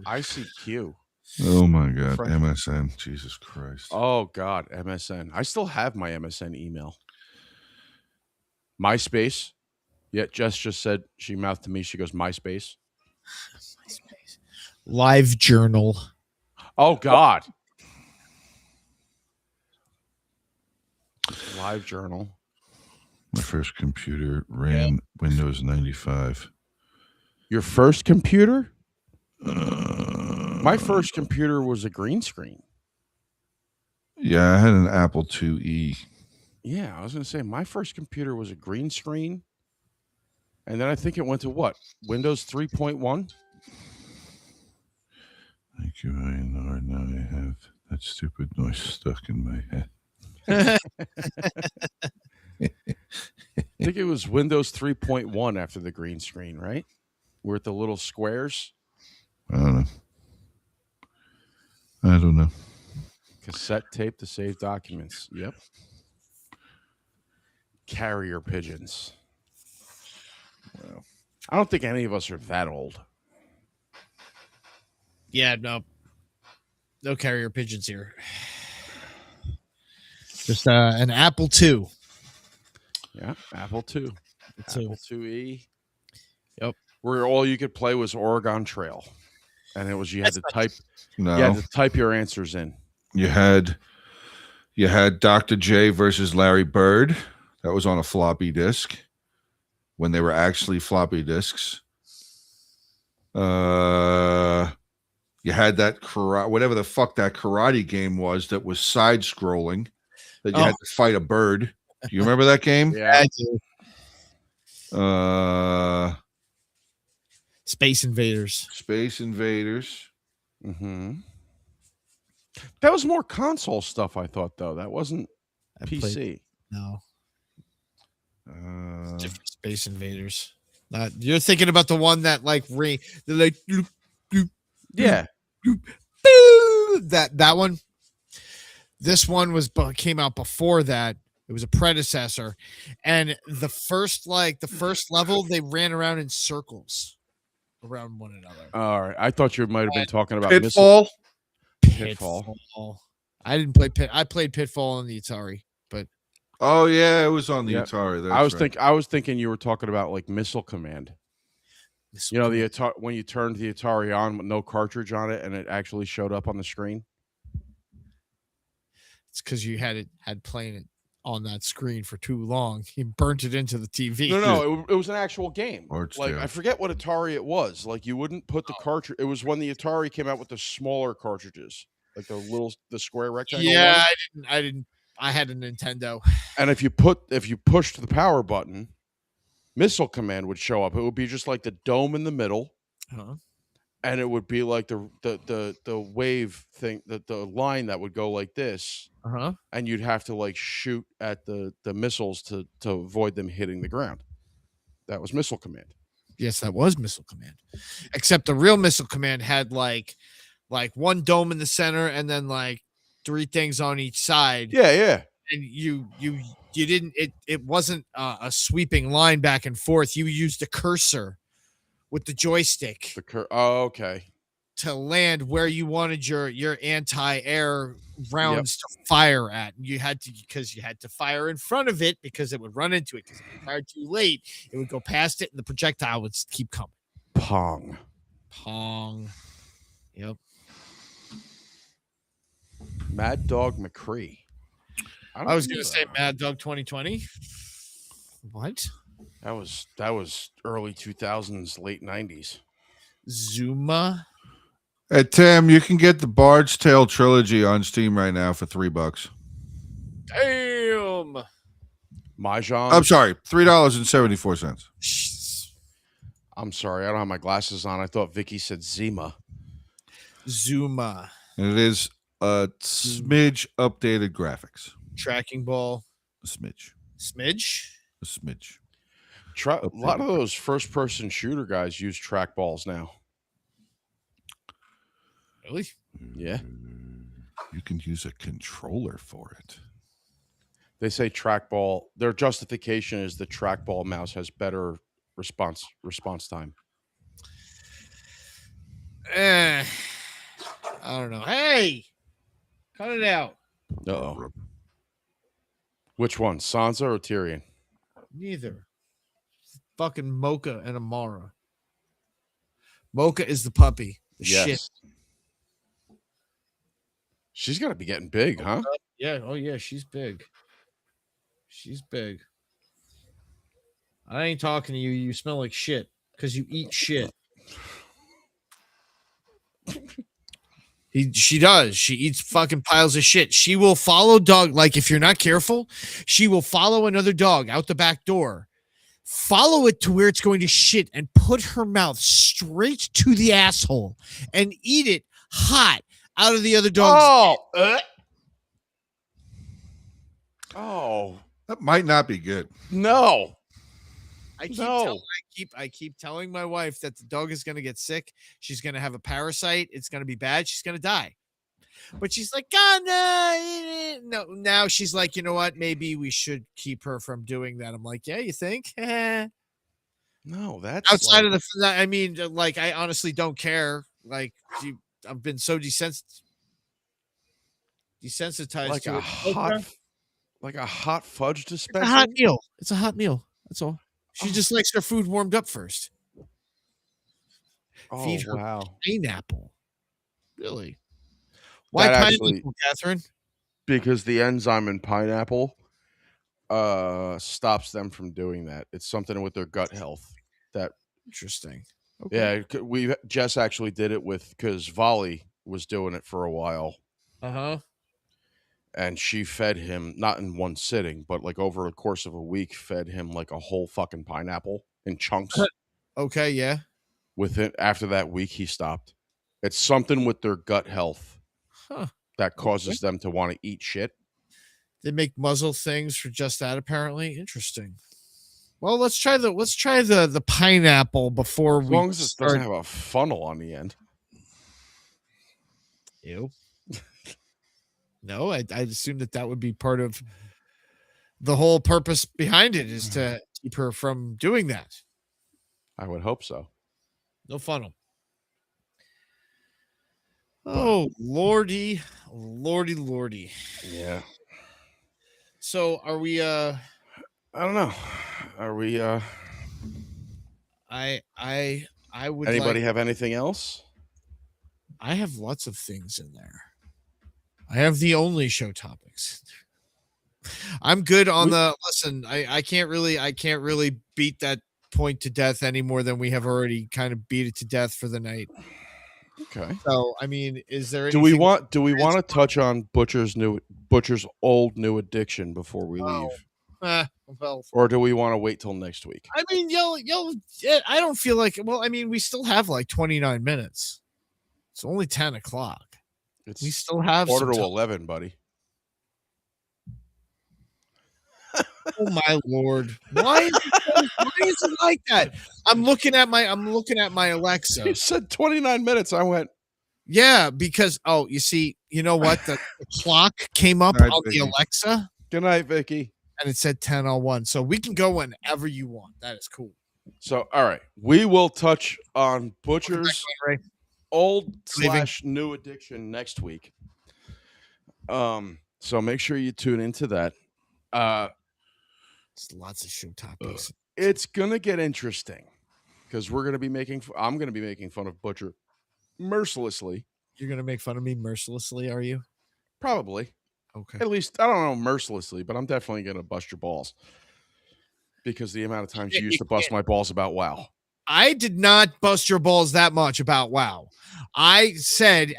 ICQ. Oh my God. Friend. MSN. Jesus Christ. Oh, God. MSN. I still have my MSN email. MySpace. Yeah, Jess just said, she mouthed to me, she goes, MySpace. Live Journal. Oh, God. Live Journal. My first computer ran Windows 95. Your first computer? My first computer was a green screen. Yeah, I had an Apple IIe. Yeah, I was going to say, my first computer was a green screen. And then I think it went to what? Windows 3.1? Thank you, Lord. Now I have that stupid noise stuck in my head. I think it was Windows 3.1 after the green screen, right? We're at the little squares. I don't know. Cassette tape to save documents. Yep. Carrier pigeons. Well, I don't think any of us are that old. Yeah, no carrier pigeons here. Just an Apple II. Yeah, Apple II. Apple IIe. Yep. Where all you could play was Oregon Trail, and it was you had to type. no. You had to type your answers in. You had Dr. J versus Larry Bird. That was on a floppy disk when they were actually floppy disks. You had that whatever the fuck that karate game was that was side scrolling that you had to fight a bird. Do you remember that game? Yeah. Space Invaders. Space Invaders. Mm-hmm. That was more console stuff, I thought, though. That wasn't PC. No. Uh, Different Space Invaders. You're thinking about the one that like they're like bloop, bloop, Yeah. bloop, bloop, that one. This one came out before that. It was a predecessor, and the first level they ran around in circles around one another. All right. I thought you might have been talking about Pitfall. Pitfall. I didn't play I played Pitfall on the Atari, but Oh yeah, it was on the Yep. Atari. That's I was thinking you were talking about like Missile Command. You know, the Atari, when you turned the Atari on with no cartridge on it and it actually showed up on the screen. it's because you had playing it on that screen for too long. You burnt it into the TV. No, it was an actual game. Arts Like Tale. I forget what Atari it was. Like you wouldn't put the cartridge. It was when the Atari came out with the smaller cartridges, like the square rectangle. Yeah, ones. I didn't. I had a Nintendo. And if you pushed the power button, Missile Command would show up. It would be just like the dome in the middle, and it would be like the wave thing, the line that would go like this. And you'd have to like shoot at the missiles to avoid them hitting the ground. That was Missile Command. Yes, that was Missile Command. Except the real Missile Command had like one dome in the center and then like 3 things on each side. Yeah. And you didn't. It wasn't a sweeping line back and forth. You used a cursor with the joystick okay. to land where you wanted your anti-air rounds to fire at. And you had to fire in front of it because it would run into it. Because if you fired too late, it would go past it and the projectile would keep coming. Pong. Yep. Mad Dog McCree. I was gonna say Mad Dog 2020. What? That was early 2000s, late 90s. Zuma. Hey Tim, you can get the Bard's Tale trilogy on Steam right now for $3. Damn. Mahjong. I'm sorry, $3.74. I'm sorry, I don't have my glasses on. I thought Vicky said Zima. Zuma. And it is a smidge updated graphics. Tracking ball. A smidge. Smidge. A smidge. A lot of those first-person shooter guys use trackballs now. Really? Yeah. You can use a controller for it. They say trackball. Their justification is the trackball mouse has better response time. I don't know. Hey, cut it out. Uh-oh. Which one, Sansa or Tyrion? Neither. Fucking Mocha and Amara. Mocha is the puppy. The shit. She's got to be getting big, huh? Yeah. Oh, yeah. She's big. She's big. I ain't talking to you. You smell like shit because you eat shit. She does. She eats fucking piles of shit. She will follow dog. Like if you're not careful, she will follow another dog out the back door, follow it to where it's going to shit and put her mouth straight to the asshole and eat it hot out of the other dog's. Oh, that might not be good. No. I keep telling my wife that the dog is going to get sick. She's going to have a parasite. It's going to be bad. She's going to die. But she's like, God, no. Now she's like, you know what? Maybe we should keep her from doing that. I'm like, yeah, you think? No, that's Outside like, of the, I mean, like, I honestly don't care. Like, I've been so desensitized like to a it. hot fudge It's a dispenser. hot meal. It's a hot meal. That's all. She just likes her food warmed up first. Oh, Feed her wow. pineapple. Really? Why That pineapple, actually, Catherine? because the enzyme in pineapple stops them from doing that. It's something with their gut health. That Interesting. yeah, Jess actually did it with because Volley was doing it for a while, Uh-huh. and she fed him not in one sitting, but like over the course of a week, fed him like a whole fucking pineapple in chunks. Okay, yeah. Within after that week, he stopped. It's something with their gut health Huh. that causes them to want to eat shit. They make muzzle things for just that, apparently. Interesting. Well, let's try the pineapple before As we long as it start. doesn't have a funnel on the end. Ew. No, I'd assume that would be part of the whole purpose behind it is to keep her from doing that. I would hope so. No funnel. Oh, lordy. Yeah. So are we I don't know. Are we I would anybody like, have anything else? I have lots of things in there. I have the only show topics. I'm good on listen, I can't really beat that point to death any more than we have already kind of beat it to death for the night. Okay. So, I mean, is there Do we want to touch on Butcher's old new addiction before we leave? Well, Or do we want to wait till next week? I mean, I don't feel like, well, I mean, we still have like 29 minutes. It's only 10 o'clock. It's We still have quarter some to time. 11, buddy. Oh my lord! Why is it like that? I'm looking at my Alexa. You said 29 minutes. I went, Yeah, because you see, you know what? The clock came up Night, on the Vicky. Alexa good night, Vicky. and it said 10:01. So we can go whenever you want. That is cool. So, all right. We will touch on Butcher's Ray. old Leaving. / new addiction next week. So make sure you tune into that. It's lots of show topics. It's gonna get interesting because I'm gonna be making fun of Butcher mercilessly. You're gonna make fun of me mercilessly, are you? Probably. Okay. At least I don't know mercilessly, but I'm definitely gonna bust your balls. Because the amount of times you used to bust my balls about WoW. I did not bust your balls that much about WoW. I said,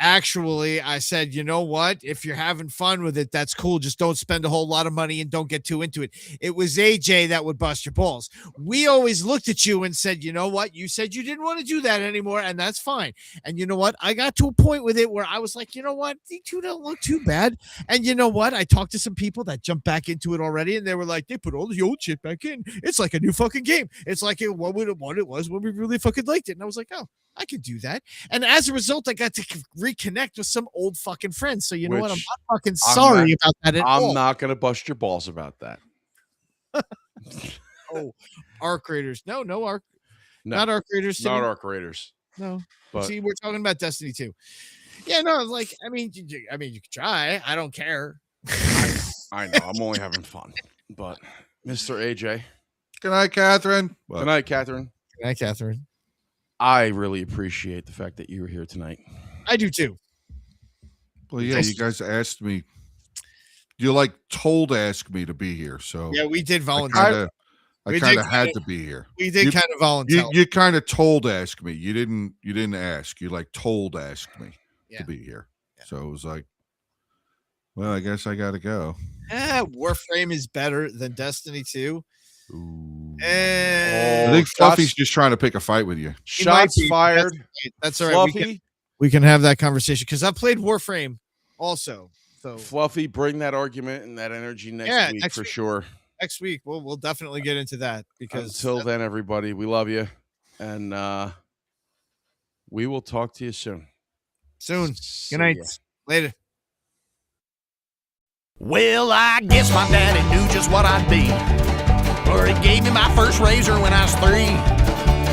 you know what? If you're having fun with it, that's cool. Just don't spend a whole lot of money and don't get too into it. It was AJ that would bust your balls. We always looked at you and said, you know what? You said you didn't want to do that anymore, and that's fine. And you know what? I got to a point with it where I was like, you know what? You two don't look too bad. And you know what? I talked to some people that jumped back into it already, and they were like, they put all the old shit back in. It's like a new fucking game. It's like what it was when we really fucking liked it. And I was like, oh, I could do that. And as a result, I got to reconnect with some old fucking friends. So you know what? I'm not fucking sorry about that at all. I'm not going to bust your balls about that. Oh, Arc Raiders. No, Arc. No, not Arc Raiders. Not Arc Raiders. No. But see, we're talking about Destiny 2. Yeah, no, like, I mean, you can try. I don't care. I know. I'm only having fun. But Mr. AJ. Good night, Catherine. Good night, Catherine. Good night, Catherine. I really appreciate the fact that you were here tonight. I do too. Well, yeah, you guys asked me. You told ask me to be here, so yeah, we did volunteer. I kind of had to be here. We did kind of volunteer. You kind of told ask me. You didn't ask. You told ask me to be here. Yeah. So it was like, well, I guess I got to go. Warframe is better than Destiny 2. Ooh. I think Fluffy's just trying to pick a fight with you. Shots fired. That's all right. We can have that conversation because I've played Warframe also. So Fluffy, bring that argument and that energy next week for sure. Next week, we'll definitely get into that because until then, everybody, we love you, and we will talk to you soon. Good night. Later. Well, I guess my daddy knew just what I'd be, or he gave me my first razor when I was 3.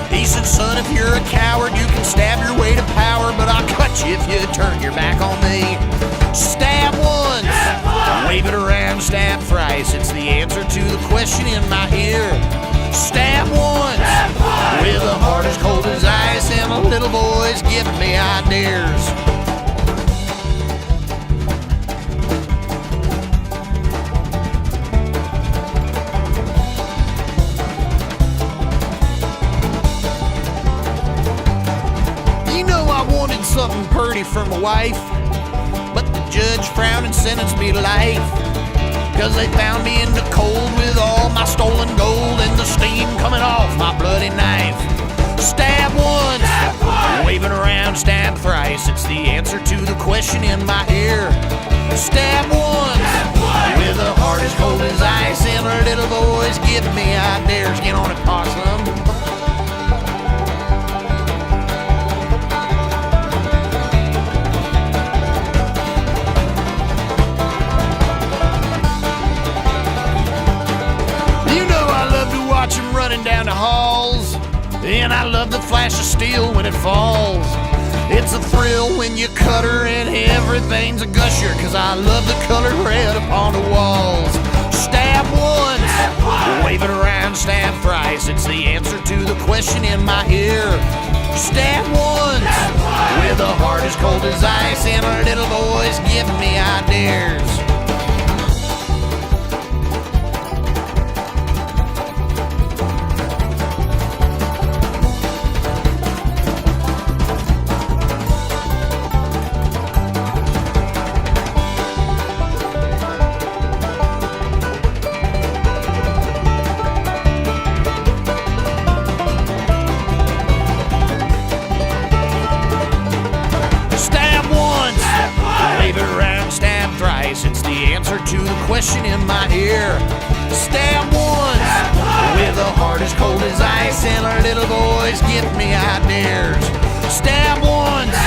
He said, son, if you're a coward, you can stab your way to power, but I'll cut you if you turn your back on me. Stab once, wave it around, stab thrice. It's the answer to the question in my ear. Stab once, with a heart as cold as ice, and a little boy's giving me ideas. Something purty for my wife, but the judge frowned and sentenced me to life, 'cause they found me in the cold with all my stolen gold and the steam coming off my bloody knife. Stab once, wave it around, stab thrice. It's the answer to the question in my ear. Stab once, with a heart as cold as ice, and our little boys giving me ideas. Get on it, possum. Running down the halls, and I love the flash of steel when it falls. It's a thrill when you cut her and everything's a gusher, 'cause I love the color red upon the walls. Stab once, wave it around, stab thrice. It's the answer to the question in my ear. Stab once, with a heart as cold as ice, and our little boys giving me ideas. It's the answer to the question in my ear. Stab once, with a heart as cold as ice, and our little boys give me ideas. Stab once,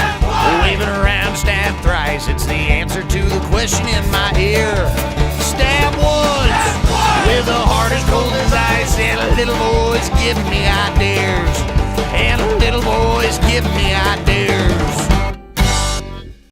wave it around, stab thrice. It's the answer to the question in my ear. Stab once, with a heart as cold as ice, and our little boys give me ideas. And our little boys give me ideas.